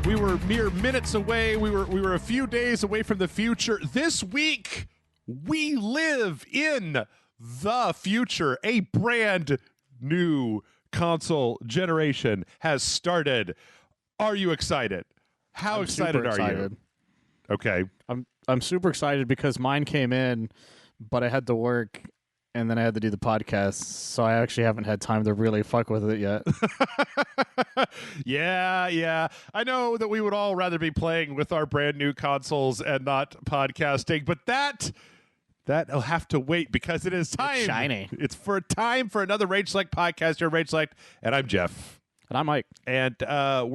We were mere minutes away. We were a few days away from the future. This week, we live in the future. A brand new console generation has started. Are you excited? How excited are you? Okay. I'm super excited because mine came in, but I had to work and then I had to do the podcast, so I actually haven't had time to really fuck with it yet. Yeah. I know that we would all rather be playing with our brand new consoles and not podcasting, but that'll have to wait because it is time. It's shiny. It's for time for another Rage Select podcast. You're Rage Select, and I'm Jeff. And I'm Mike. And I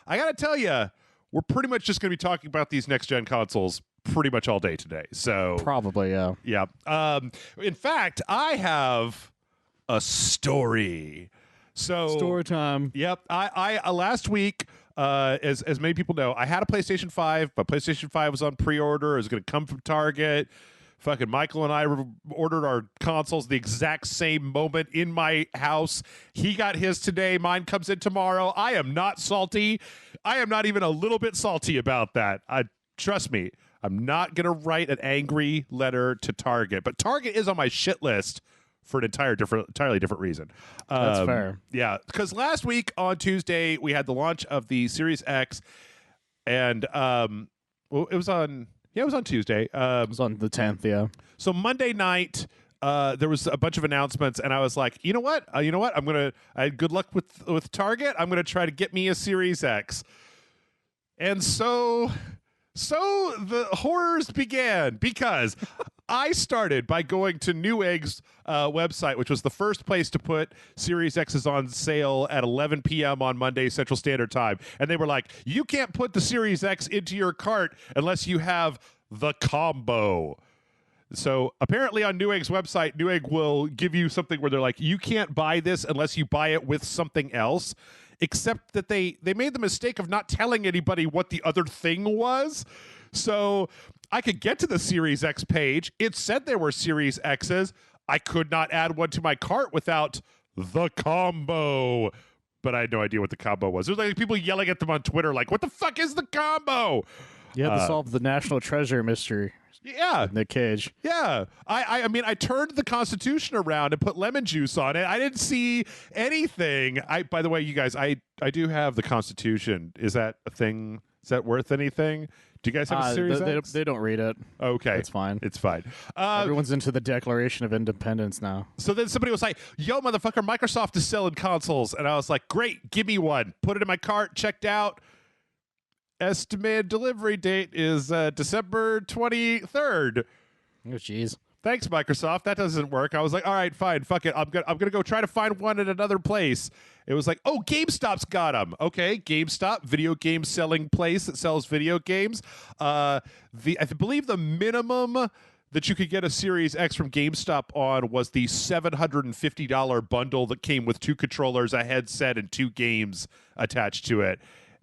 got to tell you, we're pretty much just going to be talking about these next-gen consoles pretty much all day today. So probably, yeah. Yeah. In fact, I have a story. So story time. Yep. I last week, as many people know, I had a PlayStation 5, but PlayStation 5 was on pre-order. It was going to come from Target. Fucking Michael and I ordered our consoles the exact same moment in my house. He got his today. Mine comes in tomorrow. I am not salty. I am not even a little bit salty about that. Trust me. I'm not going to write an angry letter to Target, but Target is on my shit list for an entirely different reason. That's fair. Yeah, because last week on Tuesday, we had the launch of the Series X, and it was on Tuesday. It was on the 10th, yeah. So Monday night, there was a bunch of announcements, and I was like, you know what? Good luck with Target. I'm gonna try to get me a Series X. And so the horrors began because I started by going to Newegg's website, which was the first place to put Series X's on sale at 11 p.m. on Monday Central Standard Time. And they were like, you can't put the Series X into your cart unless you have the combo. So apparently on Newegg's website, Newegg will give you something where they're like, you can't buy this unless you buy it with something else. Except that they made the mistake of not telling anybody what the other thing was. So I could get to the Series X page. It said there were Series X's. I could not add one to my cart without the combo. But I had no idea what the combo was. There's like people yelling at them on Twitter like, what the fuck is the combo? You had to solve the national treasure mystery. Yeah. Nick Cage. Yeah. I mean, I turned the Constitution around and put lemon juice on it. I didn't see anything. By the way, you guys, I do have the Constitution. Is that a thing? Is that worth anything? Do you guys have a Series X? They don't read it. Okay. It's fine. It's fine. Everyone's into the Declaration of Independence now. So then somebody was like, yo, motherfucker, Microsoft is selling consoles. And I was like, great, give me one. Put it in my cart, checked out. Estimated delivery date is December 23rd. Oh, jeez. Thanks, Microsoft. That doesn't work. I was like, all right, fine, fuck it. I'm gonna go try to find one at another place. It was like, oh, GameStop's got them. Okay, GameStop, video game selling place that sells video games. I believe the minimum that you could get a Series X from GameStop on was the $750 bundle that came with 2 controllers, a headset, and 2 games attached to it.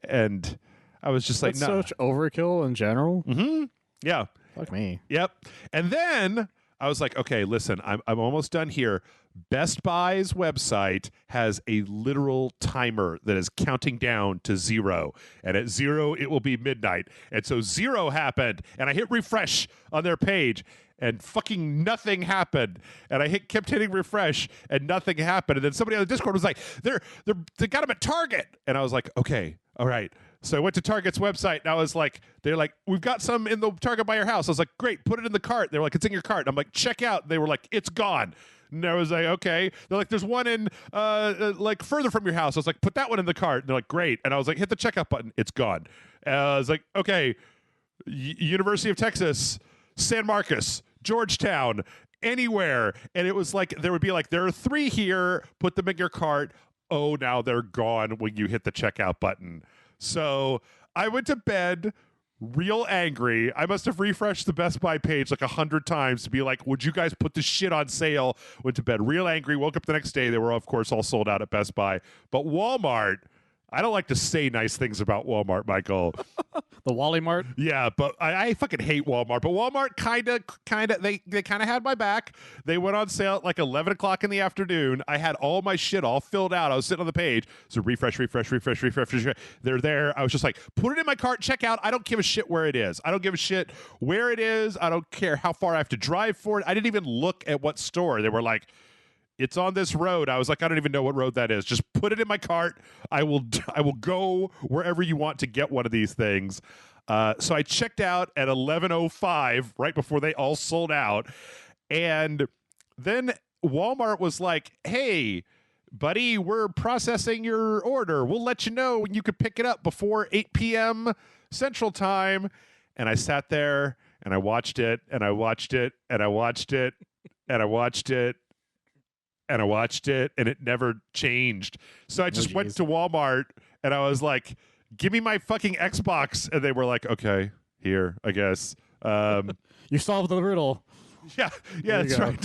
And I was just like, no. Nah. Such overkill in general. Mm-hmm. Yeah. Fuck me. Yep. And then I was like, okay, listen, I'm almost done here. Best Buy's website has a literal timer that is counting down to 0. And at 0, it will be midnight. And so 0 happened. And I hit refresh on their page. And fucking nothing happened. And I kept hitting refresh, and nothing happened. And then somebody on the Discord was like, they got them at Target. And I was like, okay, all right. So I went to Target's website, and I was like, they're like, we've got some in the Target by your house. I was like, great, put it in the cart. They were like, it's in your cart. And I'm like, check out. They were like, it's gone. And I was like, okay. They're like, there's one in like further from your house. I was like, put that one in the cart. And they're like, great. And I was like, hit the checkout button. It's gone. I was like, okay, University of Texas, San Marcos, Georgetown, anywhere. And it was like, there would be like, there are 3 here, put them in your cart. Oh, now they're gone when you hit the checkout button. So I went to bed real angry. I must have refreshed the Best Buy page like 100 times to be like, would you guys put this shit on sale? Went to bed real angry, woke up the next day. They were, of course, all sold out at Best Buy. But Walmart, I don't like to say nice things about Walmart, Michael. The Wal-Mart. Yeah, but I fucking hate Walmart. But Walmart kind of they kind of had my back. They went on sale at like 11 o'clock in the afternoon. I had all my shit all filled out. I was sitting on the page. So refresh. They're there. I was just like, put it in my cart, check out. I don't give a shit where it is. I don't give a shit where it is. I don't care how far I have to drive for it. I didn't even look at what store. They were like, it's on this road. I was like, I don't even know what road that is. Just put it in my cart. I will go wherever you want to get one of these things. So I checked out at 11:05, right before they all sold out. And then Walmart was like, hey, buddy, we're processing your order. We'll let you know when you can pick it up before 8 p.m. Central Time. And I sat there and I watched it and I watched it and I watched it and I watched it. And I watched it, and it never changed. So I just went to Walmart, and I was like, give me my fucking Xbox. And they were like, okay, here, I guess. You solved the riddle. Yeah, that's right.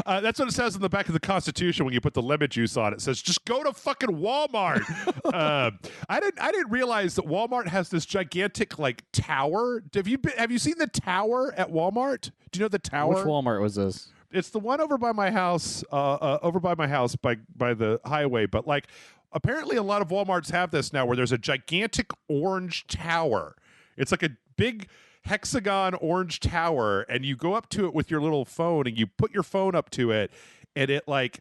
That's what it says in the back of the Constitution when you put the lemon juice on it. It says, just go to fucking Walmart. I didn't realize that Walmart has this gigantic, like, tower. Have you seen the tower at Walmart? Do you know the tower? Which Walmart was this? It's the one over by my house, by the highway. But like, apparently, a lot of WalMarts have this now, where there's a gigantic orange tower. It's like a big hexagon orange tower, and you go up to it with your little phone, and you put your phone up to it, and it like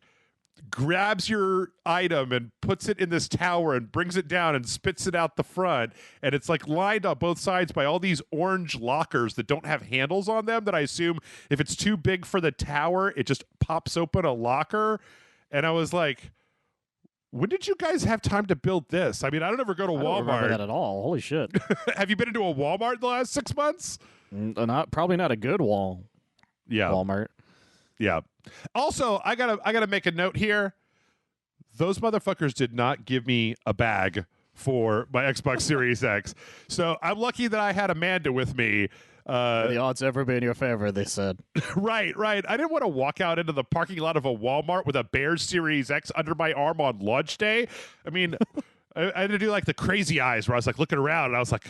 grabs your item and puts it in this tower and brings it down and spits it out the front. And it's like lined on both sides by all these orange lockers that don't have handles on them, that I assume if it's too big for the tower, it just pops open a locker. And I was like, when did you guys have time to build this? I mean, I don't ever go to I Walmart. don't remember that at all. Holy shit. Have you been into a Walmart the last 6 months? Probably not a good Walmart. Yeah. Also, I gotta make a note here. Those motherfuckers did not give me a bag for my Xbox Series X. So I'm lucky that I had Amanda with me. The odds ever be in your favor, they said. Right. I didn't want to walk out into the parking lot of a Walmart with a Bears Series X under my arm on launch day. I mean, I had to do like the crazy eyes where I was like looking around and I was like,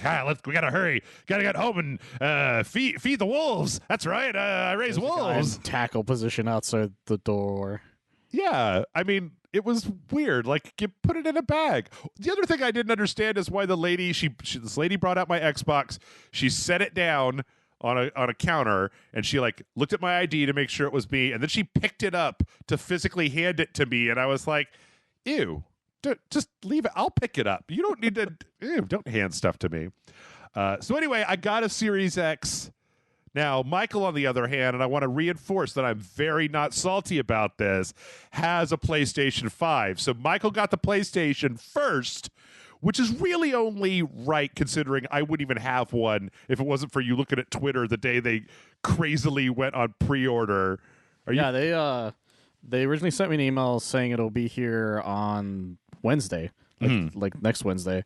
we gotta hurry, gotta get home and feed the wolves. That's right, I raise wolves. Tackle position outside the door. Yeah, I mean, it was weird. Like, you put it in a bag. The other thing I didn't understand is why the lady this lady brought out my Xbox. She set it down on a counter, and she like looked at my ID to make sure it was me, and then she picked it up to physically hand it to me, and I was like, ew. Just leave it. I'll pick it up. You don't need to. Don't hand stuff to me. So anyway, I got a Series X. Now, Michael, on the other hand, and I want to reinforce that I'm very not salty about this, has a PlayStation 5. So Michael got the PlayStation first, which is really only right considering I wouldn't even have one if it wasn't for you looking at Twitter the day they crazily went on pre-order. They originally sent me an email saying it'll be here on Wednesday, like next Wednesday.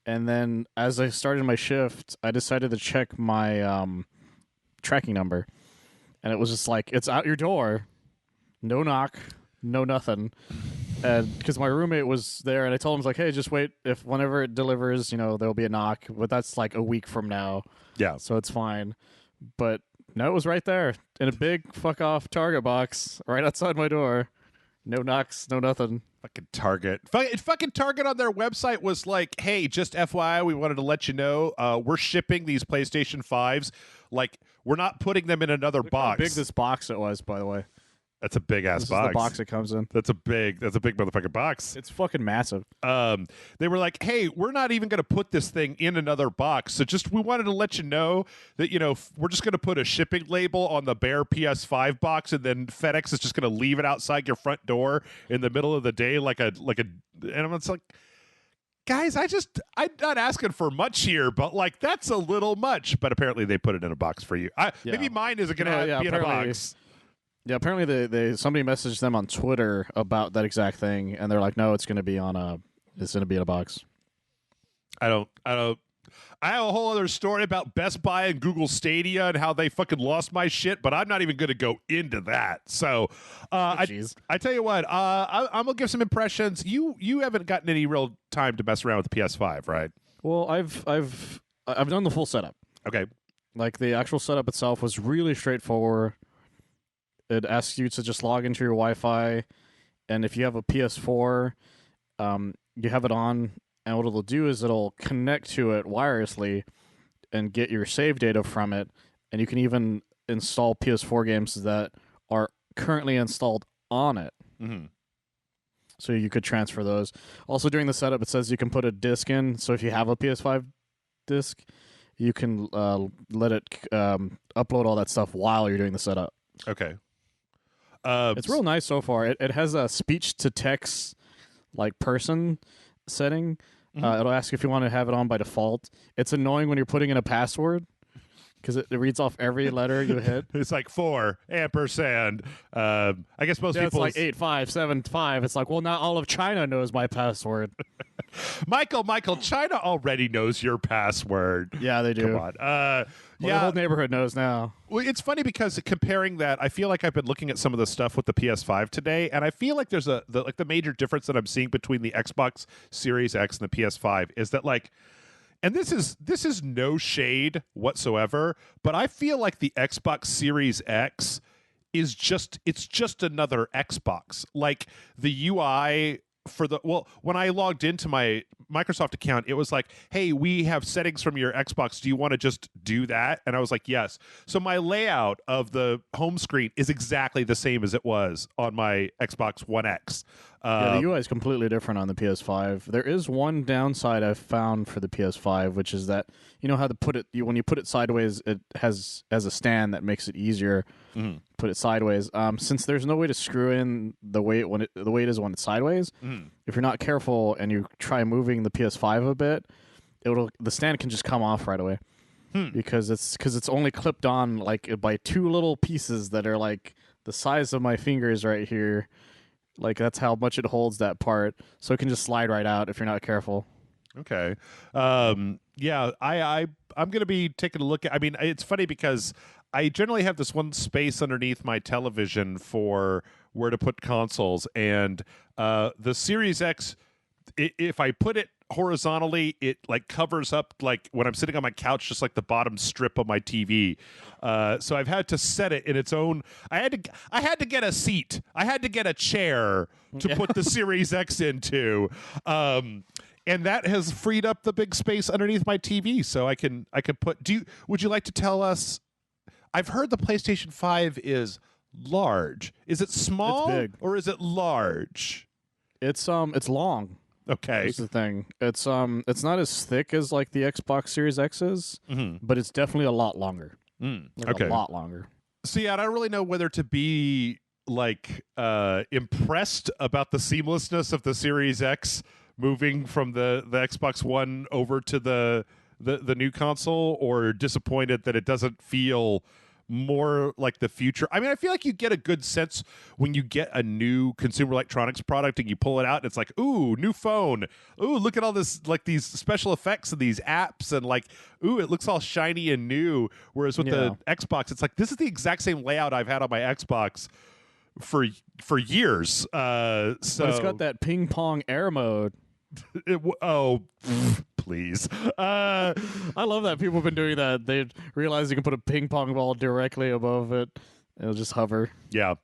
And then as I started my shift, I decided to check my tracking number. And it was just like, it's out your door. No knock, no nothing. And because my roommate was there, and I told him, I was like, hey, just wait. Whenever it delivers, there'll be a knock. But that's like a week from now. Yeah. So it's fine. But no, it was right there in a big fuck off Target box right outside my door. No knocks, no nothing. Fucking Target. Fucking Target on their website was like, hey, just FYI, we wanted to let you know we're shipping these PlayStation 5s. Like, we're not putting them in another box. How big this box it was, by the way. That's a big ass box. Is the box it comes in. That's a big motherfucking box. It's fucking massive. They were like, hey, we're not even going to put this thing in another box. So we wanted to let you know that, we're just going to put a shipping label on the bare PS5 box, and then FedEx is just going to leave it outside your front door in the middle of the day and it's like, guys, I'm not asking for much here, but like, that's a little much. But apparently they put it in a box for you. Maybe mine isn't going to be in a box. Yeah, apparently somebody messaged them on Twitter about that exact thing, and they're like, "No, it's going to be in a box." I don't. I have a whole other story about Best Buy and Google Stadia and how they fucking lost my shit, but I'm not even going to go into that. So, I tell you what, I'm gonna give some impressions. You haven't gotten any real time to mess around with the PS5, right? Well, I've done the full setup. Okay. Like the actual setup itself was really straightforward. It asks you to just log into your Wi-Fi, and if you have a PS4, you have it on, and what it'll do is it'll connect to it wirelessly and get your save data from it, and you can even install PS4 games that are currently installed on it. Mm-hmm. So you could transfer those. Also, during the setup, it says you can put a disc in, so if you have a PS5 disc, you can let it upload all that stuff while you're doing the setup. Okay. It's real nice so far. It has a speech-to-text like person setting. It'll ask if you want to have it on by default. It's annoying when you're putting in a password because it reads off every letter you hit. It's like 4 ampersand. I guess most people. It's like 8575. It's like, well, not all of China knows my password. Michael, China already knows your password. Yeah, they do. Come on. Well, the whole neighborhood knows now. Well, it's funny because comparing that, I feel like I've been looking at some of the stuff with the PS5 today, and I feel like there's the major difference that I'm seeing between the Xbox Series X and the PS5 is that like, and this is no shade whatsoever, but I feel like the Xbox Series X is just another Xbox. Like the UI when I logged into my Microsoft account, it was like, hey, we have settings from your Xbox. Do you want to just do that? And I was like, yes. So my layout of the home screen is exactly the same as it was on my Xbox One X. The UI is completely different on the PS5. There is one downside I've found for the PS5, which is that you know how to put it. When you put it sideways, it has a stand that makes it easier. Mm-hmm. Put it sideways. Since there's no way to screw in the way it is when it's sideways, if you're not careful and you try moving the PS5 a bit, the stand can just come off right away because it's only clipped on like by 2 little pieces that are like the size of my fingers right here. Like that's how much it holds that part, so it can just slide right out if you're not careful. Okay. Yeah, I'm going to be taking a look at. I mean, it's funny because I generally have this one space underneath my television for where to put consoles, and the Series X, if I put it horizontally, it like covers up like when I'm sitting on my couch, just like the bottom strip of my TV. So I've had to set it in its own. I had to get a seat. I had to get a chair to put the Series X into. And that has freed up the big space underneath my TV, so I can put. Would you like to tell us? I've heard the PlayStation 5 is large. Is it small It's big. Or is it large? It's long. Okay. That's the thing. It's not as thick as like the Xbox Series X is, but it's definitely a lot longer. Okay. A lot longer. So yeah, I don't really know whether to be like impressed about the seamlessness of the Series X moving from the Xbox One over to the new console, or disappointed that it doesn't feel more like the future. I mean, I feel like you get a good sense when you get a new consumer electronics product and you pull it out and it's like, ooh, new phone. Ooh, look at all this, like these special effects and these apps, and like, ooh, it looks all shiny and new. Whereas with the Xbox, it's like, this is the exact same layout I've had on my Xbox for years. But it's got that ping pong air mode. Please. I love that people have been doing that. They realize you can put a ping pong ball directly above it. It'll just hover. Yeah.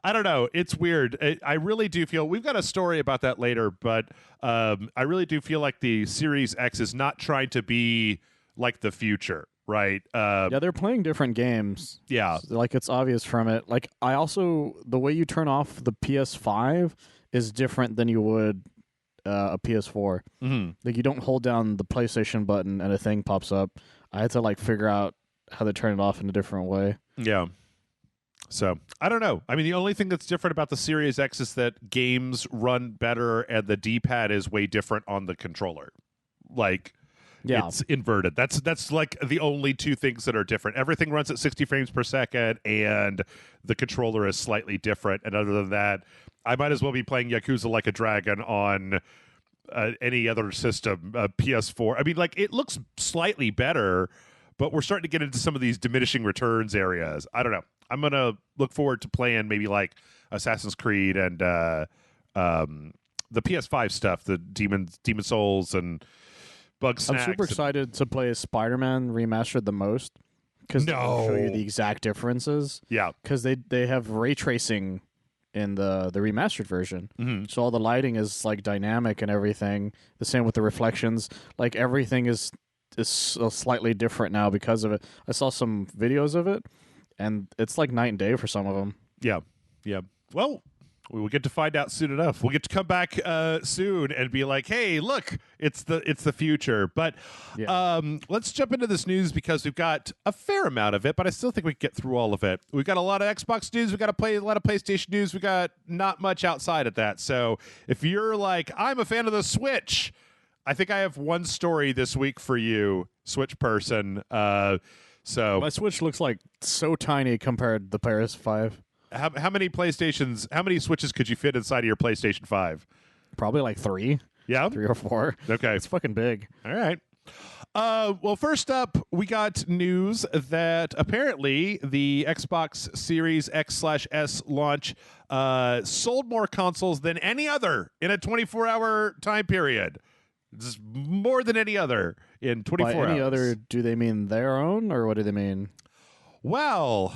I don't know. It's weird. I really do feel we've got a story about that later, but I really do feel like the Series X is not trying to be like the future, right? Yeah, they're playing different games. Yeah. Like it's obvious from it. Like the way you turn off the PS5 is different than you would a PS4. Like you don't hold down the PlayStation button and a thing pops up. I had to like figure out how to turn it off in a different way. Yeah. So I don't know. I mean, the only thing that's different about the Series X is that games run better and the D-pad is way different on the controller. Like, it's inverted. That's like the only two things that are different. Everything runs at 60 frames per second, and the controller is slightly different. And other than that, I might as well be playing Yakuza Like a Dragon on any other system, PS4. I mean, like, it looks slightly better, but we're starting to get into some of these diminishing returns areas. I don't know. I'm gonna look forward to playing maybe like Assassin's Creed and the PS5 stuff, the Demon Souls and Bug Snacks. I'm super excited to play Spider-Man Remastered the most because they'll show you the exact differences. Yeah, because they have ray tracing in the remastered version, so all the lighting is like dynamic and everything. The same with the reflections. Like everything is slightly different now because of it. I saw some videos of it, and it's like night and day for some of them. Yeah. Well, we will get to find out soon enough. We'll get to come back soon and be like, "Hey, look, it's the future." But let's jump into this news because we've got a fair amount of it, but I still think we can get through all of it. We've got a lot of Xbox news. We've got a lot of PlayStation news. We got not much outside of that. So if you're like, I'm a fan of the Switch, I think I have one story this week for you, Switch person. So my Switch looks like so tiny compared to the PS5. How many Switches could you fit inside of your PlayStation 5? Probably like 3. Yeah? 3 or 4. Okay. It's fucking big. All right. Well, first up, we got news that apparently the Xbox Series X/S launch sold more consoles than any other in a 24-hour time period. This is more than any other in 24 hours. By any other, do they mean their own, or what do they mean? Well,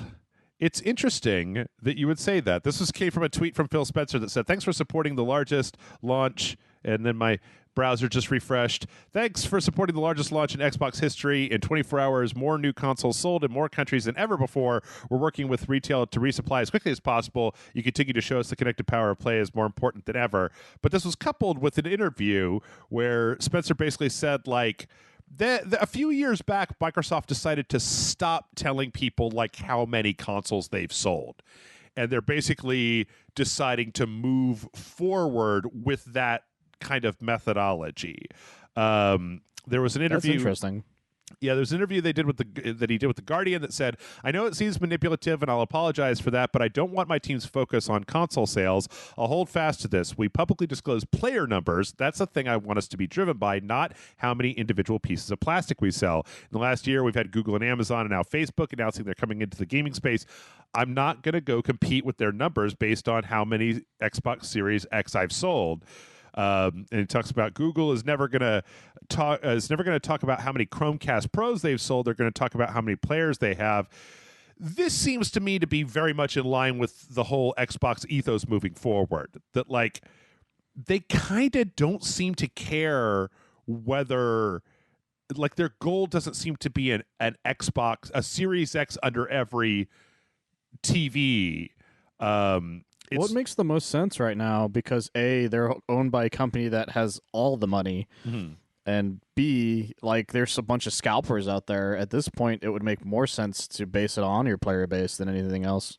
it's interesting that you would say that. This came from a tweet from Phil Spencer that said, "Thanks for supporting the largest launch," and then my browser just refreshed. "Thanks for supporting the largest launch in Xbox history. In 24 hours, more new consoles sold in more countries than ever before. We're working with retail to resupply as quickly as possible. You continue to show us the connected power of play is more important than ever." But this was coupled with an interview where Spencer basically said, like, a few years back, Microsoft decided to stop telling people like how many consoles they've sold. And they're basically deciding to move forward with that kind of methodology. There was an interview. That's interesting. Yeah, there's an interview that he did with the Guardian that said, "I know it seems manipulative, and I'll apologize for that, but I don't want my team's focus on console sales. I'll hold fast to this. We publicly disclose player numbers. That's the thing I want us to be driven by, not how many individual pieces of plastic we sell. In the last year, we've had Google and Amazon and now Facebook announcing they're coming into the gaming space. I'm not going to go compete with their numbers based on how many Xbox Series X I've sold." And he talks about Google is never going to talk about how many Chromecast Pros they've sold. They're going to talk about how many players they have. This seems to me to be very much in line with the whole Xbox ethos moving forward. That like they kind of don't seem to care whether like their goal doesn't seem to be an Xbox, a Series X under every TV. What makes the most sense right now? Because A, they're owned by a company that has all the money, and B, like there's a bunch of scalpers out there. At this point, it would make more sense to base it on your player base than anything else.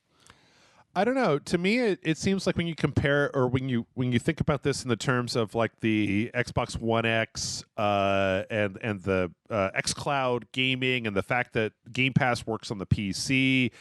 I don't know. To me, it seems like when you compare or when you think about this in the terms of like the Xbox One X and the xCloud gaming and the fact that Game Pass works on the PC.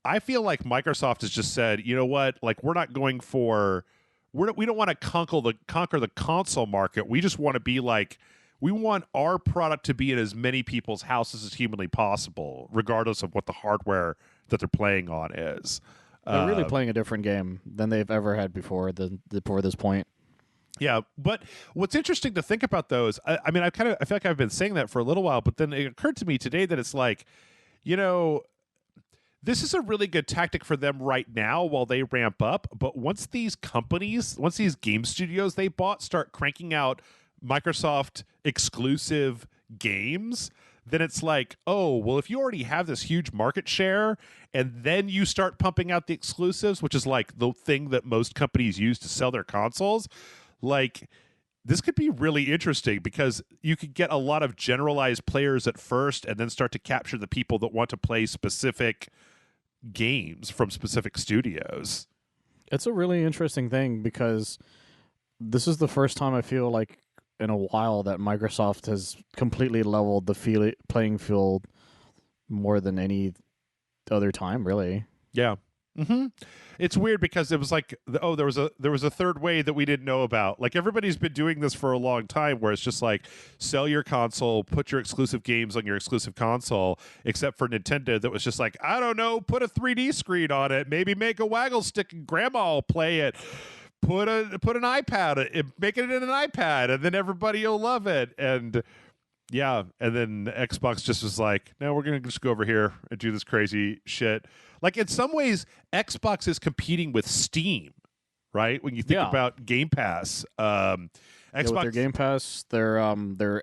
I feel like Microsoft has just said, you know what, like we don't want to conquer the console market. We just want to be like, we want our product to be in as many people's houses as humanly possible, regardless of what the hardware that they're playing on is. They're really playing a different game than they've ever had before this point. Yeah, but what's interesting to think about though is, I mean, I feel like I've been saying that for a little while, but then it occurred to me today that it's like, you know, this is a really good tactic for them right now while they ramp up. But once these game studios they bought start cranking out Microsoft exclusive games, then it's like, oh, well, if you already have this huge market share and then you start pumping out the exclusives, which is like the thing that most companies use to sell their consoles, like this could be really interesting because you could get a lot of generalized players at first and then start to capture the people that want to play specific games from specific studios. It's a really interesting thing because this is the first time I feel like in a while that Microsoft has completely leveled the playing field more than any other time, really. Yeah. Mm-hmm. It's weird because it was like, there was a third way that we didn't know about. Like everybody's been doing this for a long time, where it's just like sell your console, put your exclusive games on your exclusive console. Except for Nintendo, that was just like, I don't know, put a 3D screen on it, maybe make a waggle stick and grandma will play it. Put an iPad, make it in an iPad, and then everybody will love it. And yeah, and then Xbox just was like, no, we're going to just go over here and do this crazy shit. Like, in some ways, Xbox is competing with Steam, right? When you think about Game Pass. Xbox... with their Game Pass, their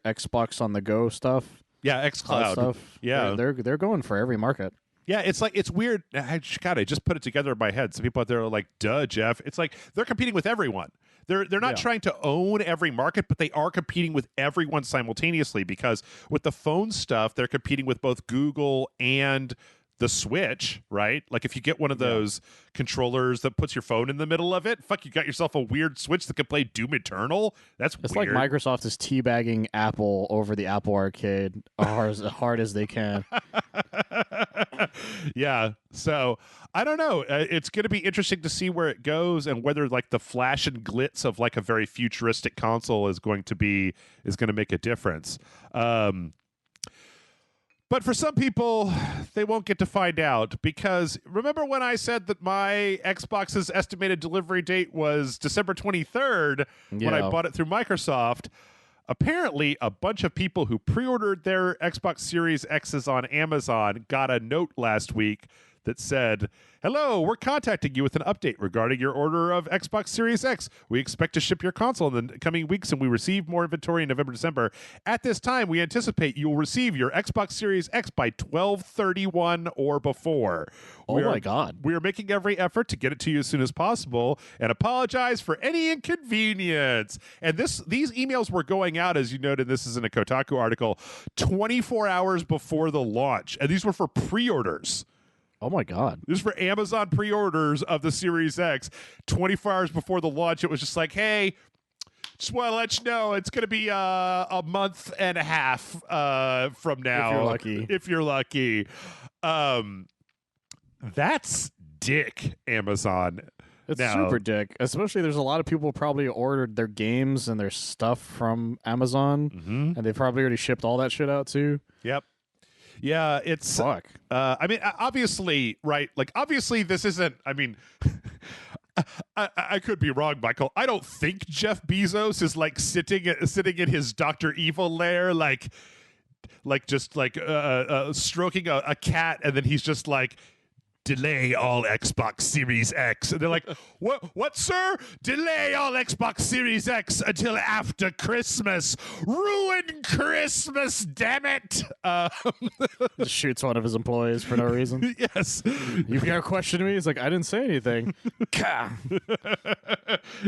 Xbox on the go stuff. Yeah, xCloud. Stuff. Yeah. They're going for every market. Yeah, it's like, it's weird. I just put it together in my head. Some people out there are like, duh, Jeff. It's like they're competing with everyone. They're not trying to own every market, but they are competing with everyone simultaneously, because with the phone stuff, they're competing with both Google and the Switch, right? Like if you get one of those controllers that puts your phone in the middle of it, you got yourself a weird Switch that can play Doom Eternal. It's weird. Like Microsoft is teabagging Apple over the Apple Arcade as hard as they can. Yeah. So I don't know. It's going to be interesting to see where it goes, and whether like the flash and glitz of like a very futuristic console is going to make a difference. But for some people, they won't get to find out, because remember when I said that my Xbox's estimated delivery date was December 23rd when I bought it through Microsoft? Apparently, a bunch of people who pre-ordered their Xbox Series X's on Amazon got a note last week that said, hello, we're contacting you with an update regarding your order of Xbox Series X. We expect to ship your console in the coming weeks, and we receive more inventory in November, December. At this time, we anticipate you will receive your Xbox Series X by 12/31 or before. My God. We are making every effort to get it to you as soon as possible, and apologize for any inconvenience. And these emails were going out, as you noted, this is in a Kotaku article, 24 hours before the launch. And these were for pre-orders. Oh, my God. This is for Amazon pre-orders of the Series X. 24 hours before the launch, it was just like, hey, just want to let you know it's going to be a month and a half from now. If you're lucky. That's dick, Amazon. It's super dick. Especially there's a lot of people probably ordered their games and their stuff from Amazon, and they probably already shipped all that shit out too. Yep. Yeah, it's fuck. I mean, obviously, right? Like, obviously, this isn't. I mean, I could be wrong, Michael. I don't think Jeff Bezos is like sitting in his Dr. Evil lair, just stroking a cat, and then he's just like, delay all Xbox Series X. And they're like, what, sir? Delay all Xbox Series X until after Christmas. Ruin Christmas, damn it. Just shoots one of his employees for no reason. Yes. You got to question me? He's like, I didn't say anything.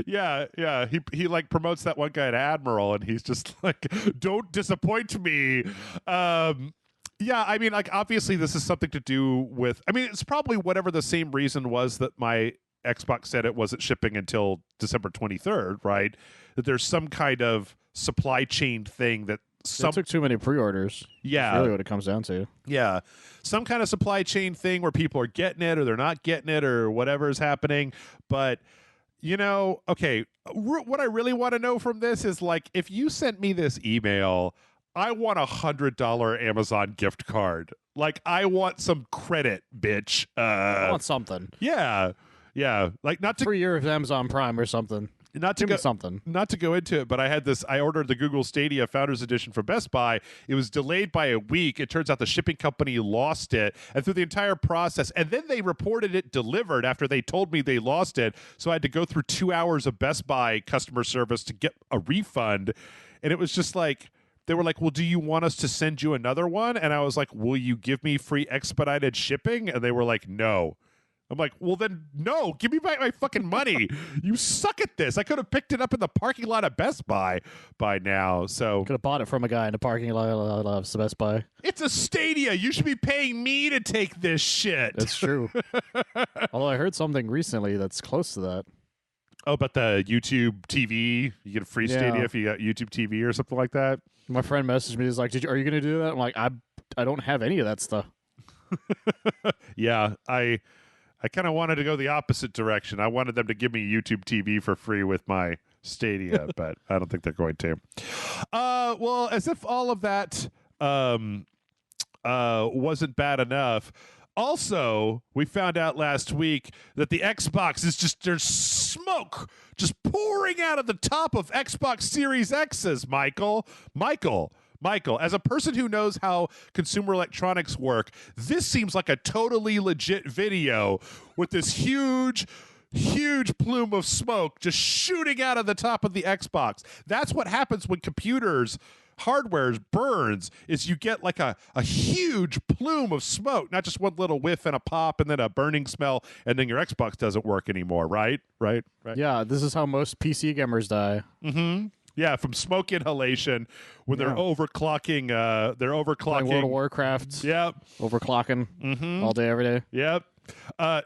Yeah. He like promotes that one guy to Admiral, and he's just like, don't disappoint me. Yeah, I mean, like, obviously this is something to do with... I mean, it's probably whatever the same reason was that my Xbox said it wasn't shipping until December 23rd, right? That there's some kind of supply chain thing that... They took too many pre-orders. Yeah. That's really what it comes down to. Yeah. Some kind of supply chain thing where people are getting it or they're not getting it or whatever is happening. But, you know, okay, what I really want to know from this is, like, if you sent me this email... I want $100 Amazon gift card. Like, I want some credit, bitch. I want something. Yeah. Like, not to... Free year of Amazon Prime or something. Give me something. Not to go into it, but I ordered the Google Stadia Founders Edition from Best Buy. It was delayed by a week. It turns out the shipping company lost it. And through the entire process, and then they reported it delivered after they told me they lost it. So I had to go through 2 hours of Best Buy customer service to get a refund. And it was just like... They were like, well, do you want us to send you another one? And I was like, will you give me free expedited shipping? And they were like, no. I'm like, well, then no, give me back my fucking money. You suck at this. I could have picked it up in the parking lot of Best Buy by now. So could have bought it from a guy in the parking lot of Best Buy. It's a Stadia. You should be paying me to take this shit. That's true. Although I heard something recently that's close to that. Oh, but the YouTube TV, you get a free Stadia if you got YouTube TV or something like that. My friend messaged me. He's like, are you going to do that? I'm like, I don't have any of that stuff. Yeah, I I kind of wanted to go the opposite direction. I wanted them to give me YouTube TV for free with my Stadia, but I don't think they're going to. Well, as if all of that wasn't bad enough. Also, we found out last week that the Xbox is there's smoke just pouring out of the top of Xbox Series X's, Michael, as a person who knows how consumer electronics work, this seems like a totally legit video with this huge plume of smoke just shooting out of the top of the Xbox. That's what happens when hardware burns, is you get like a huge plume of smoke, not just one little whiff and a pop and then a burning smell, and then your Xbox doesn't work anymore, right? Yeah, this is how most PC gamers die. Mm-hmm. Yeah, from smoke inhalation when they're overclocking. Playing World of Warcraft. Yep. Overclocking all day, every day. Yep.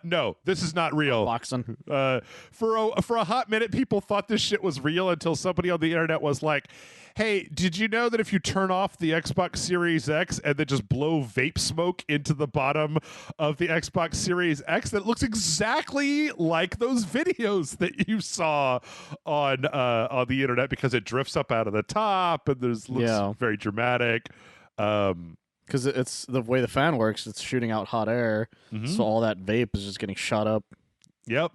No, this is not real. Boxing. For a hot minute, people thought this shit was real until somebody on the internet was like, hey, did you know that if you turn off the Xbox Series X and then just blow vape smoke into the bottom of the Xbox Series X, that looks exactly like those videos that you saw on the internet, because it drifts up out of the top and looks very dramatic. Because it's the way the fan works, it's shooting out hot air, so all that vape is just getting shot up. Yep.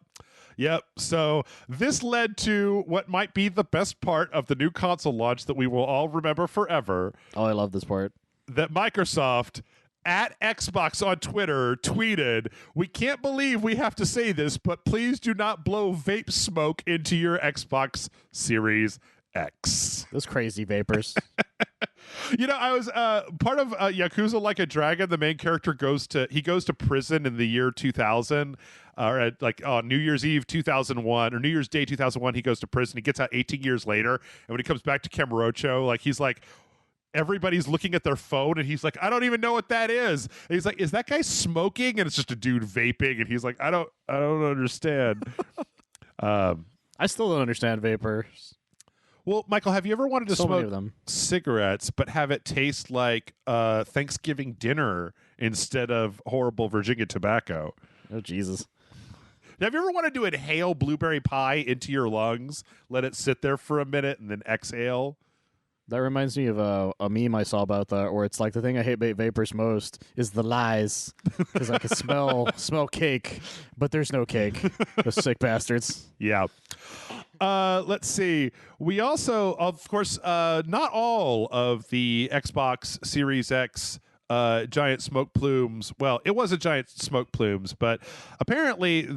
So this led to what might be the best part of the new console launch that we will all remember forever. Oh, I love this part. That Microsoft at Xbox on Twitter tweeted, "We can't believe we have to say this, but please do not blow vape smoke into your Xbox Series X." Those crazy vapors. I was part of Yakuza Like a Dragon. The main character goes to prison in the year 2000, or at on New Year's Eve 2001 or New Year's Day 2001. He goes to prison. He gets out 18 years later, and when he comes back to Kamurocho, he's like, everybody's looking at their phone, and he's like, I don't even know what that is. And he's like, is that guy smoking? And it's just a dude vaping, and he's like, I don't understand. I still don't understand vapors. Well, Michael, have you ever wanted to smoke cigarettes but have it taste like Thanksgiving dinner instead of horrible Virginia tobacco? Oh, Jesus. Have you ever wanted to inhale blueberry pie into your lungs, let it sit there for a minute, and then exhale? That reminds me of a meme I saw about that, where it's like, the thing I hate vapors most is the lies, because I can smell cake, but there's no cake. Those sick bastards. Yeah. Let's see. We also, of course, not all of the Xbox Series X giant smoke plumes. Well, it was a giant smoke plumes, but apparently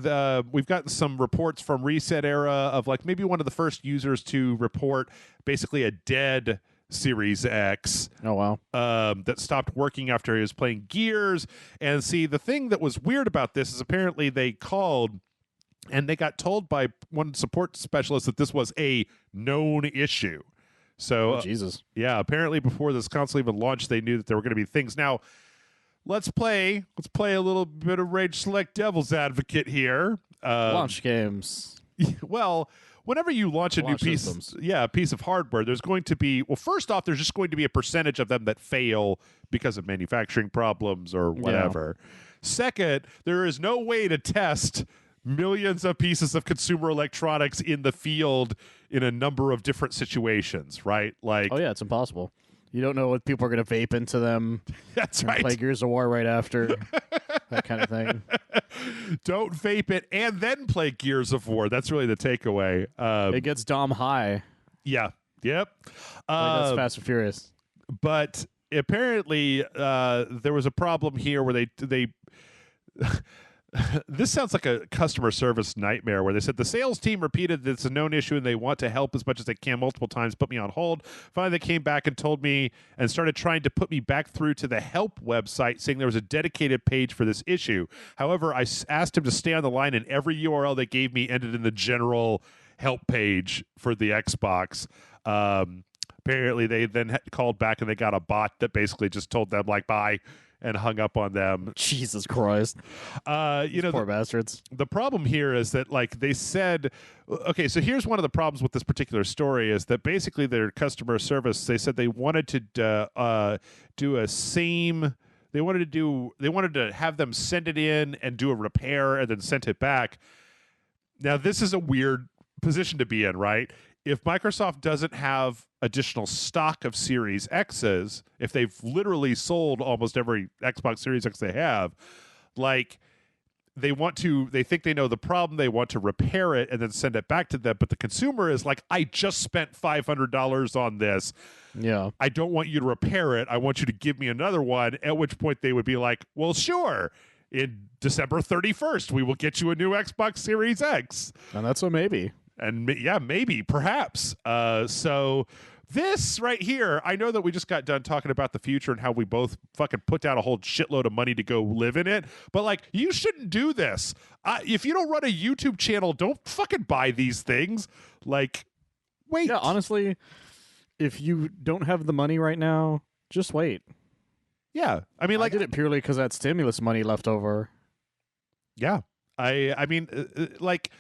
we've gotten some reports from Reset Era of maybe one of the first users to report basically a dead Series X. Oh, wow. That stopped working after he was playing Gears. And see, the thing that was weird about this is apparently they called and they got told by one support specialist that this was a known issue. So, Jesus. Yeah, apparently before this console even launched, they knew that there were going to be things. Now, let's play a little bit of Rage Select Devil's Advocate here. Launch games. Well, whenever you launch a new piece of hardware, there's going to be, first off, there's just going to be a percentage of them that fail because of manufacturing problems or whatever. Yeah. Second, there is no way to test millions of pieces of consumer electronics in the field in a number of different situations, right? Oh yeah, it's impossible. You don't know what people are going to vape into them. That's right. Play Gears of War right after, that kind of thing. Don't vape it and then play Gears of War. That's really the takeaway. It gets Dom high. Yeah. Yep. That's Fast and Furious. But apparently there was a problem here where they this sounds like a customer service nightmare, where they said the sales team repeated that it's a known issue and they want to help as much as they can multiple times, put me on hold. Finally, they came back and told me and started trying to put me back through to the help website, saying there was a dedicated page for this issue. However, I asked him to stay on the line, and every URL they gave me ended in the general help page for the Xbox. Apparently, they then called back and they got a bot that basically just told them, bye, and hung up on them. Jesus Christ. Poor bastards. The problem here is that, they said, okay, so here's one of the problems with this particular story is that basically their customer service, they said they wanted to do a same They wanted to have them send it in and do a repair and then send it back. Now, this is a weird position to be in, right? If Microsoft doesn't have additional stock of Series X's, if they've literally sold almost every Xbox Series X they have, like they think they know the problem, they want to repair it and then send it back to them, but the consumer is like, I just spent $500 on this. Yeah. I don't want you to repair it. I want you to give me another one, at which point they would be like, well, sure. In December 31st, we will get you a new Xbox Series X. And that's a maybe. And yeah, maybe, perhaps. So this right here, I know that we just got done talking about the future and how we both fucking put down a whole shitload of money to go live in it. But like, you shouldn't do this. If you don't run a YouTube channel, don't fucking buy these things. Like, wait. Yeah, honestly, if you don't have the money right now, just wait. Yeah, I mean, like, I did it purely because I had stimulus money left over. Yeah, I mean, like.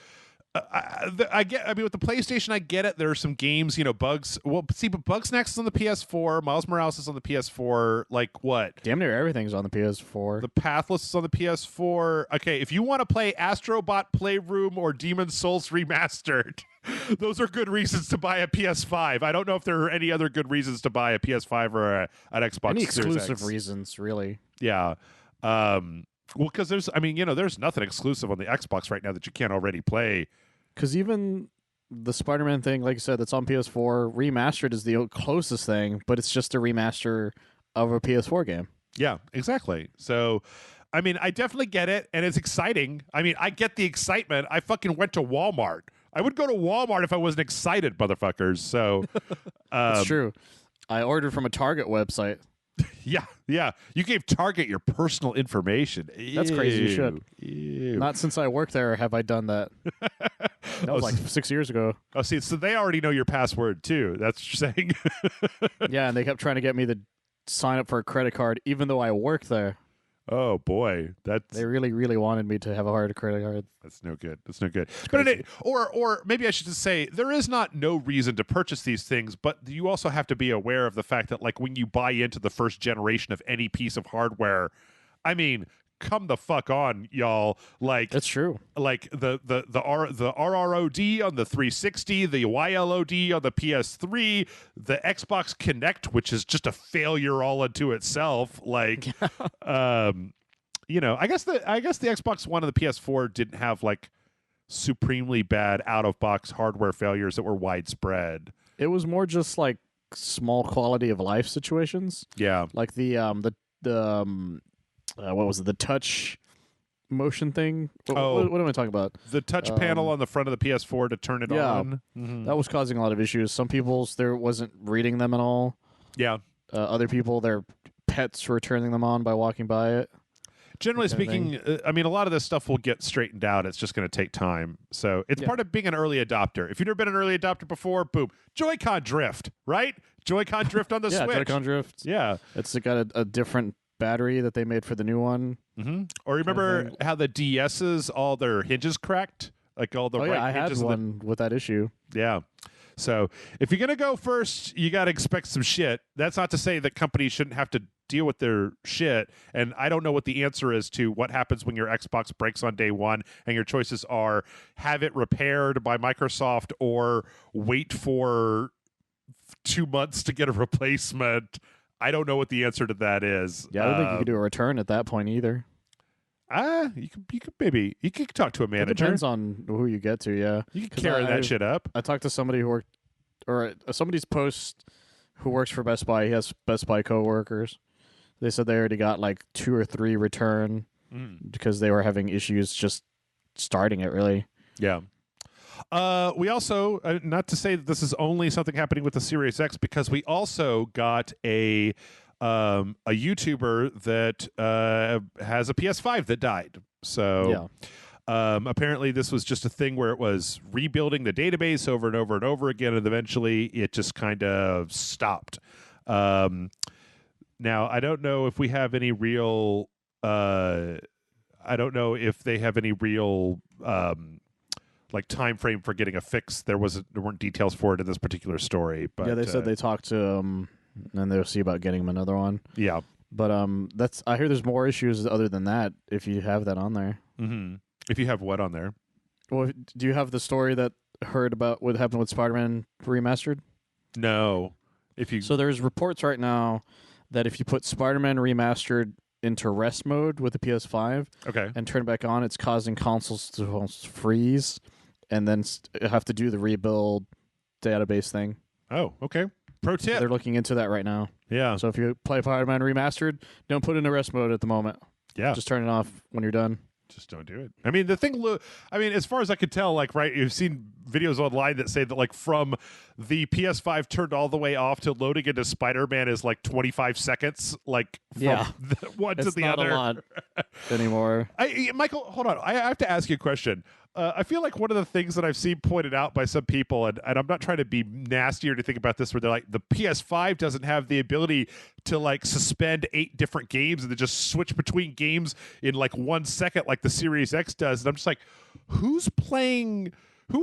I get. I mean, with the PlayStation, I get it. There are some games, bugs. Well, see, but Bugsnax is on the PS4. Miles Morales is on the PS4. Like what? Damn near everything's on the PS4. The Pathless is on the PS4. Okay, if you want to play Astrobot Playroom or Demon's Souls Remastered, those are good reasons to buy a PS5. I don't know if there are any other good reasons to buy a PS5 or an Xbox. Any Series exclusive X. reasons, really? Yeah. Well, because there's nothing exclusive on the Xbox right now that you can't already play. Because even the Spider-Man thing, like I said, that's on PS4, remastered is the closest thing, but it's just a remaster of a PS4 game. Yeah, exactly. So, I mean, I definitely get it, and it's exciting. I mean, I get the excitement. I fucking went to Walmart. I would go to Walmart if I wasn't excited, motherfuckers. So, That's true. I ordered from a Target website. Yeah. You gave Target your personal information. That's crazy. You should. Ew. Not since I worked there have I done that. That was like 6 years ago. Oh, see, so they already know your password too. That's what you're saying. Yeah, and they kept trying to get me to sign up for a credit card, even though I worked there. Oh boy, they really, really wanted me to have a hard credit card. That's no good. But or maybe I should just say there is no reason to purchase these things, but you also have to be aware of the fact that like when you buy into the first generation of any piece of hardware, I mean, come the fuck on, y'all. Like that's true. Like the RROD on the 360, the YLOD on the PS3, the Xbox Kinect, which is just a failure all unto itself. Like, I guess the Xbox One and the PS4 didn't have like supremely bad out of box hardware failures that were widespread. It was more just like small quality of life situations. Yeah, like the what was it? The touch motion thing? What am I talking about? The touch panel on the front of the PS4 to turn it on. Mm-hmm. That was causing a lot of issues. Some people's there wasn't reading them at all. Yeah. Other people, their pets were turning them on by walking by it. Generally speaking, I mean, a lot of this stuff will get straightened out. It's just going to take time. So it's part of being an early adopter. If you've never been an early adopter before, boom. Joy-Con drift, right? Joy-Con drift on the Switch. Yeah, Joy-Con drift. Yeah. It's got a different battery that they made for the new one. Mm-hmm. Or remember how the DS's, all their hinges cracked? Like all the I had one with that issue. Yeah. So if you're going to go first, you got to expect some shit. That's not to say that companies shouldn't have to deal with their shit. And I don't know what the answer is to what happens when your Xbox breaks on day one and your choices are have it repaired by Microsoft or wait for 2 months to get a replacement. I don't know what the answer to that is. Yeah, I don't think you could do a return at that point either. You could talk to a manager. It depends on who you get to, yeah. You can carry that shit up. I talked to somebody who worked, or somebody's post who works for Best Buy. He has Best Buy coworkers. They said they already got like 2 or 3 return because they were having issues just starting it, really. Yeah. We also, not to say that this is only something happening with the Series X, because we also got a YouTuber that has a PS5 that died. So apparently this was just a thing where it was rebuilding the database over and over and over again, and eventually it just kind of stopped. Now, I don't know if we have any real... I don't know if they have any real... like time frame for getting a fix. There weren't details for it in this particular story, but yeah, they said they talked to him and they'll see about getting him another one. Yeah. But that's I hear there's more issues other than that if you have that on there. Mm-hmm. If you have what on there? Well, do you have the story that heard about what happened with Spider-Man Remastered? No. If you So there's reports right now that if you put Spider-Man Remastered into rest mode with the PS5 okay. and turn it back on, it's causing consoles to almost freeze and then have to do the rebuild database thing. Oh, okay. Pro tip. So they're looking into that right now. Yeah. So if you play Spider-Man Remastered, don't put it in rest mode at the moment. Yeah. Just turn it off when you're done. Just don't do it. I mean, as far as I could tell, like, right, you've seen videos online that say that, like, from the PS5 turned all the way off to loading into Spider-Man is like 25 seconds, like, from one to the other. It's not a lot anymore. Michael, hold on. I have to ask you a question. I feel like one of the things that I've seen pointed out by some people, and I'm not trying to be nasty or to think about this, where they're like, the PS5 doesn't have the ability to like suspend 8 different games and then just switch between games in like 1 second like the Series X does. And I'm just like, who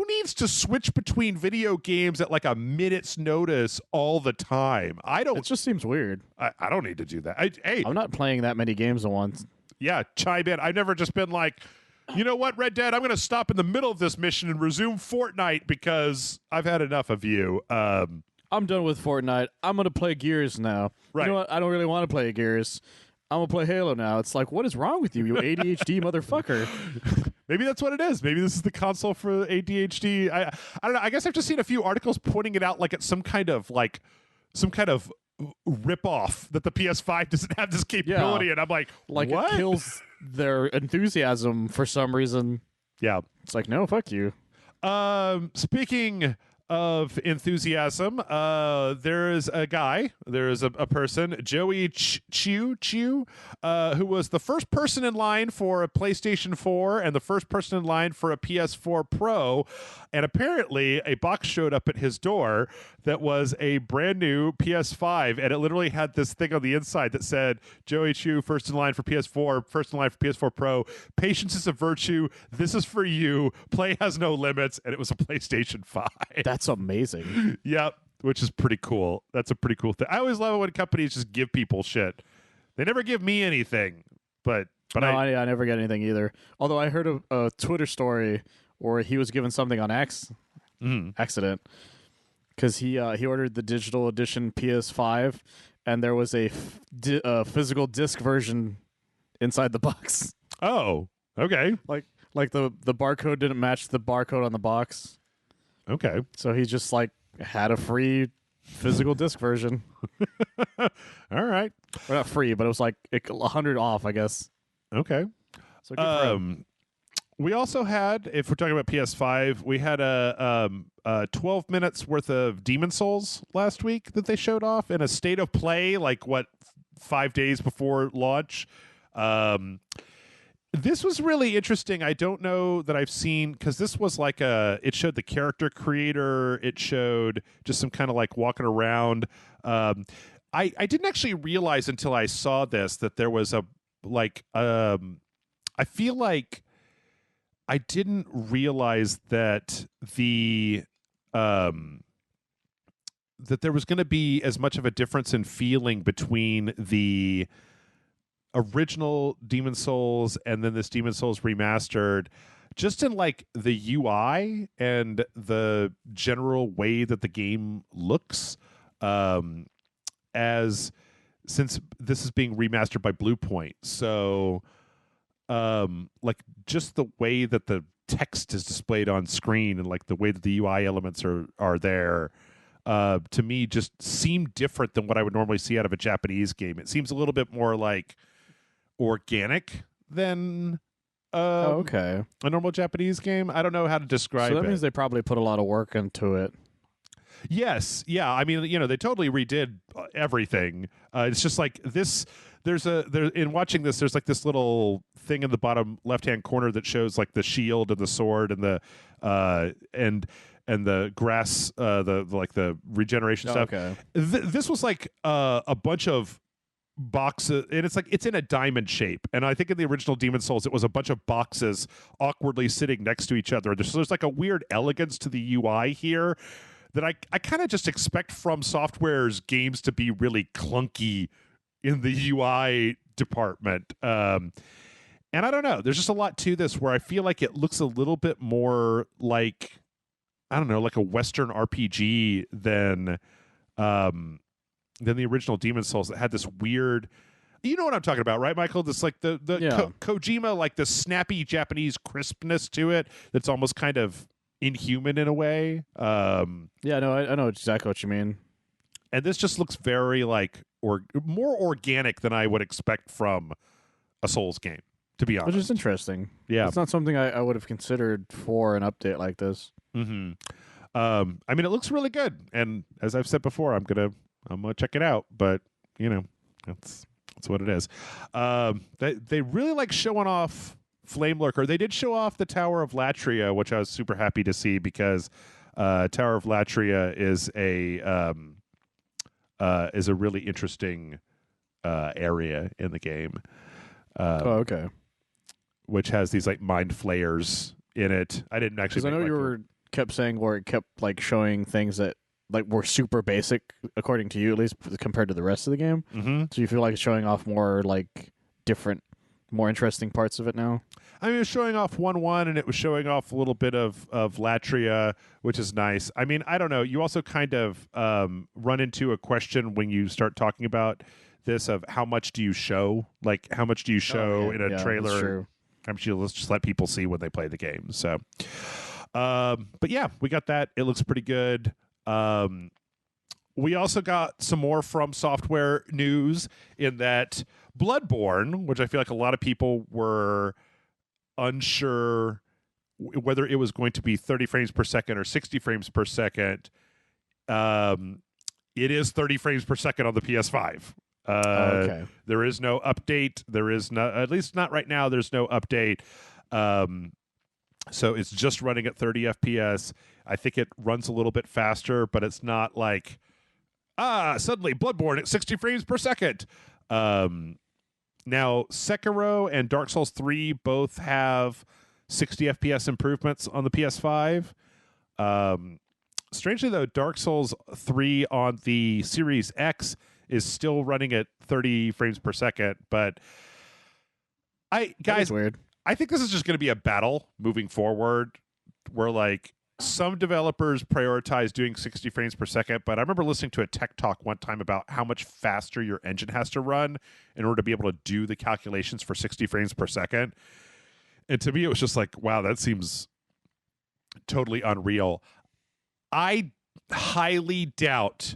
needs to switch between video games at like a minute's notice all the time? It just seems weird. I don't need to do that. I'm not playing that many games at once. Yeah, chime in. I've never just been like, you know what, Red Dead, I'm going to stop in the middle of this mission and resume Fortnite because I've had enough of you. I'm done with Fortnite. I'm going to play Gears now. Right. You know what? I don't really want to play Gears. I'm going to play Halo now. It's like, what is wrong with you, you ADHD motherfucker? Maybe that's what it is. Maybe this is the console for ADHD. I don't know. I guess I've just seen a few articles pointing it out like it's some kind of rip-off that the PS5 doesn't have this capability. Yeah. And I'm like what? It kills their enthusiasm for some reason. Yeah. It's like, no, fuck you. Speaking of enthusiasm, there is a person, Joey Chu, who was the first person in line for a PlayStation 4 and the first person in line for a PS4 Pro, and apparently a box showed up at his door that was a brand new PS5, and it literally had this thing on the inside that said, Joey Chu, first in line for PS4, first in line for PS4 Pro, patience is a virtue, this is for you, play has no limits, and it was a PlayStation 5. That's amazing. Yep, which is pretty cool. That's a pretty cool thing. I always love it when companies just give people shit. They never give me anything, but no, I never get anything either. Although I heard a Twitter story where he was given something on accident because he ordered the digital edition PS5 and there was a physical disc version inside the box. Oh, okay. Like the barcode didn't match the barcode on the box. Okay. So he just like had a free physical disc version. All right. Well, not free, but it was like 100 off, I guess. Okay. So good for him. We also had, if we're talking about PS5, we had a 12 minutes worth of Demon Souls last week that they showed off in a state of play, like 5 days before launch. This was really interesting. I don't know that I've seen, because this was like it showed the character creator. It showed just some kind of like walking around. I didn't actually realize until I saw this that there was I feel like I didn't realize that that there was going to be as much of a difference in feeling between the original Demon Souls and then this Demon Souls remastered, just in like the UI and the general way that the game looks, as since this is being remastered by Bluepoint. So like just the way that the text is displayed on screen and like the way that the UI elements are there, to me just seem different than what I would normally see out of a Japanese game. It seems a little bit more like organic than okay, a normal Japanese game. I don't know how to describe it. So that means they probably put a lot of work into it. Yes, yeah. I mean, they totally redid everything. It's just like this. In watching this, there's like this little thing in the bottom left-hand corner that shows like the shield and the sword and the and the grass, the regeneration stuff. Okay. This was like a bunch of boxes, and it's in a diamond shape, and I think in the original Demon Souls it was a bunch of boxes awkwardly sitting next to each other. There's like a weird elegance to the UI here that I kind of just expect FromSoftware's games to be really clunky in the UI department. And I don't know. There's just a lot to this where I feel like it looks a little bit more like, I don't know, like a Western RPG than the original Demon's Souls that had this weird. You know what I'm talking about, right, Michael? This like the Kojima, like the snappy Japanese crispness to it that's almost kind of inhuman in a way. Yeah, no, I know exactly what you mean. And this just looks very like more organic than I would expect from a Souls game, to be honest. Which is interesting. Yeah. It's not something I would have considered for an update like this. Mm-hmm. I mean, it looks really good. And as I've said before, I'm gonna check it out. But, you know, that's what it is. They really like showing off Flame Lurker. They did show off the Tower of Latria, which I was super happy to see because Tower of Latria is a really interesting area in the game. Okay. Which has these like mind flayers in it. I didn't actually. Because I know you kept saying where it kept like showing things that like were super basic, according to you at least, compared to the rest of the game. Mm-hmm. So you feel like it's showing off more like different, more interesting parts of it now. I mean, it was showing off 1-1, and it was showing off a little bit of Latria, which is nice. I mean, I don't know. You also kind of run into a question when you start talking about this of how much do you show? Like, how much do you show in a trailer? That's true. I'm sure let's just let people see when they play the game. So, but yeah, we got that. It looks pretty good. We also got some more FromSoftware news in that Bloodborne, which I feel like a lot of people were unsure whether it was going to be 30 frames per second or 60 frames per second. It is 30 frames per second on the PS5. Okay. There is no update. There is no, at least not right now. There's no update. So it's just running at 30 FPS. I think it runs a little bit faster, but it's not like, suddenly Bloodborne at 60 frames per second. Now, Sekiro and Dark Souls 3 both have 60 FPS improvements on the PS5. Strangely, though, Dark Souls 3 on the Series X is still running at 30 frames per second. But That's weird. I think this is just going to be a battle moving forward where, like, some developers prioritize doing 60 frames per second, but I remember listening to a tech talk one time about how much faster your engine has to run in order to be able to do the calculations for 60 frames per second. And to me, it was just like, wow, that seems totally unreal. I highly doubt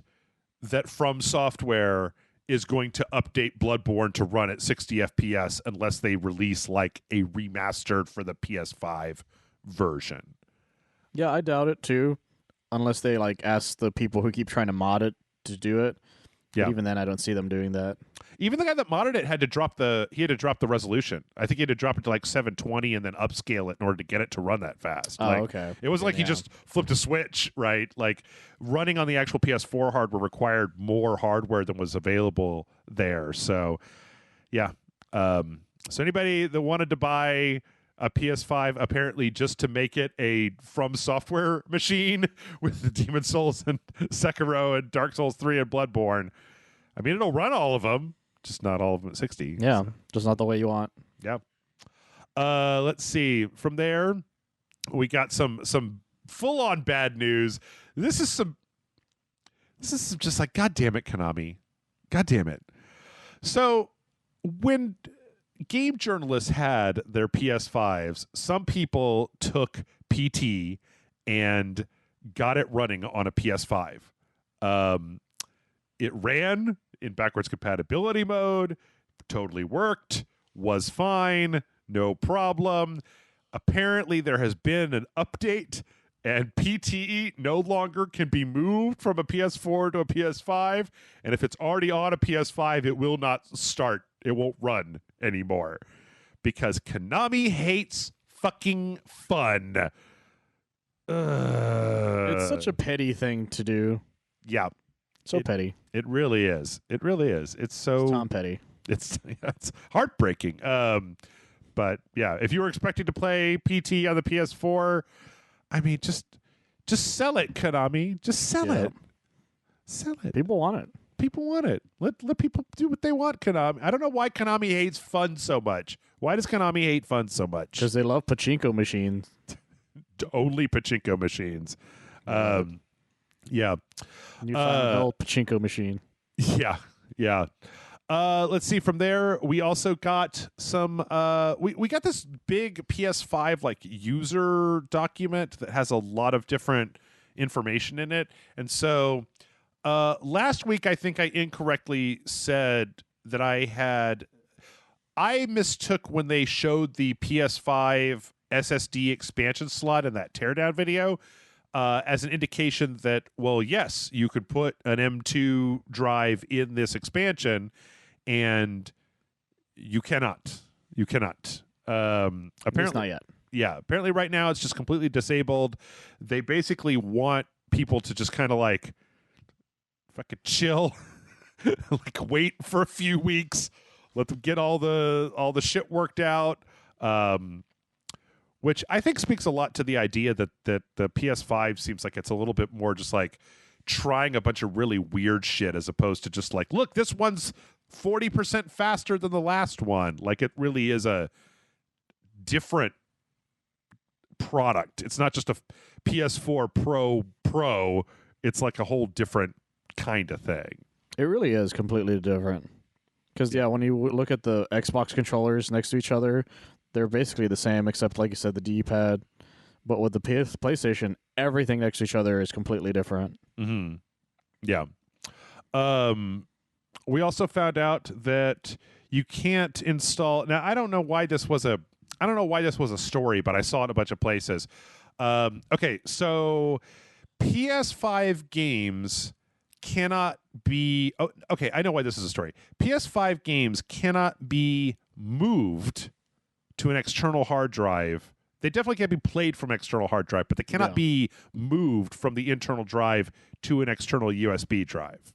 that FromSoftware is going to update Bloodborne to run at 60 FPS unless they release like a remastered for the PS5 version. Yeah, I doubt it too, unless they like ask the people who keep trying to mod it to do it. Yeah. But even then, I don't see them doing that. Even the guy that modded it had to drop the resolution. I think he had to drop it to like 720 and then upscale it in order to get it to run that fast. Oh, like, okay. It was like he just flipped a switch, right? Like running on the actual PS4 hardware required more hardware than was available there. So, yeah. So anybody that wanted to buy a PS5 apparently just to make it a FromSoftware machine with the Demon's Souls and Sekiro and Dark Souls 3 and Bloodborne. I mean, it'll run all of them, just not all of them at 60. Yeah, just not the way you want. Yeah. Let's see. From there, we got some full-on bad news. This is just like, God damn it, Konami. God damn it. So when game journalists had their PS5s, some people took PT and got it running on a PS5. It ran in backwards compatibility mode, totally worked, was fine, no problem. Apparently there has been an update and PTE no longer can be moved from a PS4 to a PS5, and if it's already on a PS5, it will not start. It won't run anymore because Konami hates fucking fun. It's such a petty thing to do. Yeah. Petty. It really is. It really is. It's so... It's Tom Petty. It's heartbreaking. But yeah, if you were expecting to play PT on the PS4, I mean, just sell it, Konami. Just sell it. Sell it. People want it. people want it. Let people do what they want, Konami. I don't know why Konami hates fun so much. Why does Konami hate fun so much? Because they love pachinko machines. Only pachinko machines. Yeah. Newfound old pachinko machine. Yeah. Let's see. From there, we also got some. We got this big PS5 like user document that has a lot of different information in it. And so last week, I think I incorrectly said that I mistook when they showed the PS5 SSD expansion slot in that teardown video as an indication that, well, yes, you could put an M2 drive in this expansion, and you cannot. Apparently, not yet. Yeah, apparently right now it's just completely disabled. They basically want people to just kind of like fucking chill, like wait for a few weeks, let them get all the shit worked out. Which I think speaks a lot to the idea that the PS5 seems like it's a little bit more just like trying a bunch of really weird shit as opposed to just like, look, this one's 40% faster than the last one. Like it really is a different product. It's not just a PS4 Pro. It's like a whole different kind of thing. It really is completely different. Because, when you look at the Xbox controllers next to each other, they're basically the same, except, like you said, the D-pad. But with the PlayStation, everything next to each other is completely different. Mm-hmm. Yeah. We also found out that you can't install... Now, I don't know why this was a story, but I saw it in a bunch of places. Okay, so PS5 games cannot be... Oh, okay, I know why this is a story. PS5 games cannot be moved to an external hard drive. They definitely can't be played from external hard drive, but they cannot be moved from the internal drive to an external USB drive.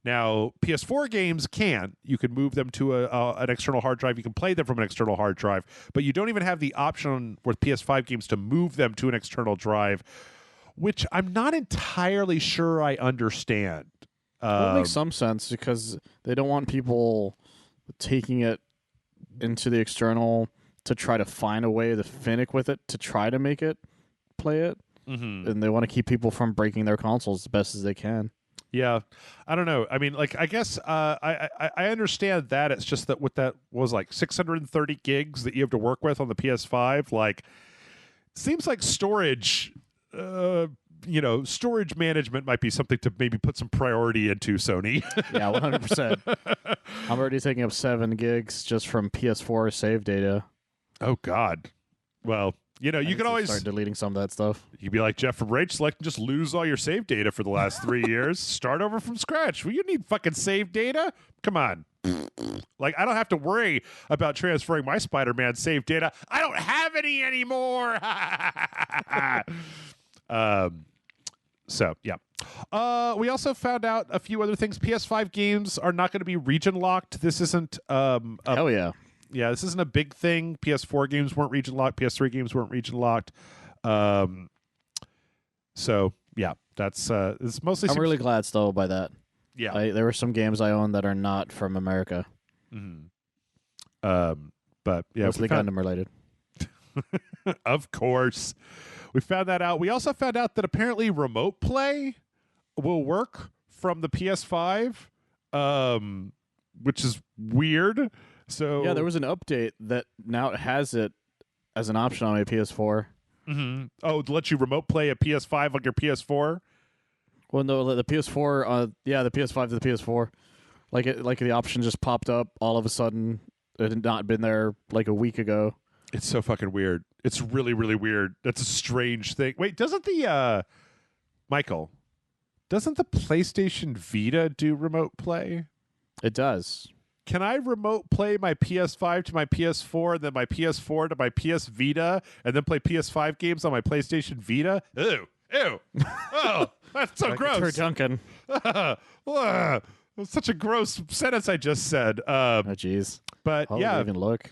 Now, PS4 games can. You can move them to an external hard drive. You can play them from an external hard drive, but you don't even have the option with PS5 games to move them to an external drive, which I'm not entirely sure I understand. Well, it makes some sense because they don't want people taking it into the external to try to find a way to finick with it to try to make it play it. Mm-hmm. And they want to keep people from breaking their consoles as best as they can. Yeah, I don't know. I mean, like, I guess I understand that. It's just that with that was like 630 gigs that you have to work with on the PS5, like, seems like storage, storage management might be something to maybe put some priority into, Sony. Yeah, 100%. I'm already taking up 7 gigs just from PS4 save data. Oh, God. Well... you can always start deleting some of that stuff. You'd be like Jeff from Rage Select and just lose all your save data for the last 3 years. Start over from scratch. Well, you need fucking save data? Come on. Like, I don't have to worry about transferring my Spider-Man save data. I don't have any anymore. So, yeah. We also found out a few other things. PS5 games are not going to be region locked. This isn't hell yeah. Yeah, this isn't a big thing. PS4 games weren't region locked. PS3 games weren't region locked. So yeah, that's it's mostly. I'm really glad still by that. Yeah, there were some games I own that are not from America. Mm-hmm. But yeah, mostly Gundam related. Of course, we found that out. We also found out that apparently remote play will work from the PS5, which is weird. So yeah, there was an update that now it has it as an option on my PS4. Mm-hmm. Oh, to let you remote play a PS5 on your PS4? Well, no, the PS4. The PS5 to the PS4. Like the option just popped up all of a sudden. It had not been there like a week ago. It's so fucking weird. It's really, really weird. That's a strange thing. Wait, doesn't the Michael? Doesn't the PlayStation Vita do remote play? It does. Can I remote play my PS5 to my PS4 and then my PS4 to my PS Vita and then play PS5 games on my PlayStation Vita? Ew. Oh, that's so gross. Tur Duncan. That's such a gross sentence I just said. Oh, jeez. But how yeah. would I even look?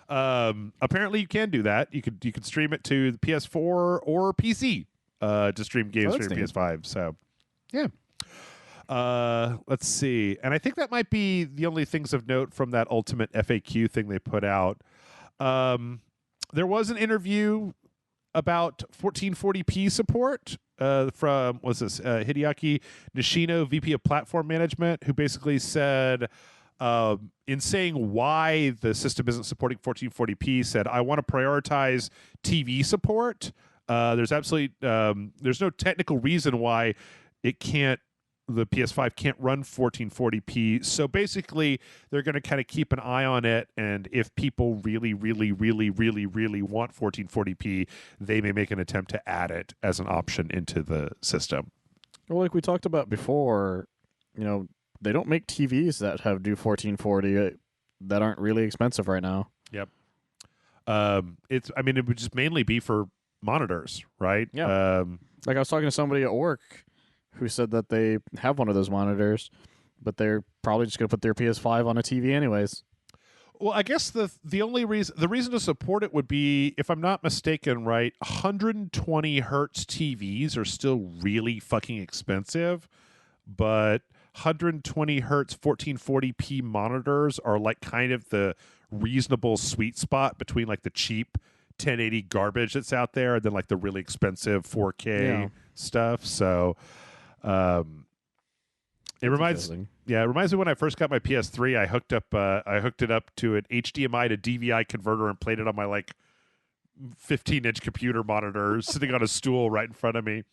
Apparently you can do that. You could stream it to the PS4 or PC to stream games from your PS5. So, yeah. Let's see. And I think that might be the only things of note from that ultimate FAQ thing they put out. There was an interview about 1440p support from, what's this, Hideaki Nishino, VP of Platform Management, who basically said, in saying why the system isn't supporting 1440p, said, I want to prioritize TV support. There's no technical reason why the PS5 can't run 1440p. So basically, they're going to kind of keep an eye on it, and if people really, really, really, really, really want 1440p, they may make an attempt to add it as an option into the system. Well, like we talked about before, they don't make TVs that do 1440 that aren't really expensive right now. Yep. It would just mainly be for monitors, right? Yeah. Like I was talking to somebody at work who said that they have one of those monitors, but they're probably just going to put their PS5 on a TV anyways. Well, I guess the reason to support it would be, if I'm not mistaken, right, 120 hertz TVs are still really fucking expensive, but 120 hertz 1440p monitors are like kind of the reasonable sweet spot between like the cheap 1080 garbage that's out there and then like the really expensive 4K stuff. So it reminds me when I first got my PS3, I hooked it up to an HDMI to DVI converter and played it on my like 15-inch computer monitor sitting on a stool right in front of me.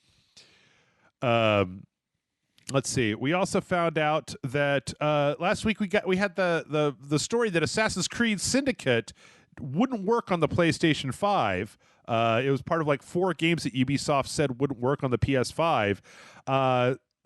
Let's see. We also found out that last week we had the story that Assassin's Creed Syndicate wouldn't work on the PlayStation 5. It was part of like 4 games that Ubisoft said wouldn't work on the PS5.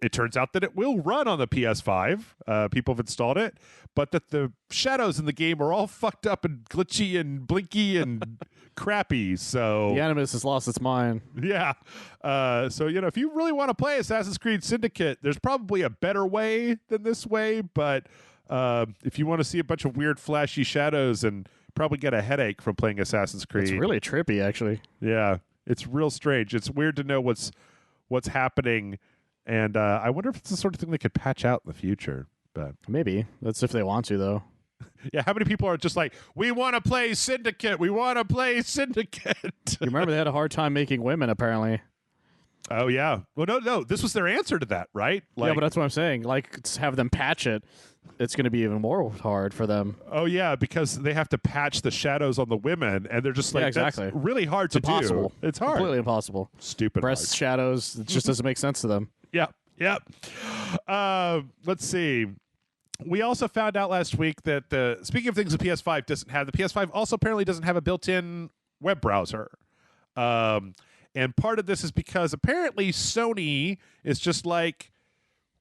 It turns out that it will run on the PS5. People have installed it, but that the shadows in the game are all fucked up and glitchy and blinky and crappy. So the Animus has lost its mind. Yeah. So, if you really want to play Assassin's Creed Syndicate, there's probably a better way than this way. But if you want to see a bunch of weird flashy shadows and probably get a headache from playing Assassin's Creed. It's really trippy, actually. Yeah. It's real strange. It's weird to know what's happening. And I wonder if it's the sort of thing they could patch out in the future. But maybe. That's if they want to, though. Yeah, how many people are just like, we want to play Syndicate. We want to play Syndicate. You remember they had a hard time making women, apparently. Oh, yeah. Well, no. This was their answer to that, right? Yeah, but that's what I'm saying. Like, to have them patch it, it's going to be even more hard for them. Oh, yeah, because they have to patch the shadows on the women, and they're just like, exactly. That's really hard to impossible. do. It's hard. Completely impossible. Stupid breast hard. shadows, it just doesn't make sense to them. Yep. Let's see. We also found out last week that speaking of things the PS5 doesn't have, the PS5 also apparently doesn't have a built-in web browser. And part of this is because apparently Sony is just like,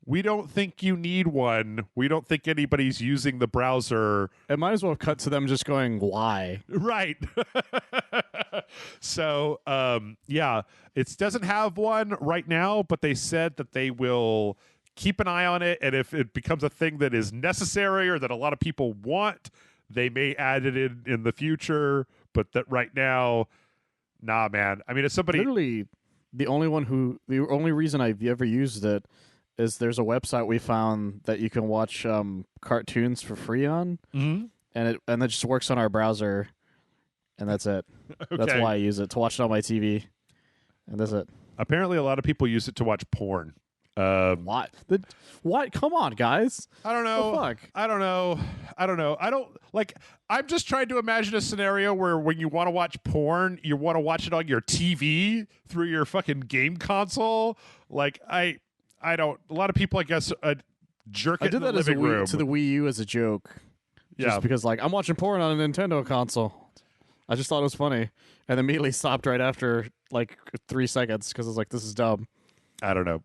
we don't think you need one. We don't think anybody's using the browser. It might as well cut to them just going, why? Right. So, it doesn't have one right now, but they said that they will keep an eye on it. And if it becomes a thing that is necessary or that a lot of people want, they may add it in the future. But that right now, nah, man. I mean, if somebody... Literally, the only reason I've ever used it is there's a website we found that you can watch cartoons for free on, mm-hmm. and it just works on our browser, and that's it. Okay. That's why I use it, to watch it on my TV, and that's it. Apparently, a lot of people use it to watch porn. What? What? Come on, guys. I don't know. The fuck? I don't know. I'm just trying to imagine a scenario where when you want to watch porn, you want to watch it on your TV through your fucking game console. Like, I don't. A lot of people, I guess, jerk it in the living room. To the Wii U as a joke. Just because, like, I'm watching porn on a Nintendo console. I just thought it was funny. And immediately stopped right after, like, 3 seconds because I was like, this is dumb. I don't know.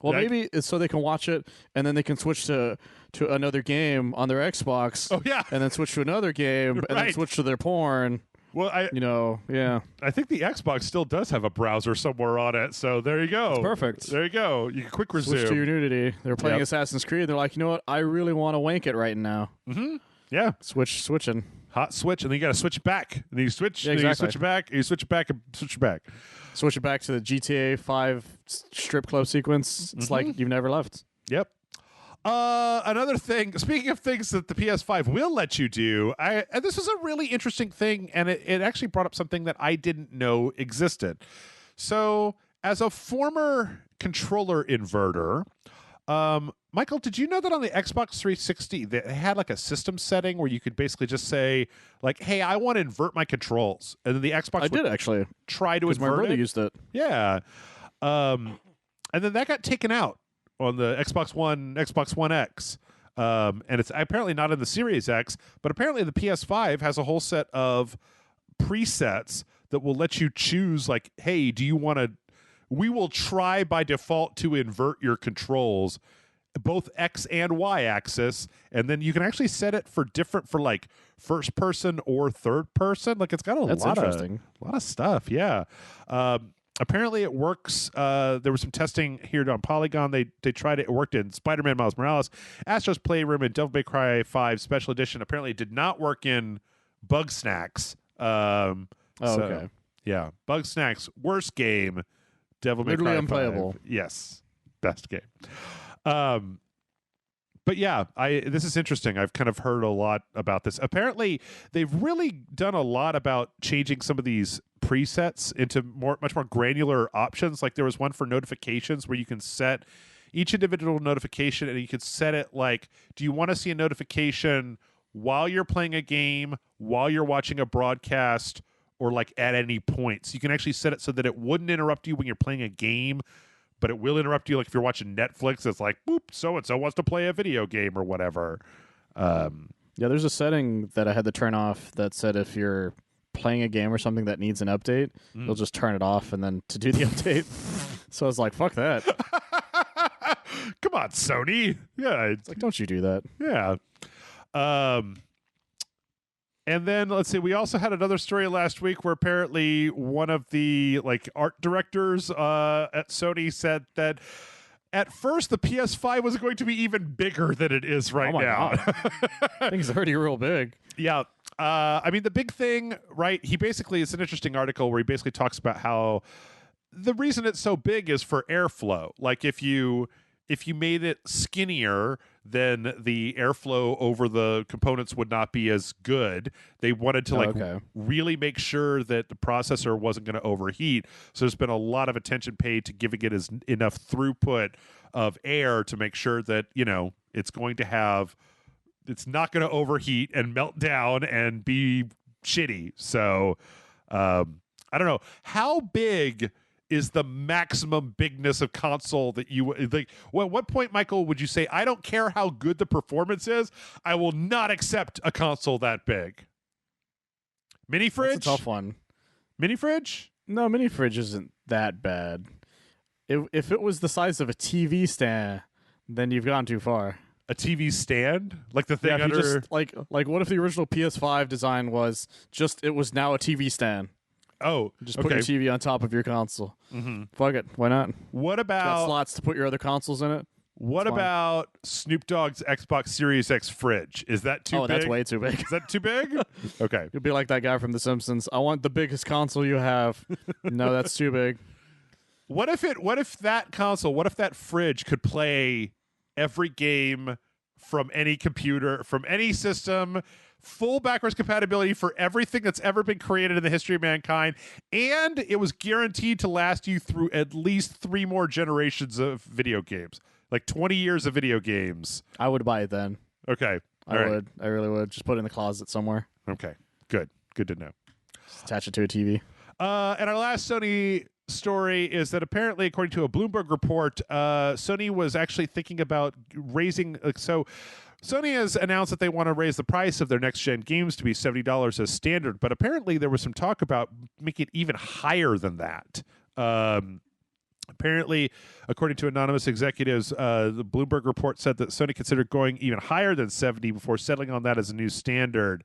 Well, maybe it's so they can watch it and then they can switch to another game on their Xbox. Oh, yeah. And then switch to another game and then switch to their porn. Well, I think the Xbox still does have a browser somewhere on it, so there you go. It's perfect. There you go. You can quick resume. Switch to your nudity. They're playing Assassin's Creed. They're like, you know what? I really want to wank it right now. Mm-hmm. Yeah. Switching. hot switch, and then you got to switch it back. And you switch, Yeah, and you exactly. switch it back, and you switch it back, and switch it back. Switch it back to the GTA 5 strip club sequence. It's like you've never left. Yep. Another thing, speaking of things that the PS5 will let you do, and this was a really interesting thing, and it actually brought up something that I didn't know existed. So, as a former controller inverter, Michael, did you know that on the Xbox 360 they had like a system setting where you could basically just say, like, hey, I want to invert my controls, and then the Xbox I did actually try to because my invert brother it? used it. Yeah. And then that got taken out on the Xbox One X. And it's apparently not in the Series X, but apparently the PS5 has a whole set of presets that will let you choose, like, hey, do you want to... We will try by default to invert your controls, both X and Y axis, and then you can actually set it for different, for like first person or third person. Like, it's got That's lot interesting. of stuff. Yeah. Apparently it works. There was some testing here on Polygon. They tried it. It worked in Spider-Man Miles Morales, Astro's Playroom, and Devil May Cry 5 Special Edition. Apparently it did not work in Bug Snacks. Okay. Yeah. Bug Snacks, worst game. Devil May Literally Cry unplayable. 5. Yes. Best game. But yeah, this is interesting. I've kind of heard a lot about this. Apparently, they've really done a lot about changing some of these presets into much more granular options. Like there was one for notifications where you can set each individual notification, and you can set it like, do you want to see a notification while you're playing a game, while you're watching a broadcast, or like at any point? So you can actually set it so that it wouldn't interrupt you when you're playing a game, but it will interrupt you, like if you're watching Netflix, it's like, boop, so-and-so wants to play a video game or whatever. Yeah, there's a setting that I had to turn off that said if you're playing a game or something that needs an update, you'll just turn it off and then to do the update. So I was like, fuck that. Come on, Sony. Yeah. It's like, don't you do that. Yeah. And then let's see, we also had another story last week where apparently one of the like art directors at Sony said that at first the PS5 was going to be even bigger than it is right now. Things are already real big. Yeah. I mean, the big thing, right? It's an interesting article where he basically talks about how the reason it's so big is for airflow. Like if you made it skinnier, then the airflow over the components would not be as good. They wanted to really make sure that the processor wasn't going to overheat. So there's been a lot of attention paid to giving it enough throughput of air to make sure that, it's not going to overheat and melt down and be shitty. So I don't know. How big is the maximum bigness of console that you like? Well, at what point, Michael, would you say, I don't care how good the performance is, I will not accept a console that big? Mini fridge? That's a tough one. Mini fridge? No, mini fridge isn't that bad. If it was the size of a TV stand, then you've gone too far. A TV stand? Like the thing under... Just, like what if the original PS5 design was just, it was now a TV stand? Oh, just put your TV on top of your console. Mm-hmm. Fuck it, why not? What about got slots to put your other consoles in it? What about Snoop Dogg's Xbox Series X fridge? Is that too big? Oh, that's way too big. Is that too big? Okay. You'll be like that guy from The Simpsons. I want the biggest console you have. No, that's too big. What if that fridge could play every game from any computer, from any system, full backwards compatibility for everything that's ever been created in the history of mankind, and it was guaranteed to last you through at least 3 more generations of video games, like 20 years of video games? I would buy it then. Okay. I would. I really would. Just put it in the closet somewhere. Okay. Good to know. Just attach it to a TV. And our last Sony story is that apparently, according to a Bloomberg report, Sony was actually thinking about raising... Sony has announced that they want to raise the price of their next-gen games to be $70 as standard, but apparently there was some talk about making it even higher than that. Apparently, according to anonymous executives, the Bloomberg report said that Sony considered going even higher than 70 before settling on that as a new standard.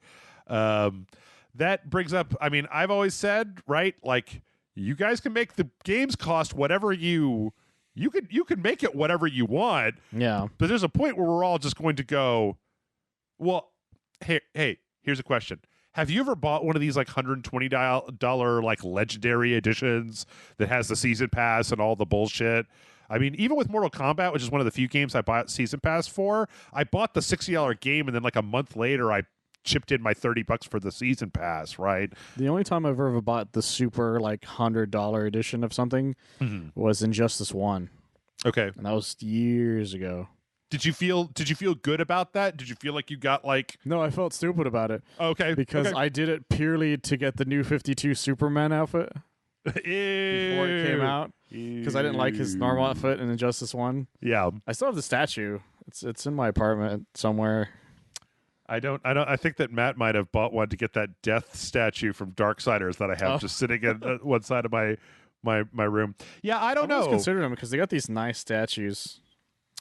That brings up, I mean, I've always said, right, like, you guys can make the games cost whatever you can make it whatever you want. Yeah. But there's a point where we're all just going to go, well, hey, here's a question. Have you ever bought one of these like $120 like legendary editions that has the season pass and all the bullshit? I mean, even with Mortal Kombat, which is one of the few games I bought season pass for, I bought the $60 game, and then like a month later, I chipped in my $30 for the season pass. Right. The only time I've ever bought the super like $100 edition of something was Injustice 1. Okay. And that was years ago. Did you feel good about that? Did you feel like you got like... No, I felt stupid about it. Okay. Because I did it purely to get the new 52 Superman outfit before it came out. Because I didn't like his normal outfit in Injustice 1. Yeah. I still have the statue. It's in my apartment somewhere. I think that Matt might have bought one to get that death statue from Darksiders that I have just sitting in one side of my room. Yeah, I don't know. I considered them because they got these nice statues.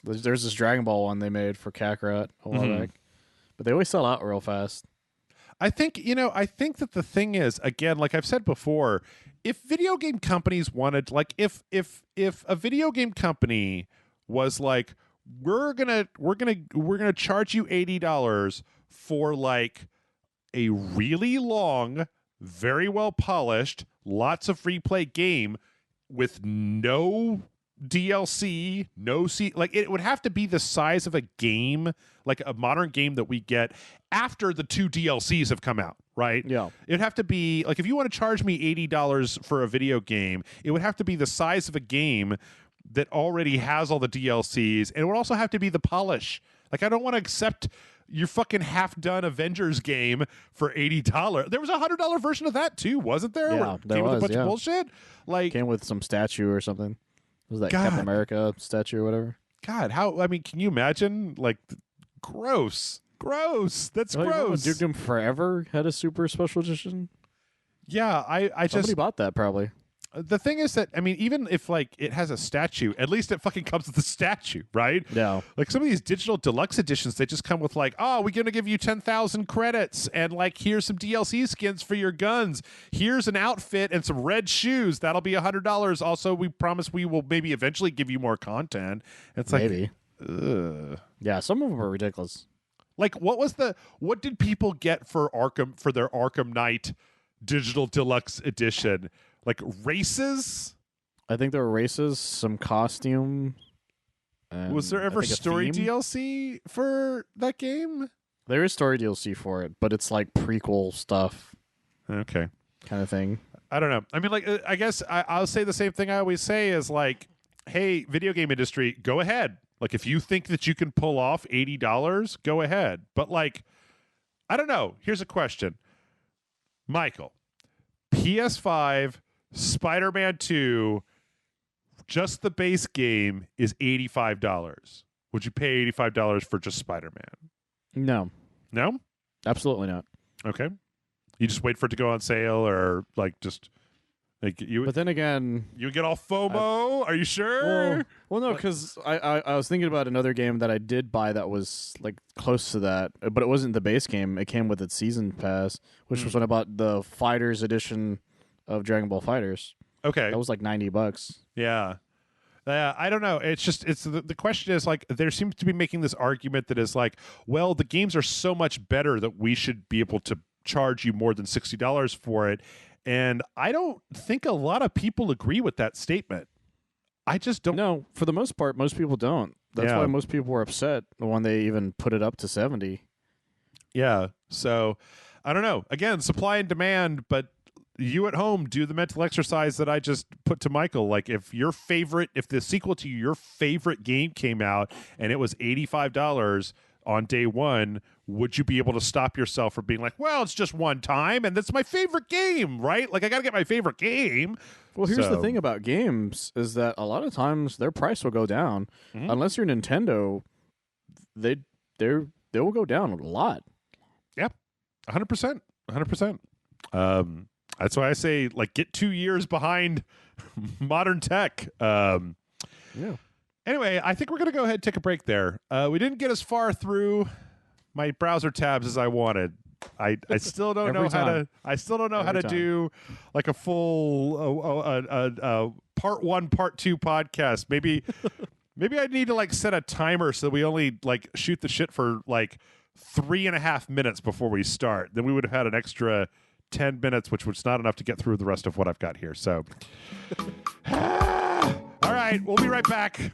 There's this Dragon Ball one they made for Kakarot a while back, but they always sell out real fast. I think that the thing is, again, like I've said before, if video game companies wanted, like if a video game company was like, we're gonna charge you $80 for like a really long, very well polished, lots of replay game with no DLC, like it would have to be the size of a game, like a modern game that we get after the 2 DLCs have come out, right? Yeah. It'd have to be like, if you want to charge me $80 for a video game, it would have to be the size of a game that already has all the DLCs, and it would also have to be the polish. Like, I don't want to accept your fucking half-done Avengers game for $80. There was a $100 version of that too, wasn't there? Yeah, there came was, with a bunch of bullshit. Like, came with some statue or something. Was that Captain America statue or whatever? God, can you imagine? Like, gross. That's gross. Duke Nukem Forever had a super special edition. Yeah, Somebody bought that probably. The thing is that, I mean, even if like it has a statue, at least it fucking comes with the statue, right? Yeah. Like some of these digital deluxe editions, they just come with like, oh, we're going to give you 10,000 credits and like, here's some DLC skins for your guns. Here's an outfit and some red shoes. That'll be $100. Also, we promise we will maybe eventually give you more content. It's like, maybe. Ugh. Yeah, some of them are ridiculous. Like, what did people get for their Arkham Knight digital deluxe edition? Like races? I think there were races, some costume. Was there ever story DLC for that game? There is story DLC for it, but it's like prequel stuff. Okay. Kind of thing. I don't know. I mean, like, I guess I'll say the same thing I always say is like, hey, video game industry, go ahead. Like, if you think that you can pull off $80, go ahead. But like, I don't know. Here's a question. Michael, PS5, Spider-Man 2, just the base game is $85. Would you pay $85 for just Spider-Man? No. No? Absolutely not. Okay. You just wait for it to go on sale, or like just like you. But then again, you get all FOMO. Are you sure? Well, no, because I was thinking about another game that I did buy that was like close to that, but it wasn't the base game. It came with its season pass, which was when I bought the Fighters edition of Dragon Ball Fighters. Okay, that was like $90. Yeah. I don't know. It's just the question is like, there seems to be making this argument that is like, well, the games are so much better that we should be able to charge you more than $60 for it. And I don't think a lot of people agree with that statement. I just don't. No, for the most part, most people don't. That's why most people were upset when they even put it up to 70. Yeah. So I don't know. Again, supply and demand, but you at home do the mental exercise that I just put to Michael. Like, if the sequel to your favorite game came out and it was $85 on day one, would you be able to stop yourself from being like, well, it's just one time and that's my favorite game, right? Like, I got to get my favorite game. Well, here's the thing about games is that a lot of times their price will go down. Unless you're Nintendo, they will go down a lot. Yeah, 100%. 100%. That's why I say, like, get 2 years behind modern tech. Yeah. Anyway, I think we're going to go ahead and take a break there. We didn't get as far through my browser tabs as I wanted. I still don't know how to do like a full part 1, part 2 podcast. Maybe I need to like set a timer so that we only like shoot the shit for like 3.5 minutes before we start. Then we would have had an extra 10 minutes, which was not enough to get through the rest of what I've got here. So, all right, we'll be right back.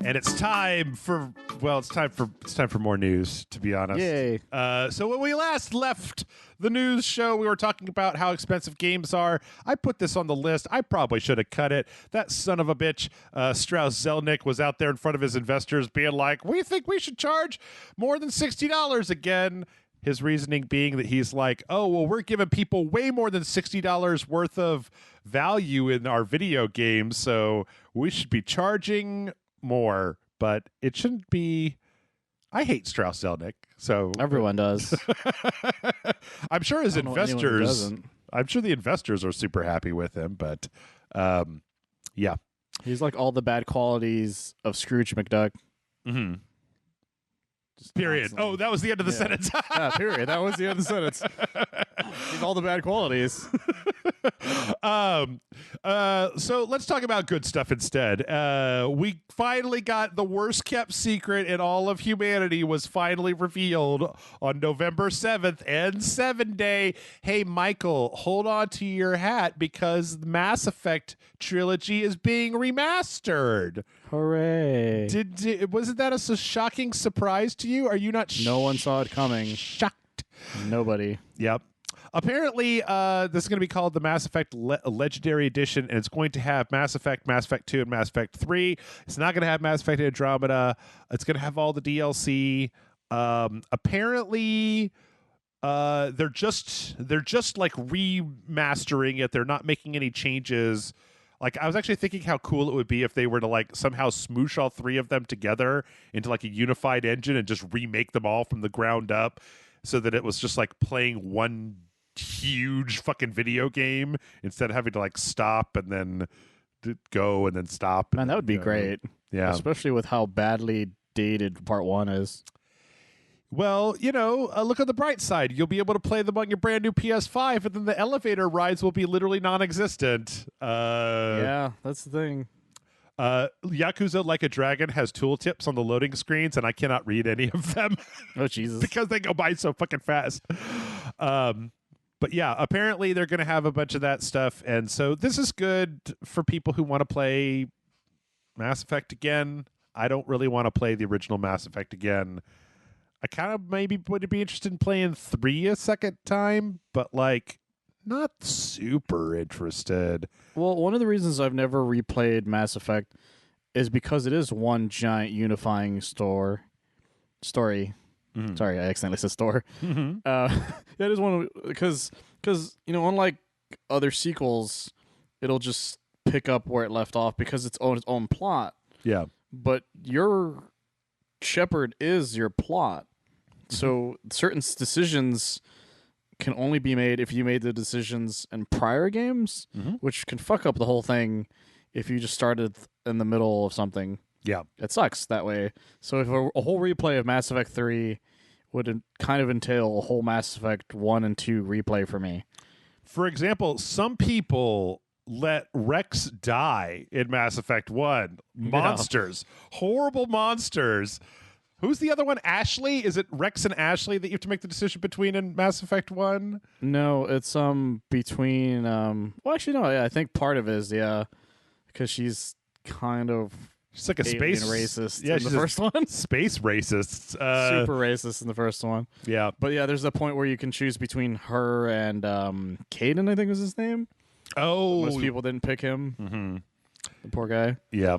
And it's time for more news, to be honest. Yay. So when we last left the news show, we were talking about how expensive games are. I put this on the list. I probably should have cut it. That son of a bitch, Strauss Zelnick, was out there in front of his investors being like, we think we should charge more than $60 again. His reasoning being that he's like, oh, well, we're giving people way more than $60 worth of value in our video games, so we should be charging more, but it shouldn't be. I hate Strauss Zelnick, so everyone does. I'm sure his investors. I'm sure the investors are super happy with him, but yeah, he's like all the bad qualities of Scrooge McDuck. Mm-hmm. Period. Constantly. Oh, that was the end of the sentence. Yeah, period. That was the end of the sentence. He's all the bad qualities. So let's talk about good stuff instead. We finally got the worst kept secret in all of humanity was finally revealed on November 7th and 7 Day. Hey, Michael, hold on to your hat because the Mass Effect trilogy is being remastered. Hooray. Wasn't that a shocking surprise to you? Are you not No one saw it coming. Shocked. Nobody. Yep. Apparently, this is going to be called the Mass Effect Legendary Edition, and it's going to have Mass Effect 2, and Mass Effect 3. It's not going to have Mass Effect Andromeda. It's going to have all the DLC. Apparently, they're just like remastering it. They're not making any changes. Like, I was actually thinking how cool it would be if they were to like somehow smoosh all three of them together into like a unified engine and just remake them all from the ground up, so that it was just like playing one huge fucking video game instead of having to like stop and then go and then stop. Man, that would be great. Yeah. Especially with how badly dated part 1 is. Well, look on the bright side. You'll be able to play them on your brand new PS5, and then the elevator rides will be literally non-existent. Yeah, that's the thing. Yakuza Like a Dragon has tooltips on the loading screens, and I cannot read any of them. Oh, Jesus. Because they go by so fucking fast. But yeah, apparently they're going to have a bunch of that stuff. And so this is good for people who want to play Mass Effect again. I don't really want to play the original Mass Effect again. I kind of maybe would be interested in playing 3 a second time, but like not super interested. Well, one of the reasons I've never replayed Mass Effect is because it is one giant unifying story. Mm-hmm. Sorry, I accidentally said store. Mm-hmm. It is one because unlike other sequels, it'll just pick up where it left off because it's on its own plot. Yeah, but your Shepard is your plot, so certain decisions can only be made if you made the decisions in prior games, which can fuck up the whole thing if you just started in the middle of something. Yeah. It sucks that way. So if a whole replay of Mass Effect 3 would kind of entail a whole Mass Effect 1 and 2 replay for me. For example, some people let Rex die in Mass Effect 1. Monsters. Yeah. Horrible monsters. Who's the other one? Ashley? Is it Rex and Ashley that you have to make the decision between in Mass Effect 1? No, it's between well, actually no, yeah, I think part of it is, yeah, because she's kind of she's like a space racist in the first one. Space racist. Super racist in the first one. Yeah. But yeah, there's a point where you can choose between her and Caden, I think was his name. Oh. Most people didn't pick him. Mm-hmm. The poor guy. Yeah.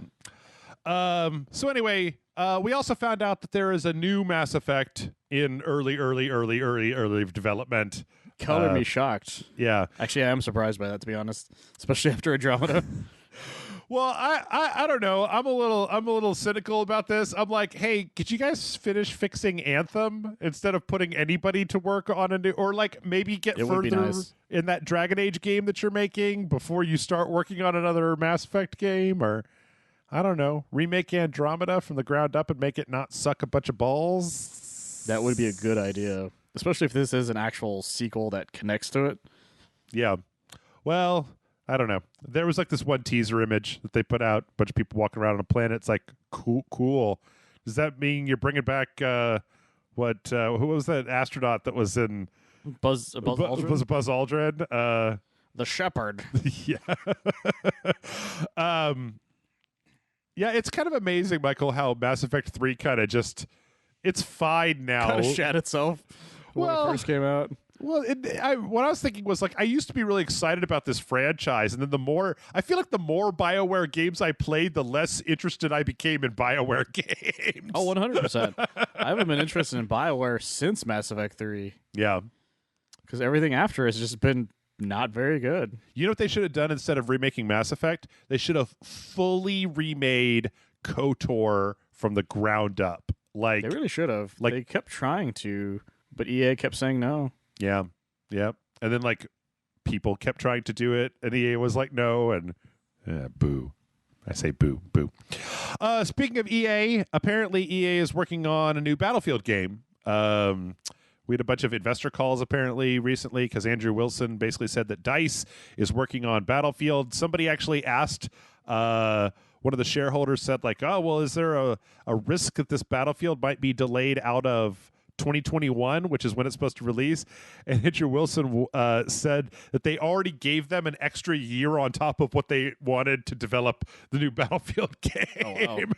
So anyway, we also found out that there is a new Mass Effect in early development. Color me shocked. Yeah. Actually, I am surprised by that, to be honest, especially after Andromeda. Well, I don't know. I'm a little cynical about this. I'm like, hey, could you guys finish fixing Anthem instead of putting anybody to work on a new, or like maybe get It would be further nice. in that Dragon Age game that you're making before you start working on another Mass Effect game, or I don't know, remake Andromeda from the ground up and make it not suck a bunch of balls. That would be a good idea, especially if this is an actual sequel that connects to it. Yeah. Well, I don't know. There was like this one teaser image that they put out, a bunch of people walking around on a planet. It's like, cool. Does that mean you're bringing back who was that astronaut that was in Buzz Aldrin? Was it Buzz Aldrin? The Shepherd. Yeah. Yeah, it's kind of amazing, Michael, how Mass Effect 3 kind of just, it's fine now. Kind of shat itself when it first came out. Well, what I was thinking was like I used to be really excited about this franchise, and then I feel like the more BioWare games I played, the less interested I became in BioWare games. Oh, 100%. I haven't been interested in BioWare since Mass Effect 3 Yeah. because everything after has just been not very good. You know what they should have done instead of remaking Mass Effect? They should have fully remade KOTOR from the ground up. Like They really should have. like- They kept trying to, but EA kept saying no. Yeah. And then like people kept trying to do it, and EA was like, no, and boo. I say boo. Speaking of EA, apparently EA is working on a new Battlefield game. We had a bunch of investor calls apparently recently because Andrew Wilson basically said that DICE is working on Battlefield. Somebody actually asked, one of the shareholders said like, oh, well, is there a risk that this Battlefield might be delayed out of 2021, which is when it's supposed to release? And Andrew Wilson said that they already gave them an extra year on top of what they wanted to develop the new Battlefield game.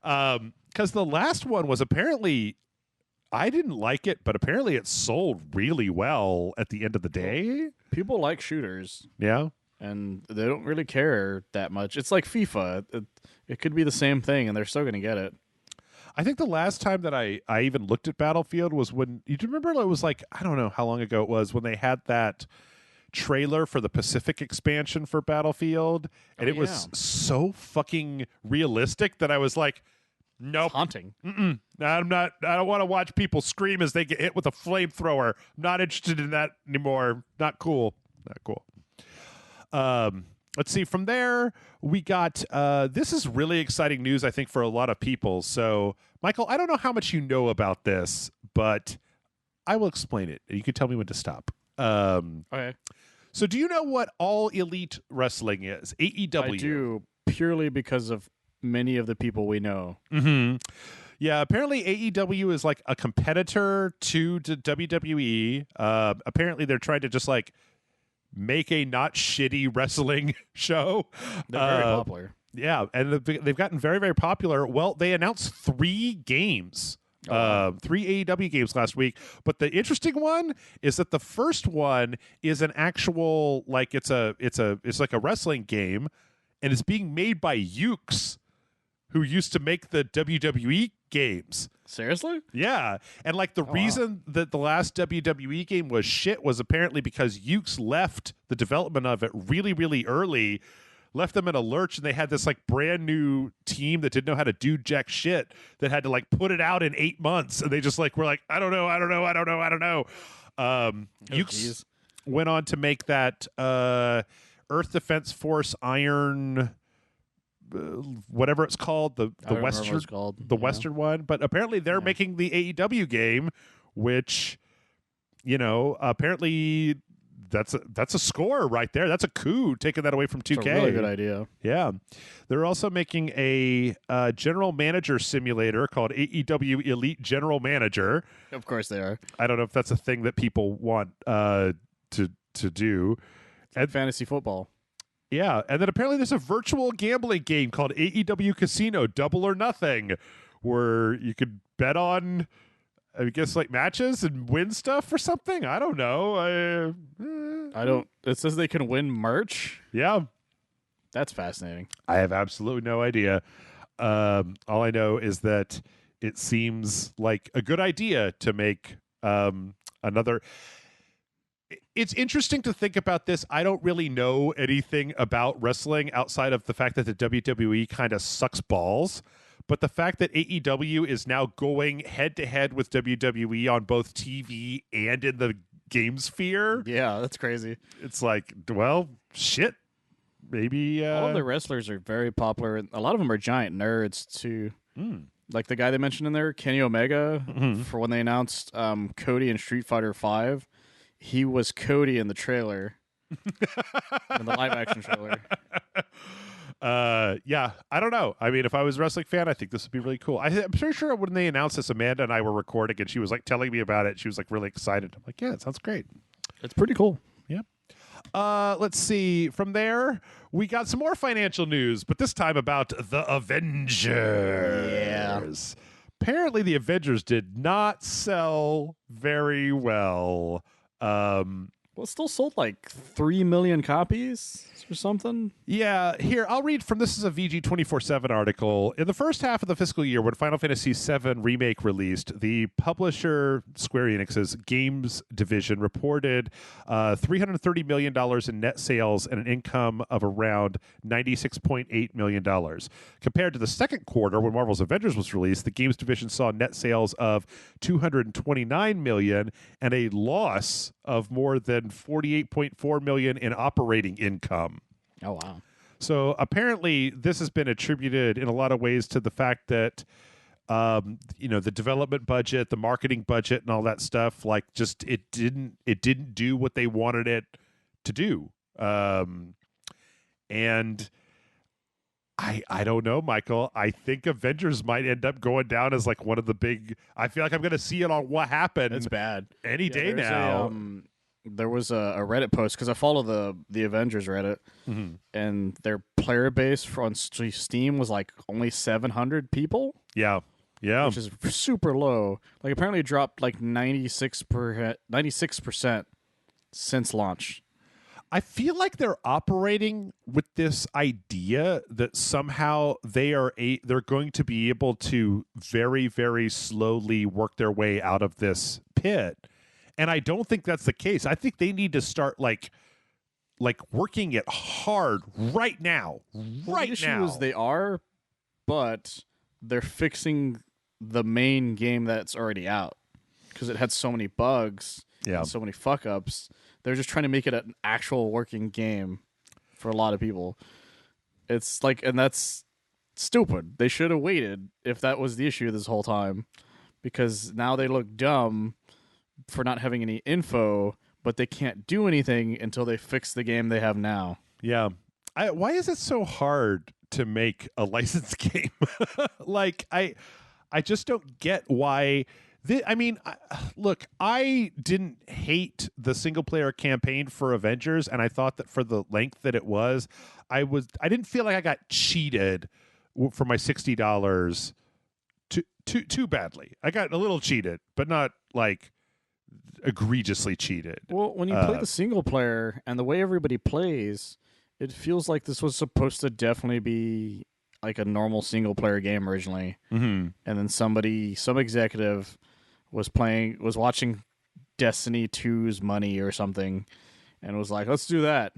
Because the last one was apparently, I didn't like it, but apparently it sold really well at the end of the day. People like shooters, Yeah. and they don't really care that much. It's like FIFA. It could be the same thing, and they're still going to get it. I think the last time that I even looked at Battlefield was when, you remember, it was like, I don't know how long ago it was when they had that trailer for the Pacific expansion for Battlefield, and it was so fucking realistic that I was like, nope. Haunting. I don't want to watch people scream as they get hit with a flamethrower. Not interested in that anymore. Not cool. Let's see. From there, we got this is really exciting news, I think, for a lot of people. So, Michael, I don't know how much you know about this, but I will explain it. You can tell me when to stop. Okay. So, do you know what All Elite Wrestling is? AEW. I do, purely because of many of the people we know. Mm-hmm. Yeah, apparently AEW is like a competitor to WWE. Apparently, they're trying to just like make a not shitty wrestling show. They're very popular. Yeah, and they've gotten very, very popular. Well, they announced 3 games, 3 AEW games last week. But the interesting one is that the first one is an actual, like, it's like a wrestling game, and it's being made by Ukes, who used to make the WWE games. Seriously? Yeah. And like the reason that the last WWE game was shit was apparently because Ukes left the development of it really, really early, left them in a lurch, and they had this like brand new team that didn't know how to do jack shit that had to like put it out in 8 months. And they just like were like, I don't know. Ukes went on to make that Earth Defense Force Iron, whatever it's called, the Western one, but apparently they're making the AEW game, which, you know, apparently that's a score right there. That's a coup, taking that away from 2K. It's a really good idea. Yeah. They're also making a general manager simulator called AEW Elite General Manager. Of course they are. I don't know if that's a thing that people want to do. And fantasy football. Yeah, and then apparently there's a virtual gambling game called AEW Casino Double or Nothing, where you could bet on, I guess, like matches and win stuff or something. I don't know. It says they can win merch. Yeah. That's fascinating. I have absolutely no idea. All I know is that it seems like a good idea to make another. It's interesting to think about this. I don't really know anything about wrestling outside of the fact that the WWE kind of sucks balls. But the fact that AEW is now going head to head with WWE on both TV and in the game sphere. Yeah, that's crazy. It's like, well, shit. Maybe all of the wrestlers are very popular. A lot of them are giant nerds too. Like the guy they mentioned in there, Kenny Omega, for when they announced Cody in Street Fighter V. He was Cody in the trailer, in the live action trailer. Yeah, I don't know. I mean, if I was a wrestling fan, I think this would be really cool. I'm pretty sure when they announced this, Amanda and I were recording, and she was like telling me about it. She was like really excited. I'm like, yeah, it sounds great. It's pretty cool. Yeah. Let's see. From there, we got some more financial news, but this time about the Avengers. Yeah. Apparently, the Avengers did not sell very well. Well, it still sold like 3 million copies or something. Yeah, here, I'll read from this is a VG 24/7 article. In the first half of the fiscal year, when Final Fantasy VII Remake released, the publisher Square Enix's games division reported $330 million in net sales and an income of around $96.8 million. Compared to the second quarter, when Marvel's Avengers was released, the games division saw net sales of $229 million and a loss of more than $48.4 million in operating income. Oh, wow. So apparently this has been attributed in a lot of ways to the fact that, the development budget, the marketing budget and all that stuff, like just it didn't do what they wanted it to do. And I don't know, Michael. I think Avengers might end up going down as like one of the big. I feel like I'm going to see it on What Happened. It's bad any day now. There was a Reddit post because I follow the Avengers Reddit, and their player base on Steam was like only 700 people. Yeah, which is super low. Like apparently it dropped like 96% since launch. I feel like they're operating with this idea that somehow they're going to be able to very, very slowly work their way out of this pit. And I don't think that's the case. I think they need to start like working it hard right now. The issue is they are, but they're fixing the main game that's already out because it had so many bugs, and so many fuck ups. They're just trying to make it an actual working game for a lot of people. It's like, and that's stupid. They should have waited if that was the issue this whole time, because now they look dumb for not having any info, but they can't do anything until they fix the game they have now. Yeah. Why is it so hard to make a licensed game? Like, I just don't get why. Look, I didn't hate the single-player campaign for Avengers, and I thought that for the length that it was, I didn't feel like I got cheated for my $60 too badly. I got a little cheated, but not like egregiously cheated. Well, when you play the single player and the way everybody plays, it feels like this was supposed to definitely be like a normal single player game originally. And then some executive was watching Destiny 2's Money or something and was like, let's do that.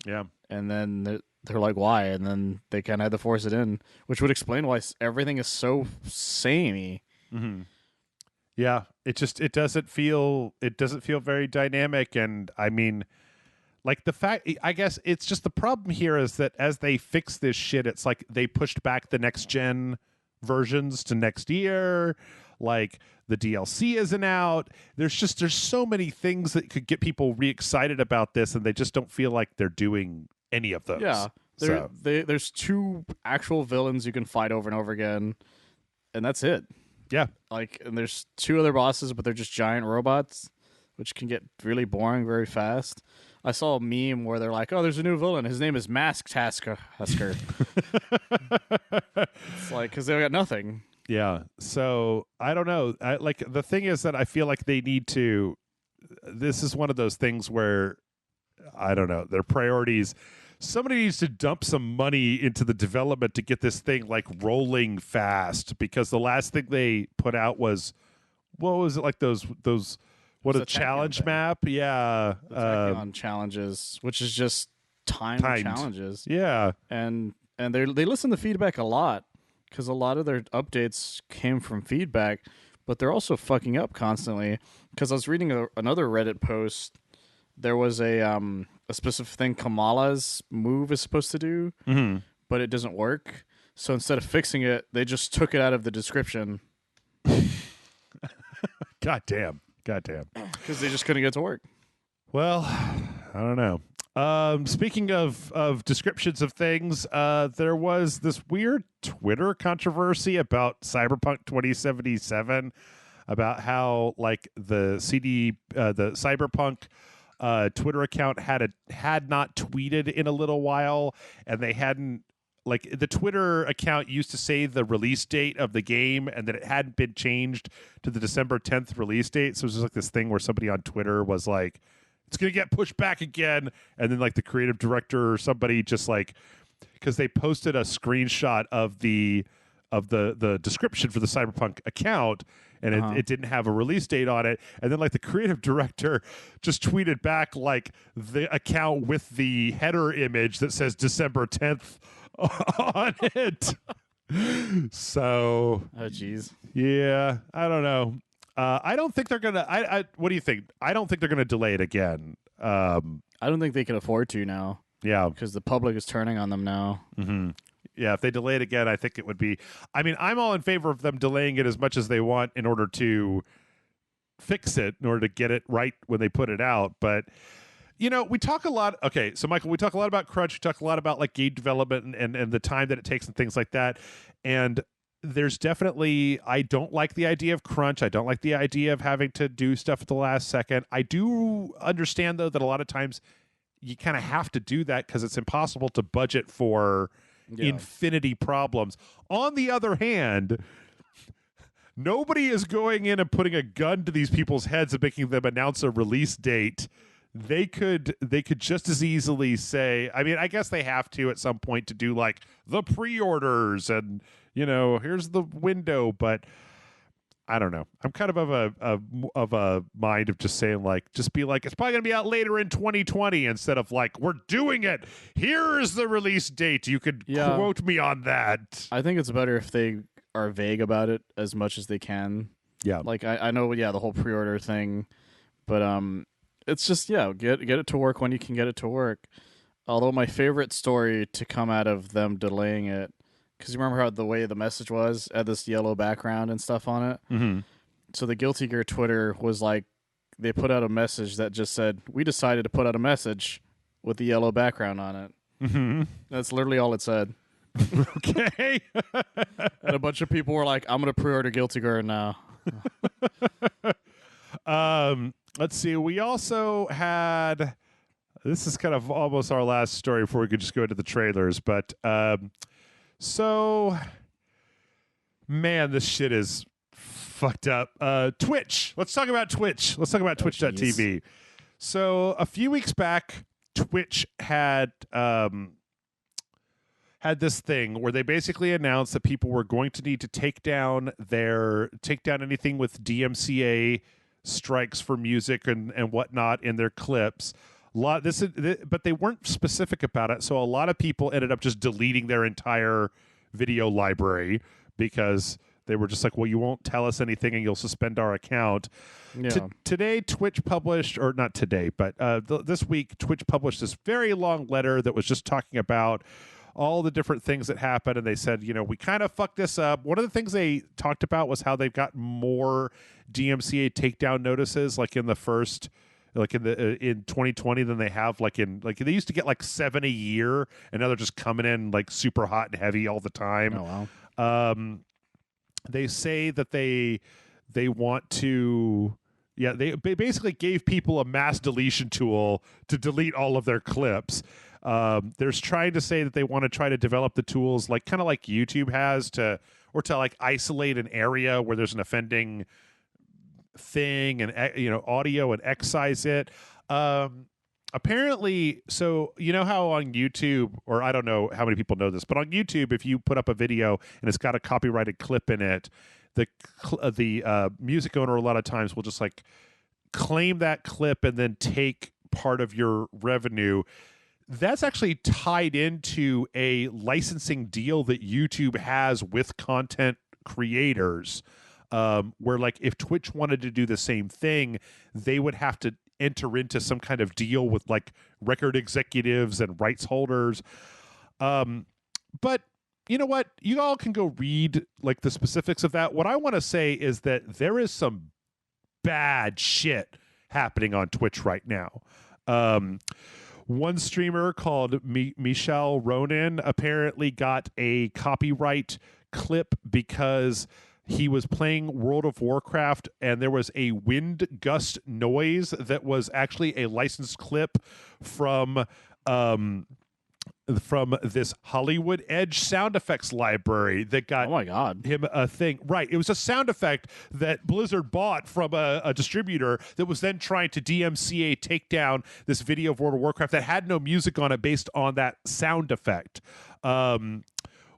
Yeah. And then they're like, why? And then they kind of had to force it in, which would explain why everything is so samey. Yeah, it doesn't feel very dynamic, and I mean, like the fact, I guess it's just the problem here is that as they fix this shit, it's like they pushed back the next gen versions to next year. Like the DLC isn't out. There's so many things that could get people re-excited about this, and they just don't feel like they're doing any of those. Yeah, there's two actual villains you can fight over and over again, and that's it. Yeah. And there's two other bosses, but they're just giant robots, which can get really boring very fast. I saw a meme where they're like, oh, there's a new villain. His name is Mask Husker. It's like, because they got nothing. Yeah. So I don't know. The thing is that I feel like they need to. This is one of those things where I don't know their priorities. Somebody needs to dump some money into the development to get this thing like rolling fast, because the last thing they put out was, what was it, like those What a It's a challenge Tachyon thing. map. Yeah. The Tachyon challenges, which is just timed challenges. Yeah. And they listen to feedback a lot because a lot of their updates came from feedback, but they're also fucking up constantly. Because I was reading another Reddit post, there was a specific thing Kamala's move is supposed to do, but it doesn't work. So instead of fixing it, they just took it out of the description. God damn. Because they just couldn't get it to work. Well, I don't know. Speaking of descriptions of things, there was this weird Twitter controversy about Cyberpunk 2077, about how like the Cyberpunk Twitter account had not tweeted in a little while, and they hadn't. Like the Twitter account used to say the release date of the game and that it hadn't been changed to the December 10th release date. So it was just like this thing where somebody on Twitter was like, it's going to get pushed back again. And then like the creative director or somebody just like, because they posted a screenshot of the description for the Cyberpunk account, and it didn't have a release date on it. And then like the creative director just tweeted back like the account with the header image that says December 10th on it. So Oh jeez. yeah, I don't know. I don't think they're gonna. What do you think? I don't think they're gonna delay it again. I don't think they can afford to now. Yeah, because the public is turning on them now. Mm-hmm. Yeah, if they delay it again, I think it would be. I mean, I'm all in favor of them delaying it as much as they want in order to fix it, in order to get it right when they put it out. But you know, we talk a lot. Okay, so Michael, we talk a lot about crunch. We talk a lot about like game development and the time that it takes and things like that. And there's definitely, I don't like the idea of crunch. I don't like the idea of having to do stuff at the last second. I do understand though that a lot of times you kind of have to do that because it's impossible to budget for infinity problems. On the other hand, nobody is going in and putting a gun to these people's heads and making them announce a release date. They could just as easily say, I mean, I guess they have to at some point to do like the pre-orders and, you know, here's the window, but I don't know. I'm kind of a mind of just saying like, just be like, it's probably gonna be out later in 2020 instead of like, we're doing it. Here is the release date. You could quote me on that. I think it's better if they are vague about it as much as they can. Yeah. Like I know, the whole pre-order thing, but it's just get it to work when you can get it to work. Although my favorite story to come out of them delaying it, because you remember how the way the message was, had this yellow background and stuff on it. Mm-hmm. So the Guilty Gear Twitter was like, they put out a message that just said, "We decided to put out a message with the yellow background on it." Mm-hmm. That's literally all it said. Okay. And a bunch of people were like, "I'm gonna pre-order Guilty Gear now." Let's see. We also had. This is kind of almost our last story before we could just go into the trailers, but so man, this shit is fucked up. Twitch. Let's talk about Twitch. Let's talk about Twitch.tv. So a few weeks back, Twitch had this thing where they basically announced that people were going to need to take down anything with DMCA strikes for music and whatnot in their clips. But they weren't specific about it, so a lot of people ended up just deleting their entire video library because they were just like, well, you won't tell us anything and you'll suspend our account. Yeah. Today, Twitch published, or not today, but this week, Twitch published this very long letter that was just talking about all the different things that happened, and they said, we kind of fucked this up. One of the things they talked about was how they've got more DMCA takedown notices, like in 2020 than they have they used to get like 7 a year, and now they're just coming in like super hot and heavy all the time. Oh wow. They say that they want to. Yeah, they basically gave people a mass deletion tool to delete all of their clips. They're trying to say that they want to try to develop the tools kind of like YouTube has to like isolate an area where there's an offending thing and audio and excise it. Apparently, so how on YouTube, or I don't know how many people know this, but on YouTube, if you put up a video and it's got a copyrighted clip in it, the music owner a lot of times will just claim that clip and then take part of your revenue, that's actually tied into a licensing deal that YouTube has with content creators, where like if Twitch wanted to do the same thing, they would have to enter into some kind of deal with like record executives and rights holders. But you know what? You all can go read like the specifics of that. What I want to say is that there is some bad shit happening on Twitch right now. One streamer called Michelle Ronan apparently got a copyright clip because he was playing World of Warcraft and there was a wind gust noise that was actually a licensed clip from this Hollywood Edge sound effects library that got Oh my God. him a thing. Right. It was a sound effect that Blizzard bought from a distributor that was then trying to DMCA take down this video of World of Warcraft that had no music on it based on that sound effect.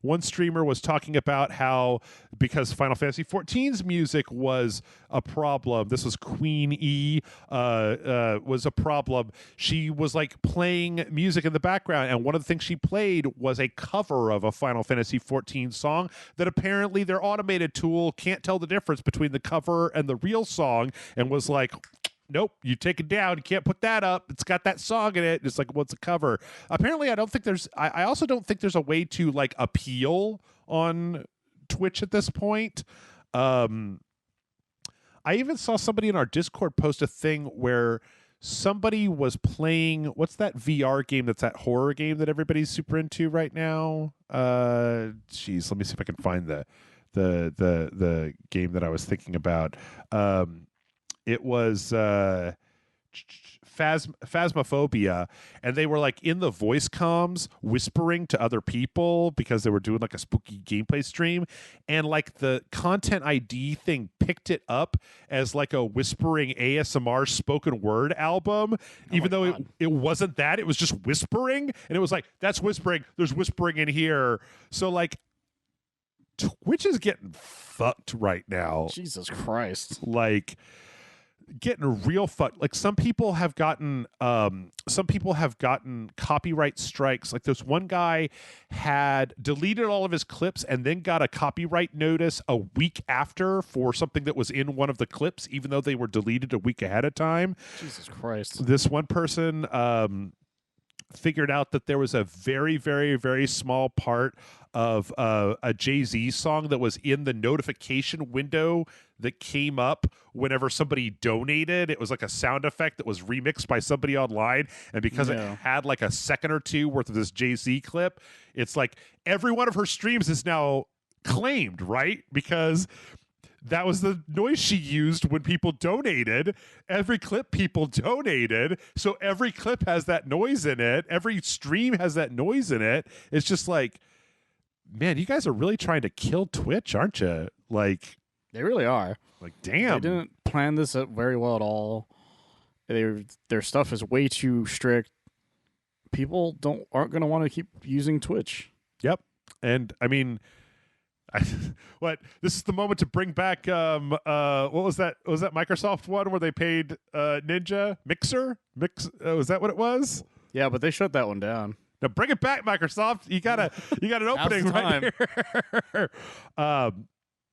One streamer was talking about how because Final Fantasy XIV's music was a problem, this was Queen E, was a problem. She was like playing music in the background, and one of the things she played was a cover of a Final Fantasy XIV song that apparently their automated tool can't tell the difference between the cover and the real song, and was like, nope, you take it down. You can't put that up. It's got that song in it. It's like, what's a cover? Apparently, I don't think there's. I also don't think there's a way to like appeal on Twitch at this point. I even saw somebody in our Discord post a thing where somebody was playing. What's that VR game? That's that horror game that everybody's super into right now. Geez, let me see if I can find the game that I was thinking about. It was Phasmophobia, and they were like in the voice comms whispering to other people because they were doing like a spooky gameplay stream, and like the content ID thing picked it up as like a whispering ASMR spoken word album, even though it wasn't that. It was just whispering, and it was like, that's whispering, there's whispering in here. So like Twitch is getting fucked right now. Jesus Christ. Like getting real fucked. Like some people have gotten copyright strikes. Like this one guy had deleted all of his clips and then got a copyright notice a week after for something that was in one of the clips, even though they were deleted a week ahead of time. Jesus Christ. This one person figured out that there was a very, very, very small part of a Jay-Z song that was in the notification window that came up whenever somebody donated. It was like a sound effect that was remixed by somebody online, and because it had like a second or two worth of this Jay-Z clip, it's like every one of her streams is now claimed, right? Because that was the noise she used when people donated. Every clip people donated, so every clip has that noise in it. Every stream has that noise in it. It's just like, man, you guys are really trying to kill Twitch, aren't you? Like, they really are. Like, damn. They didn't plan this very well at all. Their stuff is way too strict. People aren't going to want to keep using Twitch. Yep. And I mean, this is the moment to bring back what was that Microsoft one where they paid Ninja was that what it was? Yeah, but they shut that one down. Now bring it back, Microsoft. You got an opening right here.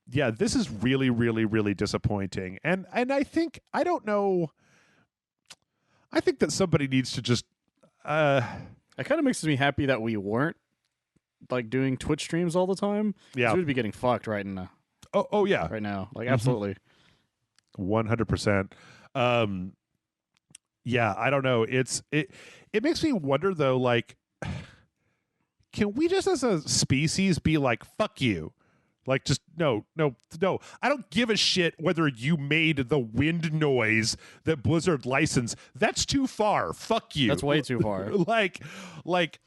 Yeah, this is really, really, really disappointing. And I think, I don't know, I think that somebody needs to just it kind of makes me happy that we weren't like doing Twitch streams all the time. Yeah, we'd be getting fucked right now. Oh yeah, right now, like absolutely, 100%. Yeah, I don't know. It makes me wonder though. Like, can we just as a species be like, fuck you? Like, just no. I don't give a shit whether you made the wind noise that Blizzard licensed. That's too far. Fuck you. That's way too far. like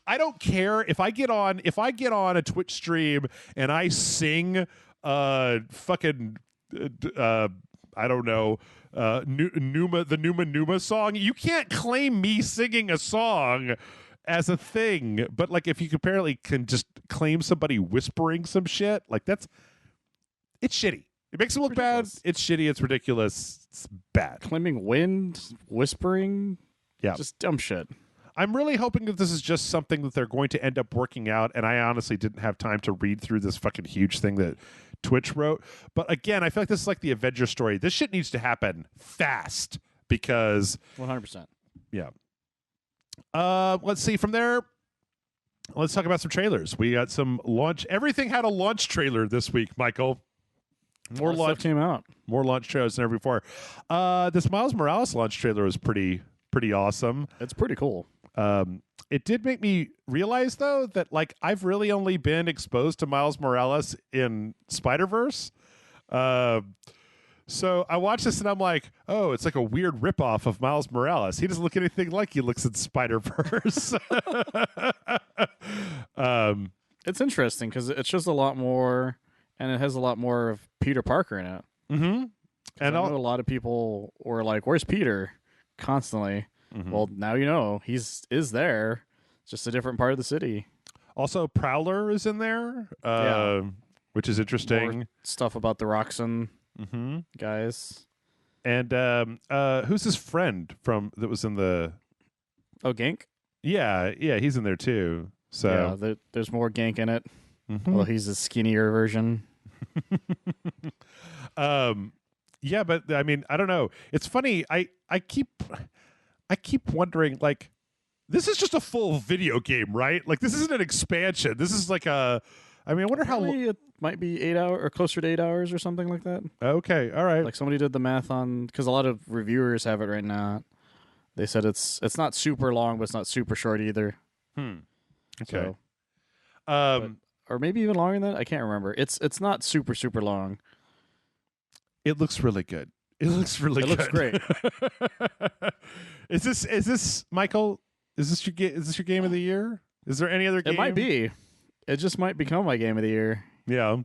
I don't care if I get on a Twitch stream and I sing fucking I don't know, the Numa song. You can't claim me singing a song as a thing, but like if you apparently can just claim somebody whispering some shit, like it's shitty. It makes it look bad. It's shitty. It's ridiculous. It's bad. Claiming wind, whispering. Yeah. Just dumb shit. I'm really hoping that this is just something that they're going to end up working out, and I honestly didn't have time to read through this fucking huge thing that Twitch wrote. But again, I feel like this is like the Avengers story. This shit needs to happen fast because 100%. Yeah. Let's see from there. Let's talk about some trailers. We got some launch. Everything had a launch trailer this week, Michael. More launch came out. More launch trailers than ever before. This Miles Morales launch trailer was pretty awesome. It's pretty cool. It did make me realize, though, that like I've really only been exposed to Miles Morales in Spider-Verse. So I watched this and I'm like, oh, it's like a weird ripoff of Miles Morales. He doesn't look anything like he looks in Spider-Verse. It's interesting because it shows a lot more, and it has a lot more of Peter Parker in it. Mm-hmm. And I know a lot of people were like, "Where's Peter?" constantly. Mm-hmm. Well, now you know is there. It's just a different part of the city. Also, Prowler is in there, which is interesting. More stuff about the Roxxon guys. And who's his friend that was in the? Oh, Gank. Yeah, he's in there too. So yeah, there's more Gank in it. Mm-hmm. Well, he's a skinnier version. Yeah, but I mean, I don't know. It's funny. I keep wondering, like, this is just a full video game, right? Like, this isn't an expansion. This is like a. I mean, I wonder how. It might be 8 hours or closer to 8 hours or something like that. Okay, all right. Like somebody did the math on, because a lot of reviewers have it right now. They said it's not super long, but it's not super short either. Okay. So, or maybe even longer than that. I can't remember. It's not super long. It looks really good. It looks really good. It looks great. Is this Michael? Is this your game of the year? Is there any other game? It might be. It just might become my game of the year. Yeah.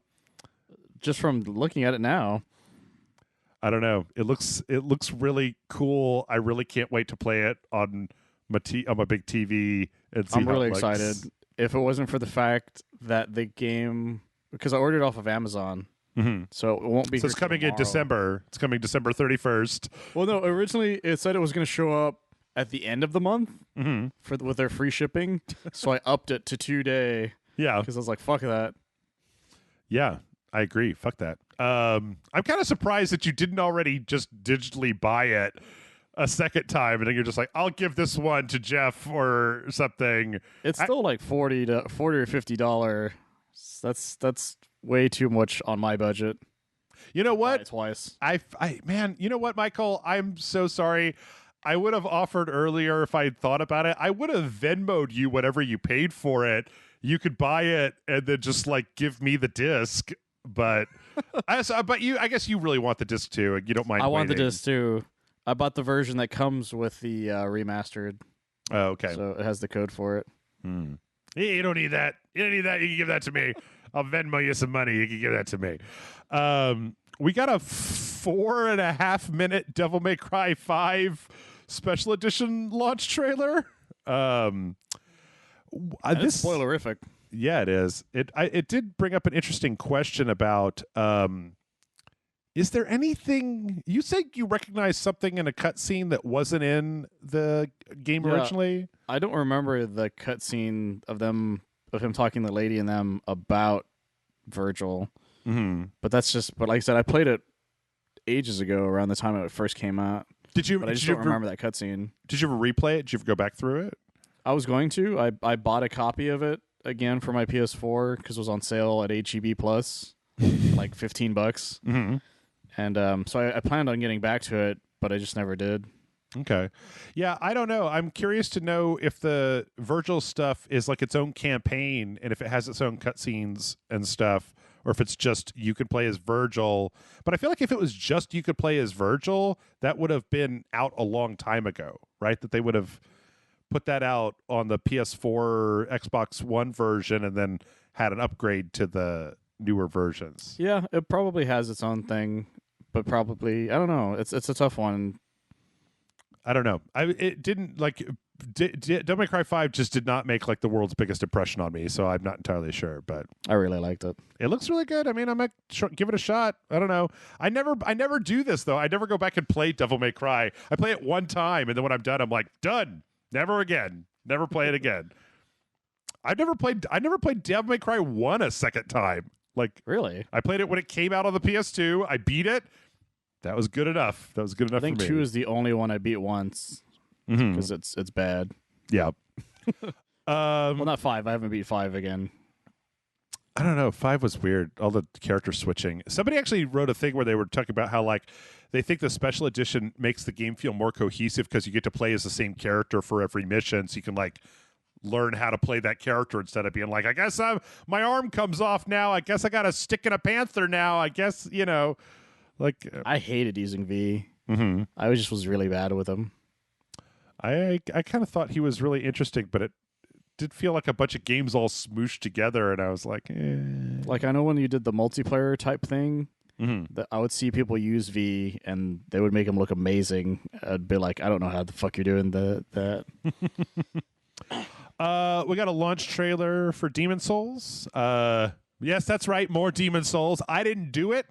Just from looking at it now. I don't know. It looks really cool. I really can't wait to play it on my big TV and see. I'm really excited. If it wasn't for the fact that the game, because I ordered it off of Amazon, so it won't be. So it's coming in December. It's coming December 31st. Well, no. Originally, it said it was going to show up at the end of the month with their free shipping. So I upped it to 2-day. Yeah, because I was like, "Fuck that." Yeah, I agree. Fuck that. I'm kind of surprised that you didn't already just digitally buy it a second time, and then you're just like, I'll give this one to Jeff or something. It's still like $40 or $50. That's way too much on my budget. You know what? Twice. Man, you know what, Michael? I'm so sorry. I would have offered earlier if I had thought about it. I would have Venmo'd you whatever you paid for it. You could buy it and then just like give me the disc. But I guess you really want the disc too. You don't mind. I want the disc too. I bought the version that comes with the remastered. Oh, okay. So it has the code for it. You don't need that. You don't need that. You can give that to me. I'll Venmo you some money. You can give that to me. We got a 4.5 minute Devil May Cry 5 special edition launch trailer. This spoilerific. Yeah, it is. It did bring up an interesting question about is there anything you said you recognized something in a cutscene that wasn't in the game originally? I don't remember the cutscene of him talking to the lady and them about Virgil. But like I said, I played it ages ago around the time it first came out. Did you? But I just don't remember that cutscene. Did you ever replay it? Did you ever go back through it? I was going to. I bought a copy of it again for my PS4 because it was on sale at HEB Plus, like $15. And so I planned on getting back to it, but I just never did. Okay. Yeah, I don't know. I'm curious to know if the Virgil stuff is like its own campaign and if it has its own cutscenes and stuff, or if it's just you could play as Virgil. But I feel like if it was just you could play as Virgil, that would have been out a long time ago, right? That they would have put that out on the PS4, Xbox One version and then had an upgrade to the newer versions. Yeah, it probably has its own thing, but probably, I don't know. It's a tough one. I don't know. It didn't like Devil May Cry 5 just did not make like the world's biggest impression on me, so I'm not entirely sure, but I really liked it. it looks really good. I mean, I might give it a shot. I don't know. I never do this though. I never go back and play Devil May Cry. I play it one time, and then when I'm done, I'm like, done. Never again. Never play it again. I never played Devil May Cry 1 a second time. Like, really, I played it when it came out on the PS2. I beat it. That was good enough. That was good enough. I think for me. 2 is the only one I beat once because it's bad. Yeah. Well, not 5. I haven't beat 5 again. I don't know. 5 was weird. All the character switching. Somebody actually wrote a thing where they were talking about how like they think the special edition makes the game feel more cohesive because you get to play as the same character for every mission, so you can like learn how to play that character instead of being like, I guess my arm comes off now. I guess I got a stick in a panther now. I guess, you know, like I hated using V. Mm-hmm. I was really bad with him. I kind of thought he was really interesting, but it did feel like a bunch of games all smooshed together, and I was like, Like, I know when you did the multiplayer type thing, mm-hmm. that I would see people use V, and they would make him look amazing. I'd be like, I don't know how the fuck you're doing that. We got a launch trailer for Demon Souls. Yes, that's right, more Demon Souls. I didn't do it.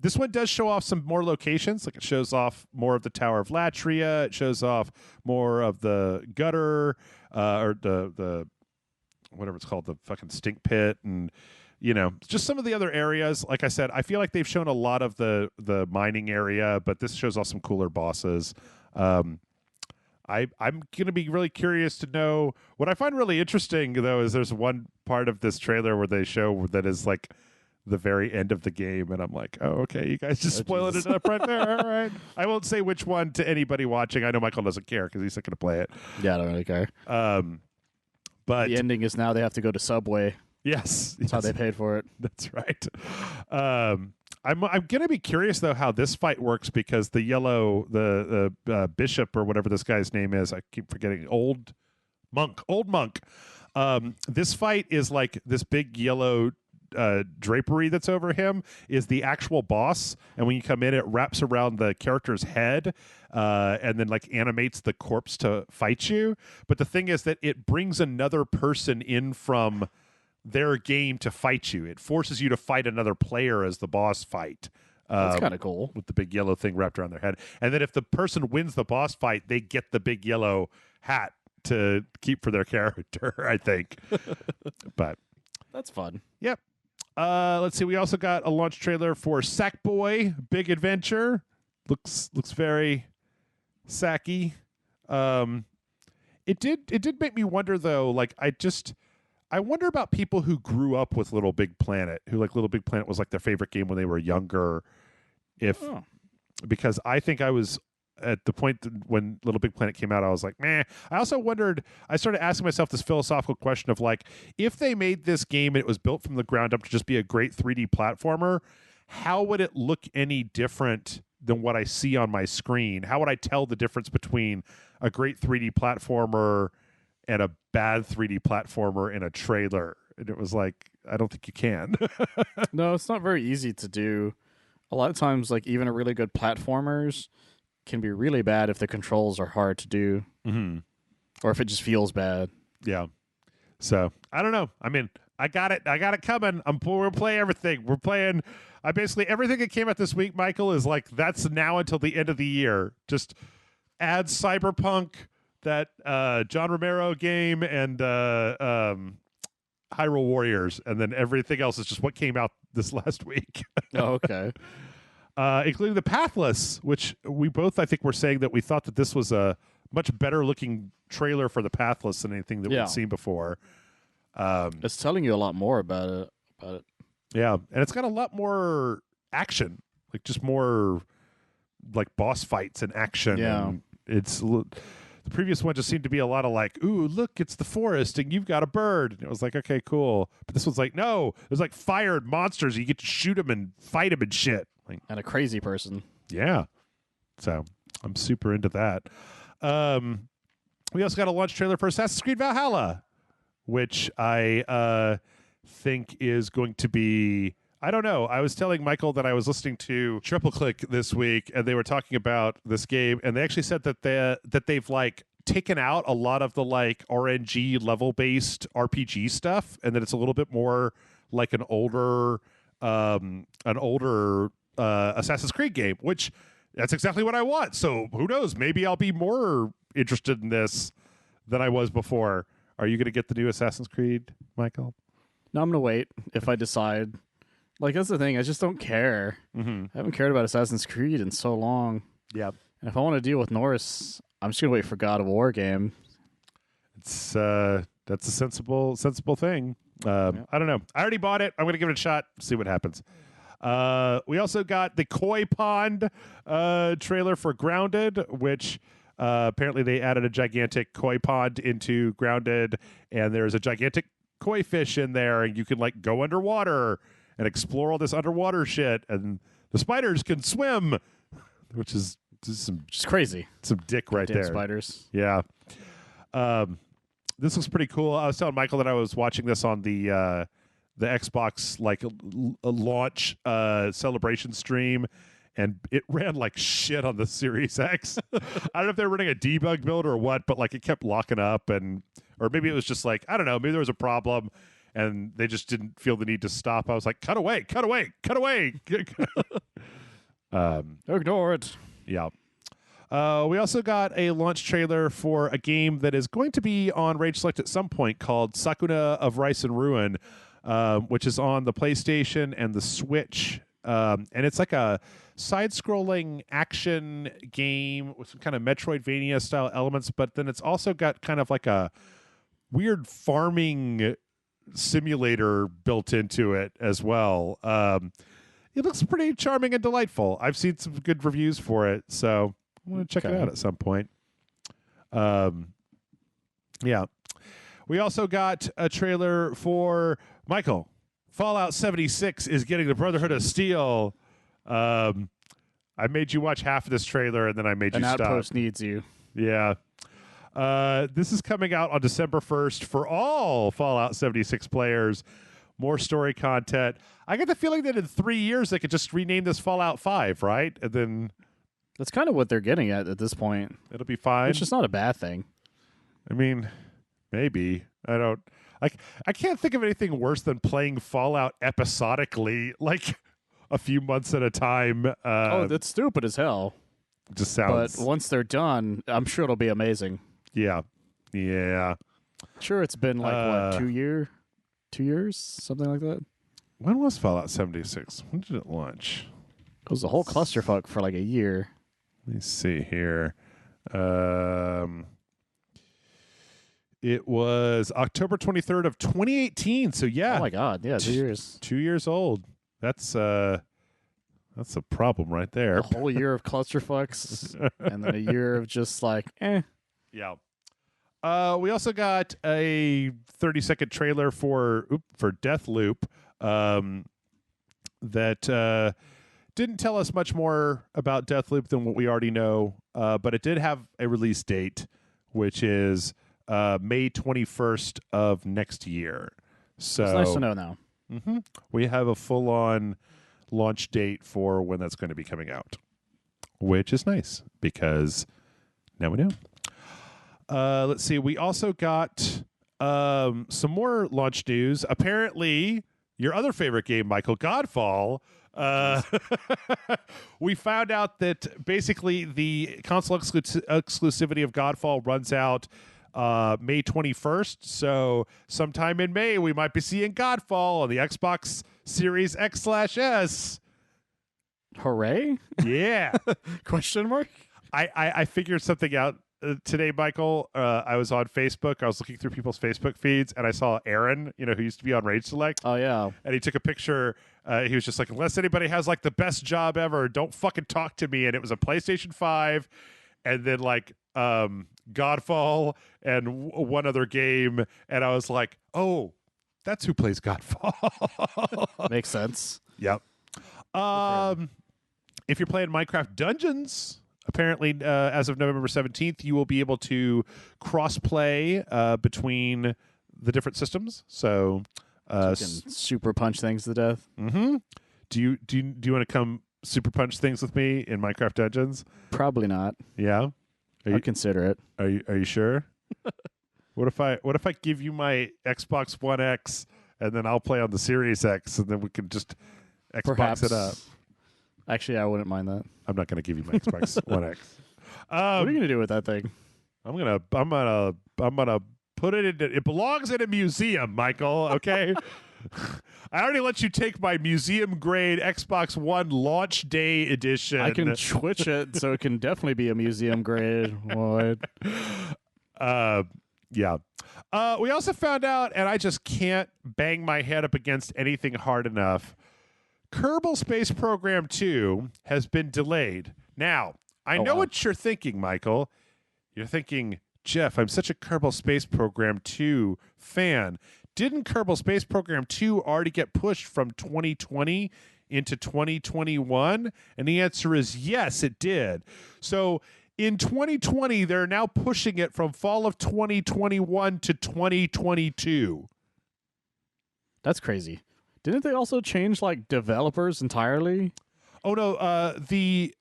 This one does show off some more locations. Like, it shows off more of the Tower of Latria. It shows off more of the gutter, or the whatever it's called, the fucking stink pit, and you know, just some of the other areas. Like I said, I feel like they've shown a lot of the mining area, but this shows off some cooler bosses. I'm going to be really curious to know. What I find really interesting, though, is there's one part of this trailer where they show that is like the very end of the game, and I'm like, oh, okay, you guys just spoiled it up right there. All right. I won't say which one to anybody watching. I know Michael doesn't care because he's not going to play it. Yeah, I don't really care. But the ending is now they have to go to Subway. Yes. That's how they paid for it. That's right. I'm going to be curious, though, how this fight works, because the yellow, the bishop or whatever this guy's name is, I keep forgetting, Old Monk. This fight is like this big yellow drapery that's over him is the actual boss, and when you come in, it wraps around the character's head and then like animates the corpse to fight you. But the thing is that it brings another person in from their game to fight you. It forces you to fight another player as the boss fight. That's kind of cool. With the big yellow thing wrapped around their head. And then if the person wins the boss fight, they get the big yellow hat to keep for their character, I think. But that's fun. Yep. Let's see. We also got a launch trailer for Sackboy Big Adventure. Looks very sacky. It did make me wonder, though. Like, I wonder about people who grew up with Little Big Planet, who like Little Big Planet was like their favorite game when they were younger. Because I think I was at the point when Little Big Planet came out, I was like, meh. I also wondered, I started asking myself this philosophical question of like, if they made this game and it was built from the ground up to just be a great 3D platformer, how would it look any different than what I see on my screen? How would I tell the difference between a great 3D platformer and a bad 3D platformer in a trailer? And it was like, I don't think you can. No, it's not very easy to do. A lot of times, like, even a really good platformers can be really bad if the controls are hard to do. Mm-hmm. Or if it just feels bad. Yeah. So, I don't know. I mean, I got it coming. We'll play everything. We're playing... basically, everything that came out this week, Michael, is like, that's now until the end of the year. Just add Cyberpunk, that John Romero game, and Hyrule Warriors, and then everything else is just what came out this last week. Oh, okay. Including the Pathless, which we both, I think, were saying that we thought that this was a much better looking trailer for the Pathless than anything that we'd seen before. It's telling you a lot more about it. Yeah, and it's got a lot more action, like just more like boss fights and action. Yeah, and the previous one just seemed to be a lot of like, ooh, look, it's the forest and you've got a bird. And it was like, okay, cool. But this one's like, no, there's like fire and monsters. You get to shoot them and fight them and shit. Like, and a crazy person. Yeah. So I'm super into that. We also got a launch trailer for Assassin's Creed Valhalla, which I think is going to be... I don't know. I was telling Michael that I was listening to Triple Click this week, and they were talking about this game, and they actually said that they've like taken out a lot of the like RNG level based RPG stuff, and that it's a little bit more like an older Assassin's Creed game, which that's exactly what I want. So who knows? Maybe I'll be more interested in this than I was before. Are you going to get the new Assassin's Creed, Michael? No, I'm gonna wait if I decide. Like, that's the thing. I just don't care. Mm-hmm. I haven't cared about Assassin's Creed in so long. Yeah. And if I want to deal with Norse, I'm just gonna wait for God of War game. It's that's a sensible thing. I don't know. I already bought it. I'm gonna give it a shot. See what happens. We also got the Koi Pond trailer for Grounded, which apparently they added a gigantic koi pond into Grounded, and there's a gigantic koi fish in there, and you can like go underwater and explore all this underwater shit, and the spiders can swim, which is just crazy. Some dick right Damn there. Spiders. Yeah. This looks pretty cool. I was telling Michael that I was watching this on the Xbox like a launch celebration stream, and it ran like shit on the Series X. I don't know if they were running a debug build or what, but like it kept locking up, or maybe it was just like, I don't know, maybe there was a problem and they just didn't feel the need to stop. I was like, cut away. Ignore it. Yeah. We also got a launch trailer for a game that is going to be on Rage Select at some point called Sakuna of Rice and Ruin, which is on the PlayStation and the Switch. And it's like a side-scrolling action game with some kind of Metroidvania-style elements, but then it's also got kind of like a weird farming simulator built into it as well. It looks pretty charming and delightful. I've seen some good reviews for it, so I'm going to check it out at some point. Yeah. We also got a trailer for Michael. Fallout 76 is getting the Brotherhood of Steel. I made you watch half of this trailer, and then I made you stop. An Outpost needs you. Yeah. This is coming out on December 1st for all Fallout 76 players. More story content. I get the feeling that in 3 years they could just rename this Fallout 5, right? And then that's kind of what they're getting at this point. It'll be fine. Which is not a bad thing. I mean, maybe. I can't think of anything worse than playing Fallout episodically, like a few months at a time. That's stupid as hell. Just sounds. But once they're done, I'm sure it'll be amazing. Yeah. Sure, it's been like what, 2 years, something like that. When was Fallout 76? When did it launch? It was a whole clusterfuck for like a year. Let me see here. It was October 23rd of 2018. So yeah. Oh my God. Yeah, 2 years. 2 years old. That's a problem right there. A whole year of clusterfucks and then a year of just like, Yeah. We also got a 30-second trailer for Deathloop that didn't tell us much more about Deathloop than what we already know, but it did have a release date, which is May 21st of next year. So it's nice to know now. Mm-hmm. We have a full-on launch date for when that's going to be coming out, which is nice because now we know. Let's see. We also got some more launch news. Apparently, your other favorite game, Michael, Godfall. We found out that basically the console exclusivity of Godfall runs out May 21st. So sometime in May, we might be seeing Godfall on the Xbox Series X/S. Hooray! Yeah. Question mark? I figured something out today, Michael. I was on Facebook. I was looking through people's Facebook feeds, and I saw Aaron, who used to be on Rage Select. Oh, yeah. And he took a picture. He was just like, unless anybody has like the best job ever, don't fucking talk to me. And it was a PlayStation 5 and then like Godfall and one other game. And I was like, oh, that's who plays Godfall. Makes sense. Yep. If you're playing Minecraft Dungeons, apparently as of November 17th, you will be able to cross-play between the different systems. So You can super punch things to death. Mm-hmm. Do you want to come super punch things with me in Minecraft Dungeons? Probably not. Yeah. I'll consider it. Are you sure? What if I give you my Xbox One X and then I'll play on the Series X and then we can just Xbox it up? Actually, I wouldn't mind that. I'm not going to give you my Xbox One X. What are you gonna do with that thing? I'm gonna put it in. It belongs in a museum, Michael. Okay. I already let you take my museum grade Xbox One launch day edition. I can twitch it, so it can definitely be a museum grade. What? Yeah. We also found out, and I just can't bang my head up against anything hard enough. Kerbal Space Program 2 has been delayed. Now, I know what you're thinking, Michael. You're thinking, Jeff, I'm such a Kerbal Space Program 2 fan. Didn't Kerbal Space Program 2 already get pushed from 2020 into 2021? And the answer is yes, it did. So in 2020, they're now pushing it from fall of 2021 to 2022. That's crazy. Didn't they also change like developers entirely? Oh no, the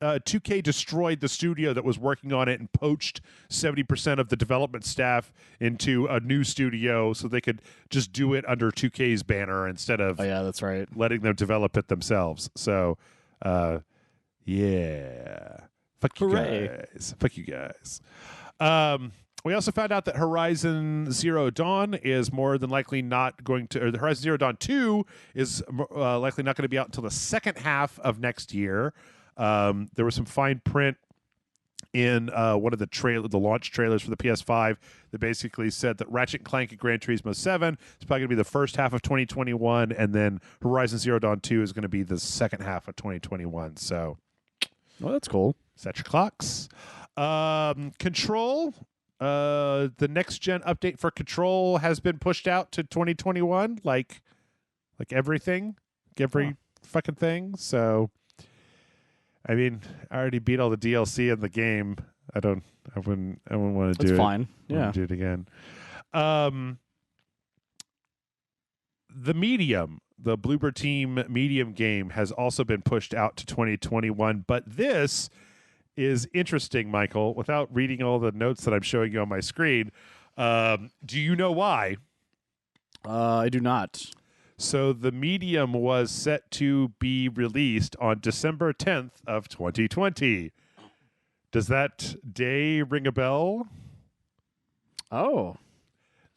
2K destroyed the studio that was working on it and poached 70% of the development staff into a new studio so they could just do it under 2K's banner instead of that's right. letting them develop it themselves. So, yeah. Fuck you guys. Fuck you guys. We also found out that Horizon Zero Dawn is more than likely not going to, or the Horizon Zero Dawn 2 is likely not going to be out until the second half of next year. There was some fine print in one of the launch trailers for the PS5 that basically said that Ratchet & Clank and Gran Turismo 7 is probably going to be the first half of 2021, and then Horizon Zero Dawn 2 is going to be the second half of 2021. So, well, that's cool. Set your clocks. Control. The next gen update for Control has been pushed out to 2021, like everything, every fucking thing. So, I mean, I already beat all the DLC in the game. I wouldn't want to do it. That's fine. Yeah. Do it again. The Medium, the Bloober Team Medium game, has also been pushed out to 2021. But this is interesting, Michael. Without reading all the notes that I'm showing you on my screen, do you know why? I do not. So the Medium was set to be released on December 10th of 2020. Does that day ring a bell? Oh.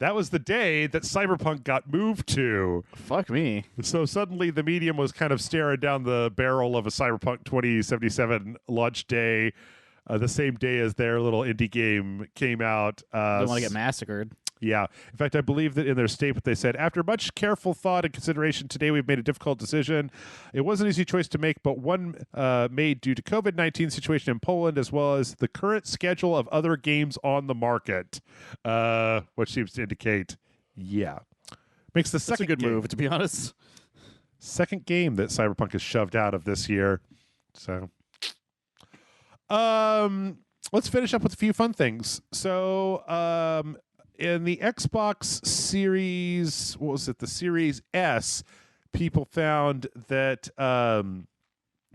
That was the day that Cyberpunk got moved to. Fuck me. So suddenly the Medium was kind of staring down the barrel of a Cyberpunk 2077 launch day, the same day as their little indie game came out. Don't want to get massacred. Yeah. In fact, I believe that in their statement they said, after much careful thought and consideration, today we've made a difficult decision. It was an easy choice to make, but one made due to COVID-19 situation in Poland, as well as the current schedule of other games on the market, which seems to indicate, makes the second That's a good move, to be honest. Second game that Cyberpunk has shoved out of this year. So, let's finish up with a few fun things. So, in the Xbox Series, what was it? The Series S, people found that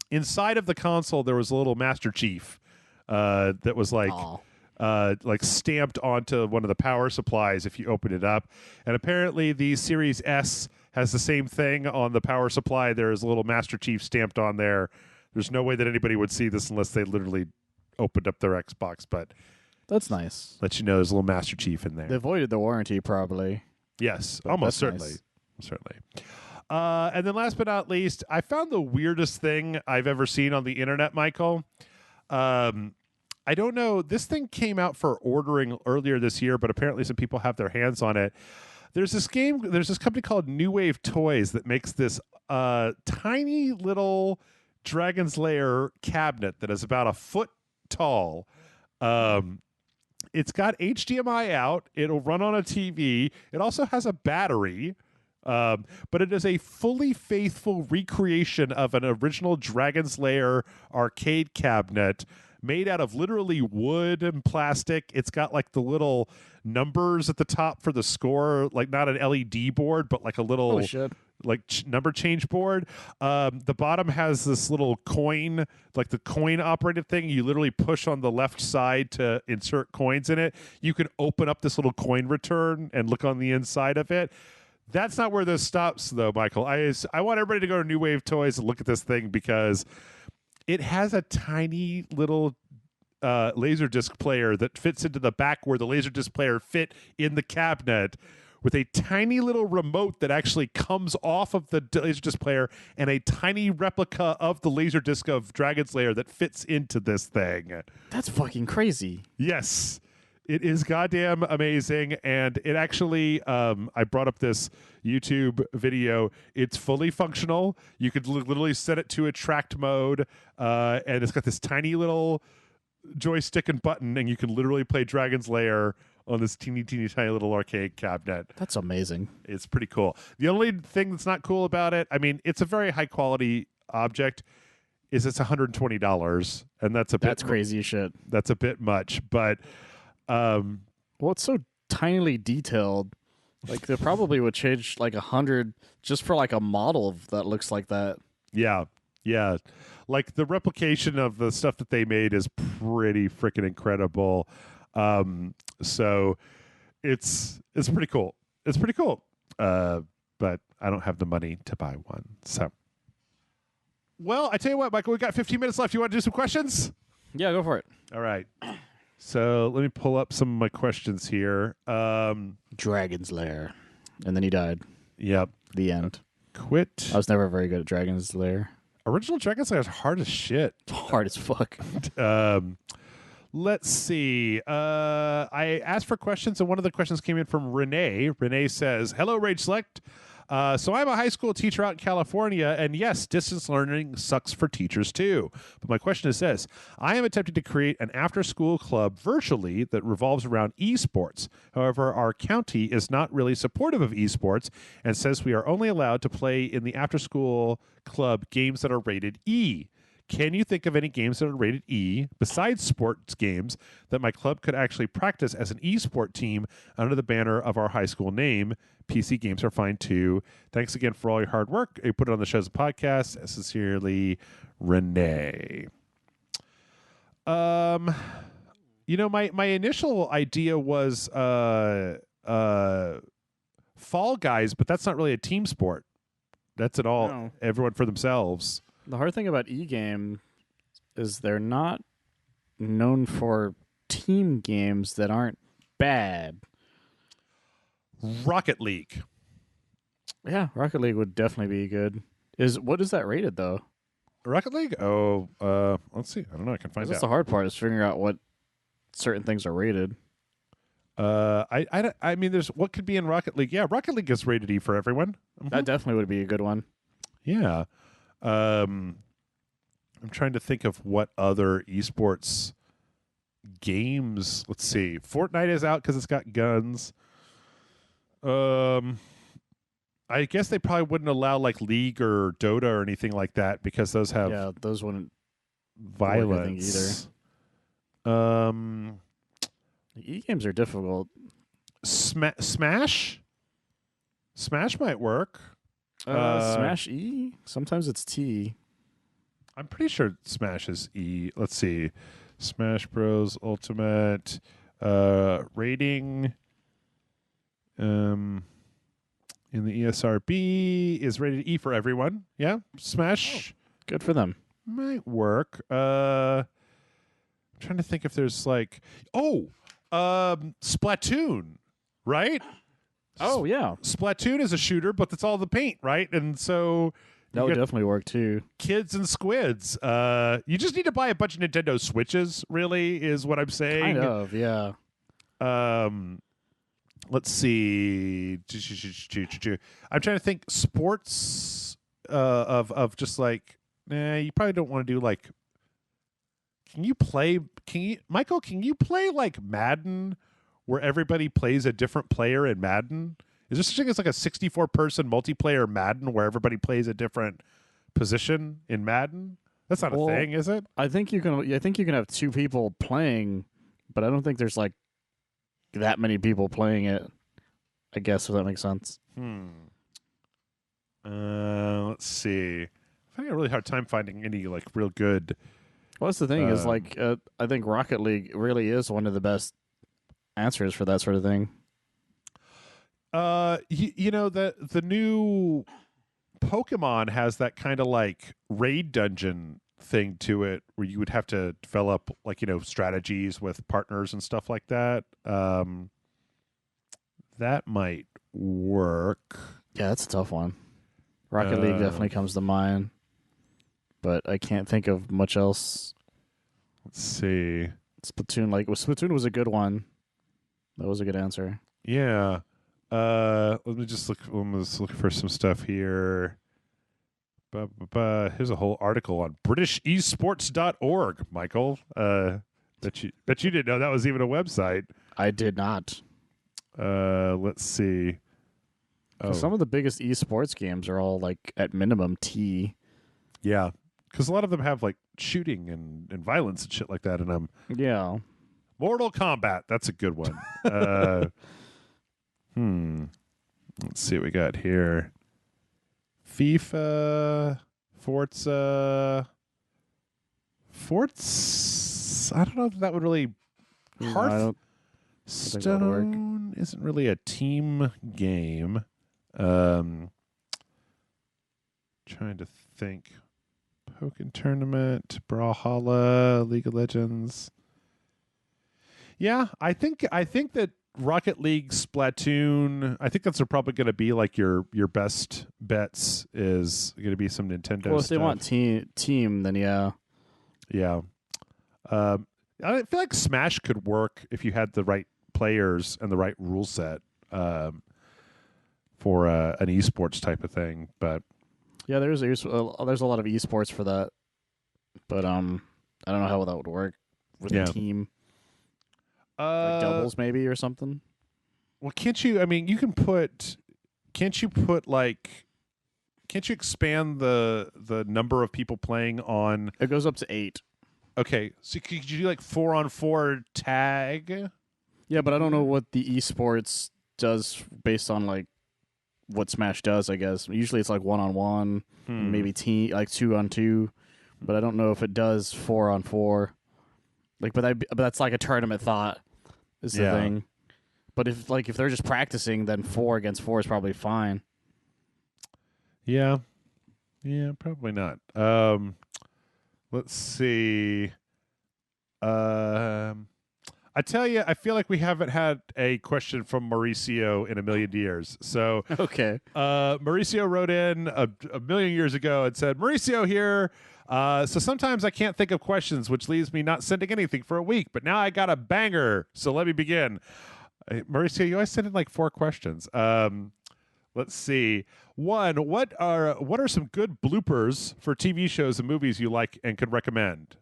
inside of the console there was a little Master Chief that was like stamped onto one of the power supplies if you open it up. And apparently the Series S has the same thing on the power supply. There is a little Master Chief stamped on there. There's no way that anybody would see this unless they literally opened up their Xbox, but that's nice. Let you know there's a little Master Chief in there. They voided the warranty, probably. Yes, but almost certainly. Nice. Certainly. And then last but not least, I found the weirdest thing I've ever seen on the internet, Michael. I don't know. This thing came out for ordering earlier this year, but apparently some people have their hands on it. There's this company called New Wave Toys that makes this tiny little Dragon's Lair cabinet that is about a foot tall. It's got HDMI out. It'll run on a TV. It also has a battery, but it is a fully faithful recreation of an original Dragon's Lair arcade cabinet made out of literally wood and plastic. It's got like the little numbers at the top for the score, like not an LED board, but like a little Holy shit. number change board. The bottom has this little coin, like the coin operated thing. You literally push on the left side to insert coins in it. You can open up this little coin return and look on the inside of it. That's not where this stops, though, Michael. I want everybody to go to New Wave Toys and look at this thing because it has a tiny little Laserdisc player that fits into the back where the Laserdisc player fit in the cabinet, with a tiny little remote that actually comes off of the Laserdisc player, and a tiny replica of the Laserdisc of Dragon's Lair that fits into this thing. That's fucking crazy. Yes. It is goddamn amazing, and it actually, I brought up this YouTube video. It's fully functional. You could literally set it to attract mode, and it's got this tiny little joystick and button, and you can literally play Dragon's Lair on this teeny tiny little arcade cabinet. That's amazing. It's pretty cool. The only thing that's not cool about it, I mean, it's a very high quality object, is it's $120, and that's crazy as shit. That's a bit much, but well, it's so tinily detailed. Like they probably would change like 100 just for like a model that looks like that. Yeah. Like the replication of the stuff that they made is pretty freaking incredible. So it's pretty cool. It's pretty cool. But I don't have the money to buy one. So, well, I tell you what, Michael, we got 15 minutes left. You want to do some questions? Yeah, go for it. All right. So let me pull up some of my questions here. Dragon's Lair. And then he died. Yep. The end. Quit. I was never very good at Dragon's Lair. Original Dragon's Lair is hard as shit. Hard as fuck. Let's see. I asked for questions, and one of the questions came in from Renee. Renee says, "Hello, Rage Select. So I'm a high school teacher out in California, and yes, distance learning sucks for teachers too. But my question is this. I am attempting to create an after-school club virtually that revolves around esports. However, our county is not really supportive of esports and says we are only allowed to play in the after-school club games that are rated E. Can you think of any games that are rated E, besides sports games, that my club could actually practice as an esport team under the banner of our high school name? PC games are fine too. Thanks again for all your hard work. You put it on the show as a podcast. Sincerely, Renee." My initial idea was Fall Guys, but that's not really a team sport. That's at all. No. Everyone for themselves. The hard thing about E-game is they're not known for team games that aren't bad. Rocket League. Yeah, Rocket League would definitely be good. What is that rated though? Rocket League? Oh, let's see. I don't know. I can find That's out. the hard part is figuring out what certain things are rated. I mean, there's what could be in Rocket League. Yeah, Rocket League is rated E for everyone. Mm-hmm. That definitely would be a good one. Yeah. I'm trying to think of what other esports games. Let's see. Fortnite is out because it's got guns. I guess they probably wouldn't allow like League or Dota or anything like that because those have those wouldn't violence either. E-games are difficult. Smash might work. Smash E? Sometimes it's T. I'm pretty sure Smash is E. Let's see. Smash Bros. Ultimate rating in the ESRB is rated E for everyone. Yeah, Smash. Good for them. Might work. I'm trying to think if there's like Splatoon, right? Oh yeah, Splatoon is a shooter, but that's all the paint, right? And so that would definitely work too. Kids and squids. You just need to buy a bunch of Nintendo Switches. Really, is what I'm saying. Kind of, yeah. Let's see. I'm trying to think sports of just like. You probably don't want to do like. Michael? Can you play like Madden, where everybody plays a different player in Madden? Is there such a thing as like a 64-person multiplayer Madden where everybody plays a different position in Madden? That's not a thing, is it? I think you can have two people playing, but I don't think there's like that many people playing it. I guess, if that makes sense. Let's see. I'm having a really hard time finding any like real good. Well, that's the thing is like I think Rocket League really is one of the best answers for that sort of thing. You know the new Pokemon has that kind of like raid dungeon thing to it, where you would have to develop like strategies with partners and stuff like that. That might work. Yeah, that's a tough one. Rocket League definitely comes to mind, but I can't think of much else. Let's see. Splatoon was a good one. That was a good answer. Yeah. Let me just look. Let's look for some stuff here. Here's a whole article on BritishEsports.org, Michael. Bet you didn't know that was even a website. I did not. Let's see. Some of the biggest esports games are all like at minimum T. Yeah, because a lot of them have like shooting and violence and shit like that in them. Yeah. Mortal Kombat. That's a good one. Let's see what we got here. FIFA, Forza. I don't know if that would really. Hearthstone isn't really a team game. Trying to think. Pokken Tournament, Brawlhalla, League of Legends. Yeah, I think that Rocket League, Splatoon, I think that's probably going to be like your best bets is going to be some Nintendo Well, if stuff. they want team, then yeah. Yeah. I feel like Smash could work if you had the right players and the right rule set for an esports type of thing. But yeah, there's a lot of esports for that, but I don't know how that would work with a team. Like doubles maybe or something. Well, can't you? I mean, Can't you expand the number of people playing on? It goes up to 8. Okay, so could you do like 4-on-4 tag? Yeah, but I don't know what the esports does based on like what Smash does. I guess usually it's like 1-on-1, maybe team like 2-on-2, but I don't know if it does 4-on-4. Like, but that's like a tournament thought is the thing. But if they're just practicing, then 4 against 4 is probably fine. Yeah, probably not. Let's see. I tell you, I feel like we haven't had a question from Mauricio in a million years. So, okay. Mauricio wrote in a million years ago and said, Mauricio here. So sometimes I can't think of questions, which leaves me not sending anything for a week. But now I got a banger. So let me begin. Mauricio, you always send in like 4 questions. Let's see. 1, what are some good bloopers for TV shows and movies you like and could recommend?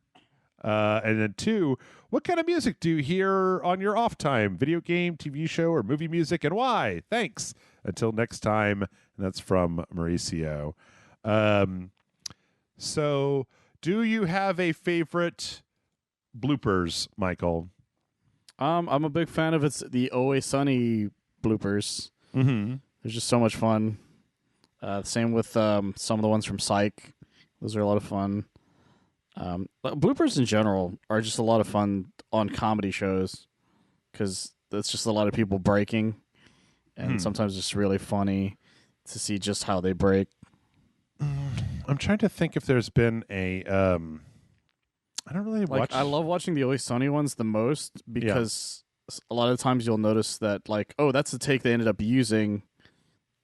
And then 2, what kind of music do you hear on your off time? Video game, TV show, or movie music, and why? Thanks. Until next time. And that's from Mauricio. So, do you have a favorite bloopers, Michael? I'm a big fan of the Always Sunny bloopers. Mm-hmm. They're just so much fun. Same with some of the ones from Psych. Those are a lot of fun. Bloopers in general are just a lot of fun on comedy shows because that's just a lot of people breaking, and sometimes it's really funny to see just how they break. I'm trying to think if there's been a. I don't really watch. I love watching the Always Sunny ones the most because a lot of times you'll notice that that's the take they ended up using.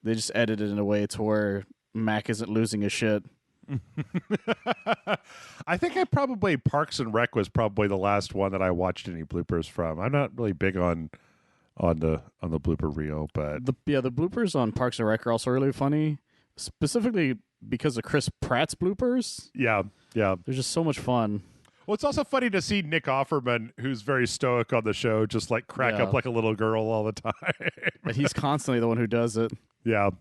They just edited it in a way to where Mac isn't losing his shit. I think Parks and Rec was probably the last one that I watched any bloopers from. I'm not really big on the blooper reel, but the bloopers on Parks and Rec are also really funny, specifically because of Chris Pratt's bloopers. Yeah. They're just so much fun. Well, it's also funny to see Nick Offerman, who's very stoic on the show, just like crack up like a little girl all the time. But he's constantly the one who does it. Yeah.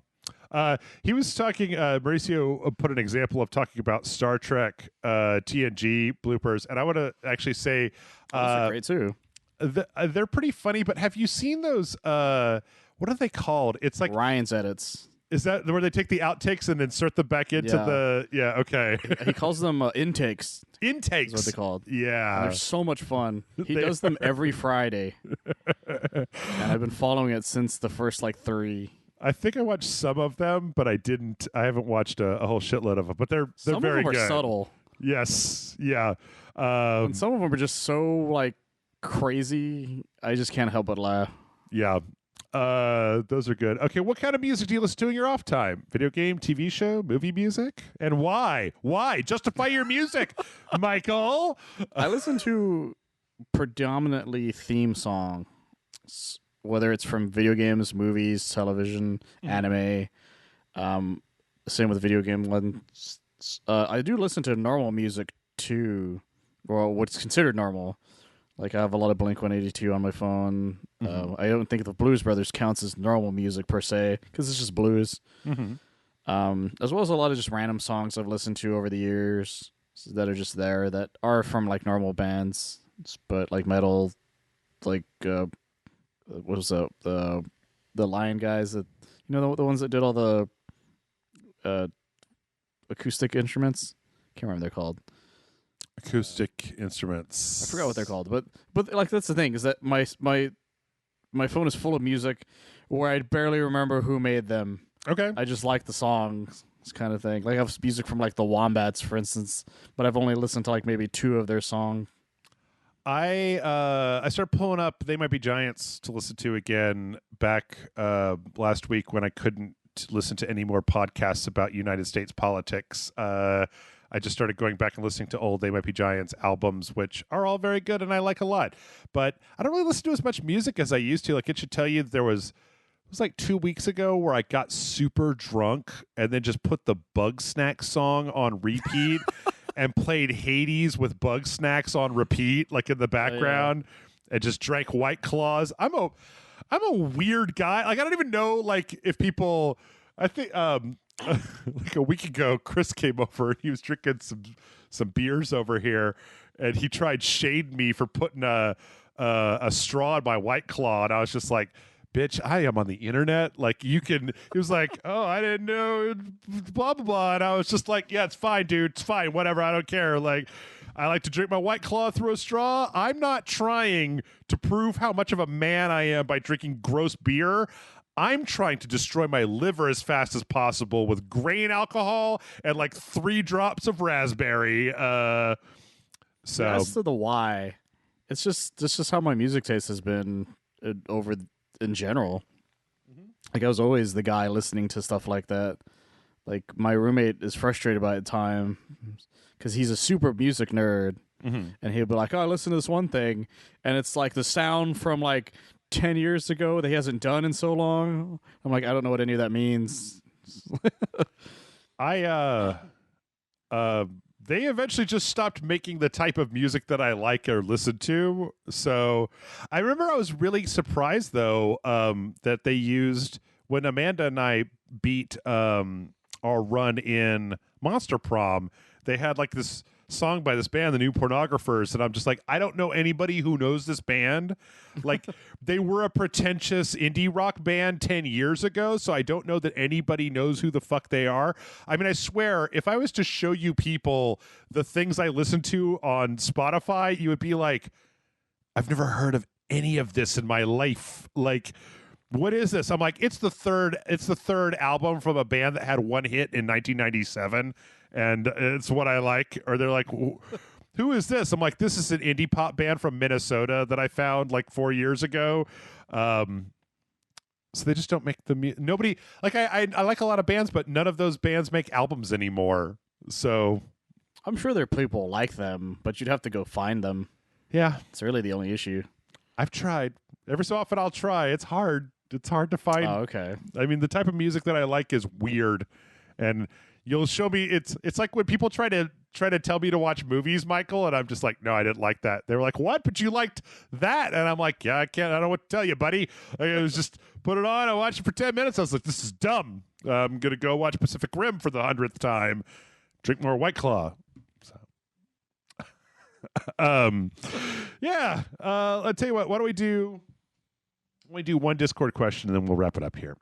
He was talking. Mauricio put an example of talking about Star Trek TNG bloopers, and I want to actually say, Those are great too. They're pretty funny. But have you seen those? What are they called? It's like Ryan's edits. Is that where they take the outtakes and insert them back into the? Yeah. Okay. He calls them intakes. Intakes. Is what they called. Yeah. And they're so much fun. He does them every Friday, and I've been following it since the first like 3. I think I watched some of them, but I haven't watched a whole shitload of them. But they're some very of them are good. subtle. Yes. Yeah. And some of them are just so like crazy. I just can't help but laugh. Yeah. Those are good. Okay, what kind of music do you listen to in your off time? Video game, TV show, movie music? And why? Why? Justify your music, Michael. I listen to predominantly theme songs, whether it's from video games, movies, television, anime. Same with video game ones. I do listen to normal music too, or what's considered normal. Like I have a lot of Blink-182 on my phone. I don't think the Blues Brothers counts as normal music per se because it's just blues. As well as a lot of just random songs I've listened to over the years that are just there that are from like normal bands, but like metal, like what was the Lion guys that the ones that did all the acoustic instruments. Can't remember what they're called. Acoustic instruments. I forgot what they're called, but like that's the thing is that my phone is full of music where I barely remember who made them. Okay. I just like the songs, kind of thing. Like I have music from like the Wombats, for instance, but I've only listened to like maybe 2 of their songs. I started pulling up They Might Be Giants to listen to again back last week when I couldn't listen to any more podcasts about United States politics. I just started going back and listening to old They Might Be Giants albums, which are all very good and I like a lot. But I don't really listen to as much music as I used to. Like it should tell you it was like 2 weeks ago where I got super drunk and then just put the Bug Snack song on repeat and played Hades with Bug Snacks on repeat, like in the background, and just drank White Claws. I'm a weird guy. Like I don't even know like if people. I think like a week ago, Chris came over and he was drinking some beers over here, and he tried shade me for putting a straw in my White Claw, and I was just like, bitch, I am on the internet. Like you can. He was like, oh, I didn't know, blah blah blah, and I was just like, yeah, it's fine, dude, it's fine, whatever, I don't care. Like I like to drink my White Claw through a straw. I'm not trying to prove how much of a man I am by drinking gross beer. I'm trying to destroy my liver as fast as possible with grain alcohol and like 3 drops of raspberry. So as to the why, it's just how my music taste has been over in general. Like I was always the guy listening to stuff like that. Like my roommate is frustrated by the time because he's a super music nerd, and he'll be like, "Oh, I listen to this one thing," and it's like the sound from like 10 years ago that he hasn't done in so long. I'm like, I don't know what any of that means. They eventually just stopped making the type of music that I like or listen to. So I remember I was really surprised though that they used when Amanda and I beat our run in Monster Prom. They had like this song by this band, the New Pornographers, and I'm just like, I don't know anybody who knows this band. Like they were a pretentious indie rock band 10 years ago, so I don't know that anybody knows who the fuck they are. I mean, I swear, if I was to show you people the things I listen to on Spotify, you would be like, I've never heard of any of this in my life. Like, what is this? I'm like, it's the third album from a band that had one hit in 1997, and it's what I like. Or they're like, who is this? I'm like, this is an indie pop band from Minnesota that I found like 4 years ago. So they just don't make the nobody like I like a lot of bands, but none of those bands make albums anymore. So I'm sure there are people like them, but you'd have to go find them. Yeah, it's really the only issue. I've tried. Every so often I'll try. It's hard. It's hard to find. Oh, okay. I mean, the type of music that I like is weird, and you'll show me. It's like when people try to tell me to watch movies, Michael, and I'm just like, no, I didn't like that. They were like, what? But you liked that, and I'm like, yeah, I don't know what to tell you, buddy. Like, it was just put it on. I watched it for 10 minutes. I was like, this is dumb. I'm gonna go watch Pacific Rim for the 100th time. Drink more White Claw. So, yeah. I'll tell you what. Why don't we do? We do one Discord question and then we'll wrap it up here.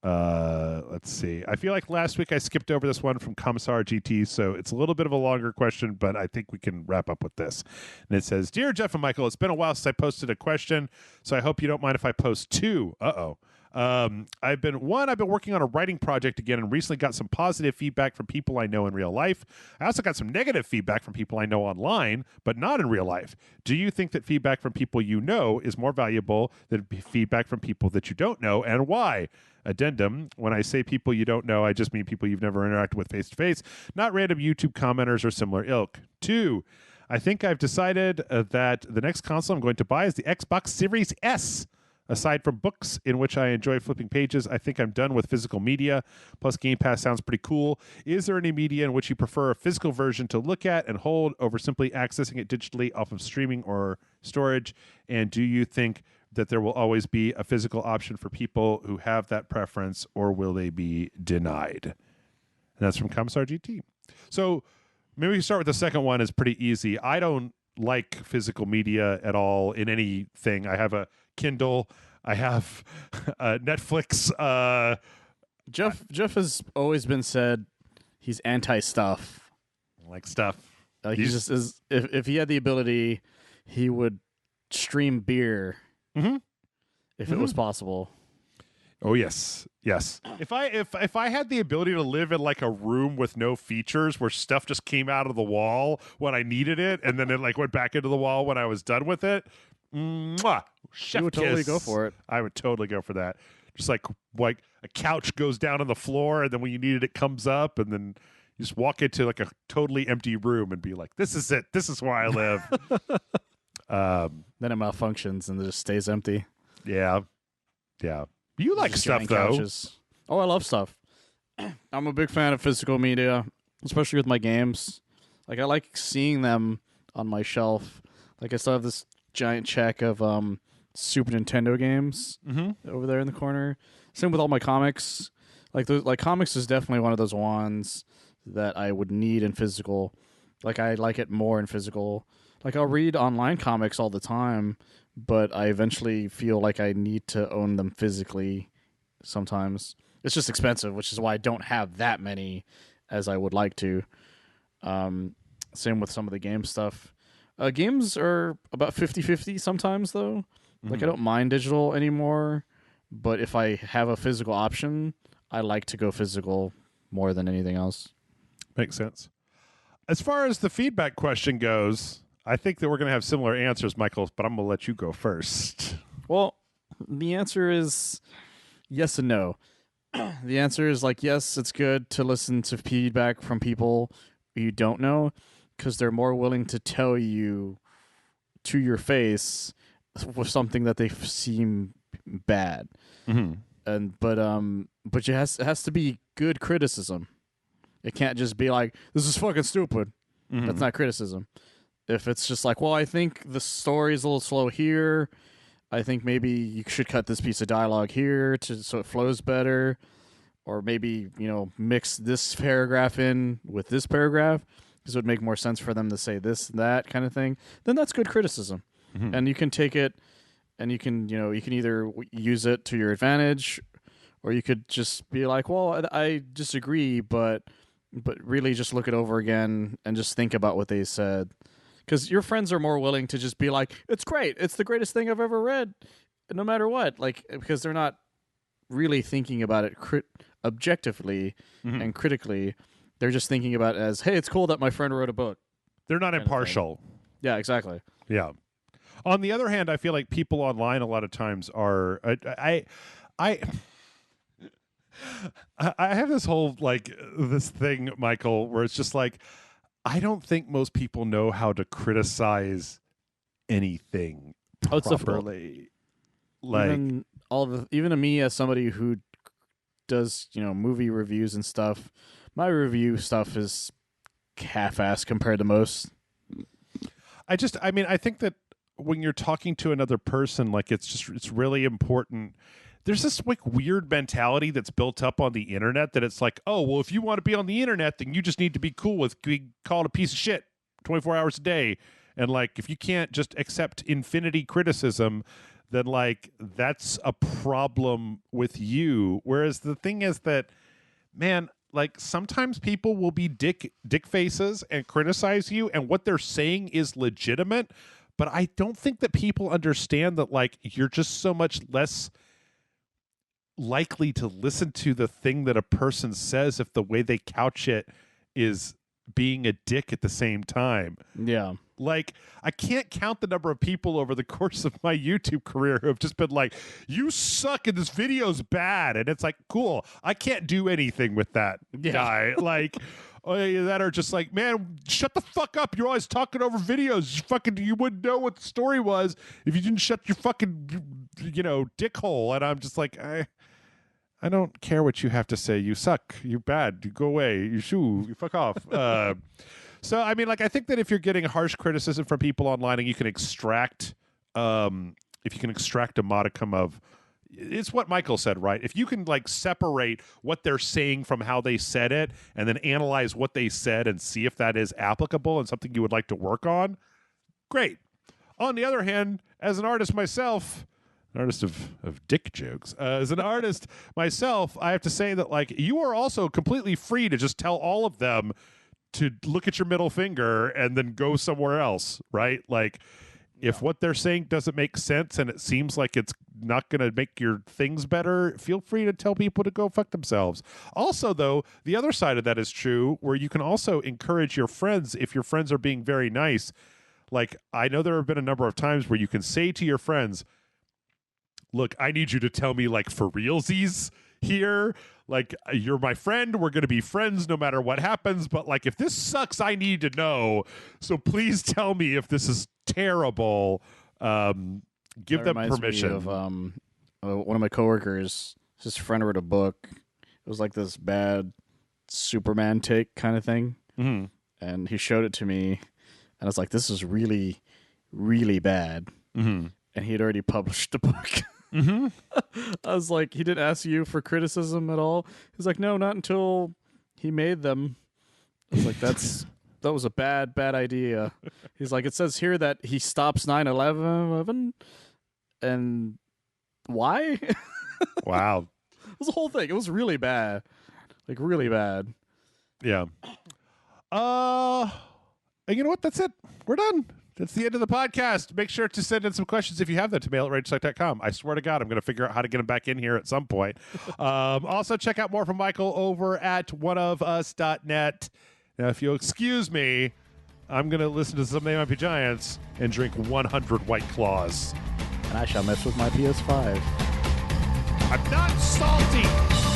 Let's see. I feel like last week I skipped over this one from Commissar GT, so it's a little bit of a longer question, but I think we can wrap up with this. And it says, Dear Jeff and Michael, it's been a while since I posted a question, so I hope you don't mind if I post two. I've been working on a writing project again and recently got some positive feedback from people I know in real life. I also got some negative feedback from people I know online, but not in real life. Do you think that feedback from people you know is more valuable than feedback from people that you don't know, and why? Addendum, when I say people you don't know, I just mean people you've never interacted with face-to-face, not random YouTube commenters or similar ilk. 2, I think I've decided that the next console I'm going to buy is the Xbox Series S. Aside from books, in which I enjoy flipping pages, I think I'm done with physical media. Plus, Game Pass sounds pretty cool. Is there any media in which you prefer a physical version to look at and hold over simply accessing it digitally off of streaming or storage? And do you think that there will always be a physical option for people who have that preference, or will they be denied? And that's from Commissar GT. So maybe we can start with the second one. Is pretty easy. I don't like physical media at all in anything. I have a Kindle. I have Netflix. Jeff has always been said he's anti-stuff. Like stuff. He just is. If he had the ability, he would stream beer if it was possible. Oh yes. If I had the ability to live in like a room with no features where stuff just came out of the wall when I needed it, and then it like went back into the wall when I was done with it. Mwah, chef You would kiss. totally go for it. I would totally go for that. Just like a couch goes down on the floor, and then when you need it, it comes up, and then you just walk into like a totally empty room and be like, "This is it. This is where I live." Then it malfunctions and it just stays empty. Yeah. You like Just stuff giant though. couches. Oh, I love stuff. I'm a big fan of physical media, especially with my games. Like I like seeing them on my shelf. Like I still have this giant check of Super Nintendo games over there in the corner. Same with all my comics. Like comics is definitely one of those ones that I would need in physical. Like I like it more in physical. Like I'll read online comics all the time, but I eventually feel like I need to own them physically sometimes. It's just expensive, which is why I don't have that many as I would like to. Same with some of the game stuff. Games are about 50-50 sometimes, though. Like, I don't mind digital anymore, but if I have a physical option, I like to go physical more than anything else. Makes sense. As far as the feedback question goes, I think that we're going to have similar answers, Michael, but I'm going to let you go first. Well, the answer is yes and no. The answer is like, yes, it's good to listen to feedback from people you don't know because they're more willing to tell you to your face with something that they seem bad. But it has to be good criticism. It can't just be like, this is fucking stupid. That's not criticism. If it's just like, well, I think the story's a little slow here. I think maybe you should cut this piece of dialogue here so it flows better. Or maybe, mix this paragraph in with this paragraph because it would make more sense for them to say this and that kind of thing. Then that's good criticism. And you can take it and you can either use it to your advantage or you could just be like, well, I disagree, but really just look it over again and just think about what they said. Because your friends are more willing to just be like, it's great. It's the greatest thing I've ever read, no matter what. Like, because they're not really thinking about it objectively and critically. They're just thinking about it as, hey, it's cool that my friend wrote a book. They're not impartial. Yeah, exactly. Yeah. On the other hand, I feel like people online a lot of times are I have this whole this thing, Michael, where it's just like I don't think most people know how to criticize anything properly. Even to me as somebody who does movie reviews and stuff, my review stuff is half-assed compared to most. I think that when you're talking to another person, it's really important there's this like weird mentality that's built up on the internet that it's like, oh, well, if you want to be on the internet, then you just need to be cool with being called a piece of shit 24 hours a day. And like, if you can't just accept infinity criticism, then like that's a problem with you. Whereas the thing is that, man, like sometimes people will be dick faces and criticize you, and what they're saying is legitimate. But I don't think that people understand that like you're just so much less likely to listen to the thing that a person says if the way they couch it is being a dick at the same time. Yeah. Like, I can't count the number of people over the course of my YouTube career who have just been like, you suck and this video's bad. And it's like, cool, I can't do anything with that guy. Like, that are just like, man, shut the fuck up. You're always talking over videos. You wouldn't know what the story was if you didn't shut your fucking, dick hole. And I'm just like, I don't care what you have to say. You suck. You bad. You go away. You shoo. You fuck off. So, I mean, like, I think that if you're getting harsh criticism from people online and you can extract, if you can extract a modicum of, it's what Michael said, right? If you can, like, separate what they're saying from how they said it and then analyze what they said and see if that is applicable and something you would like to work on, great. On the other hand, as an artist myself, an artist of dick jokes, as an artist myself, I have to say that, like, you are also completely free to just tell all of them to look at your middle finger and then go somewhere else, right? Like, if what they're saying doesn't make sense and it seems like it's not going to make your things better, feel free to tell people to go fuck themselves. Also, though, the other side of that is true, where you can also encourage your friends if your friends are being very nice. Like, I know there have been a number of times where you can say to your friends, look, I need you to tell me, like, for realsies here. Like, you're my friend. We're going to be friends no matter what happens. But, like, if this sucks, I need to know. So please tell me if this is terrible. Give them permission. Me of, one of my coworkers, his friend wrote a book. It was like this bad Superman take kind of thing. Mm-hmm. And he showed it to me. And I was like, this is really, really bad. Mm-hmm. And he had already published the book. Mm-hmm. I was like, he didn't ask you for criticism at all? He's like, no, not until he made them. I was like, that was a bad idea. He's like, it says here that he stops 9/11, and why? Wow. It was the whole thing. It was really bad. Like, really bad. Yeah. And you know what? That's it. We're done. That's the end of the podcast. Make sure to send in some questions if you have them to mail@rageselect.com. I swear to God, I'm going to figure out how to get them back in here at some point. Also, check out more from Michael over at oneofus.net. Now, if you'll excuse me, I'm going to listen to some They Might Be Giants and drink 100 White Claws. And I shall mess with my PS5. I'm not salty.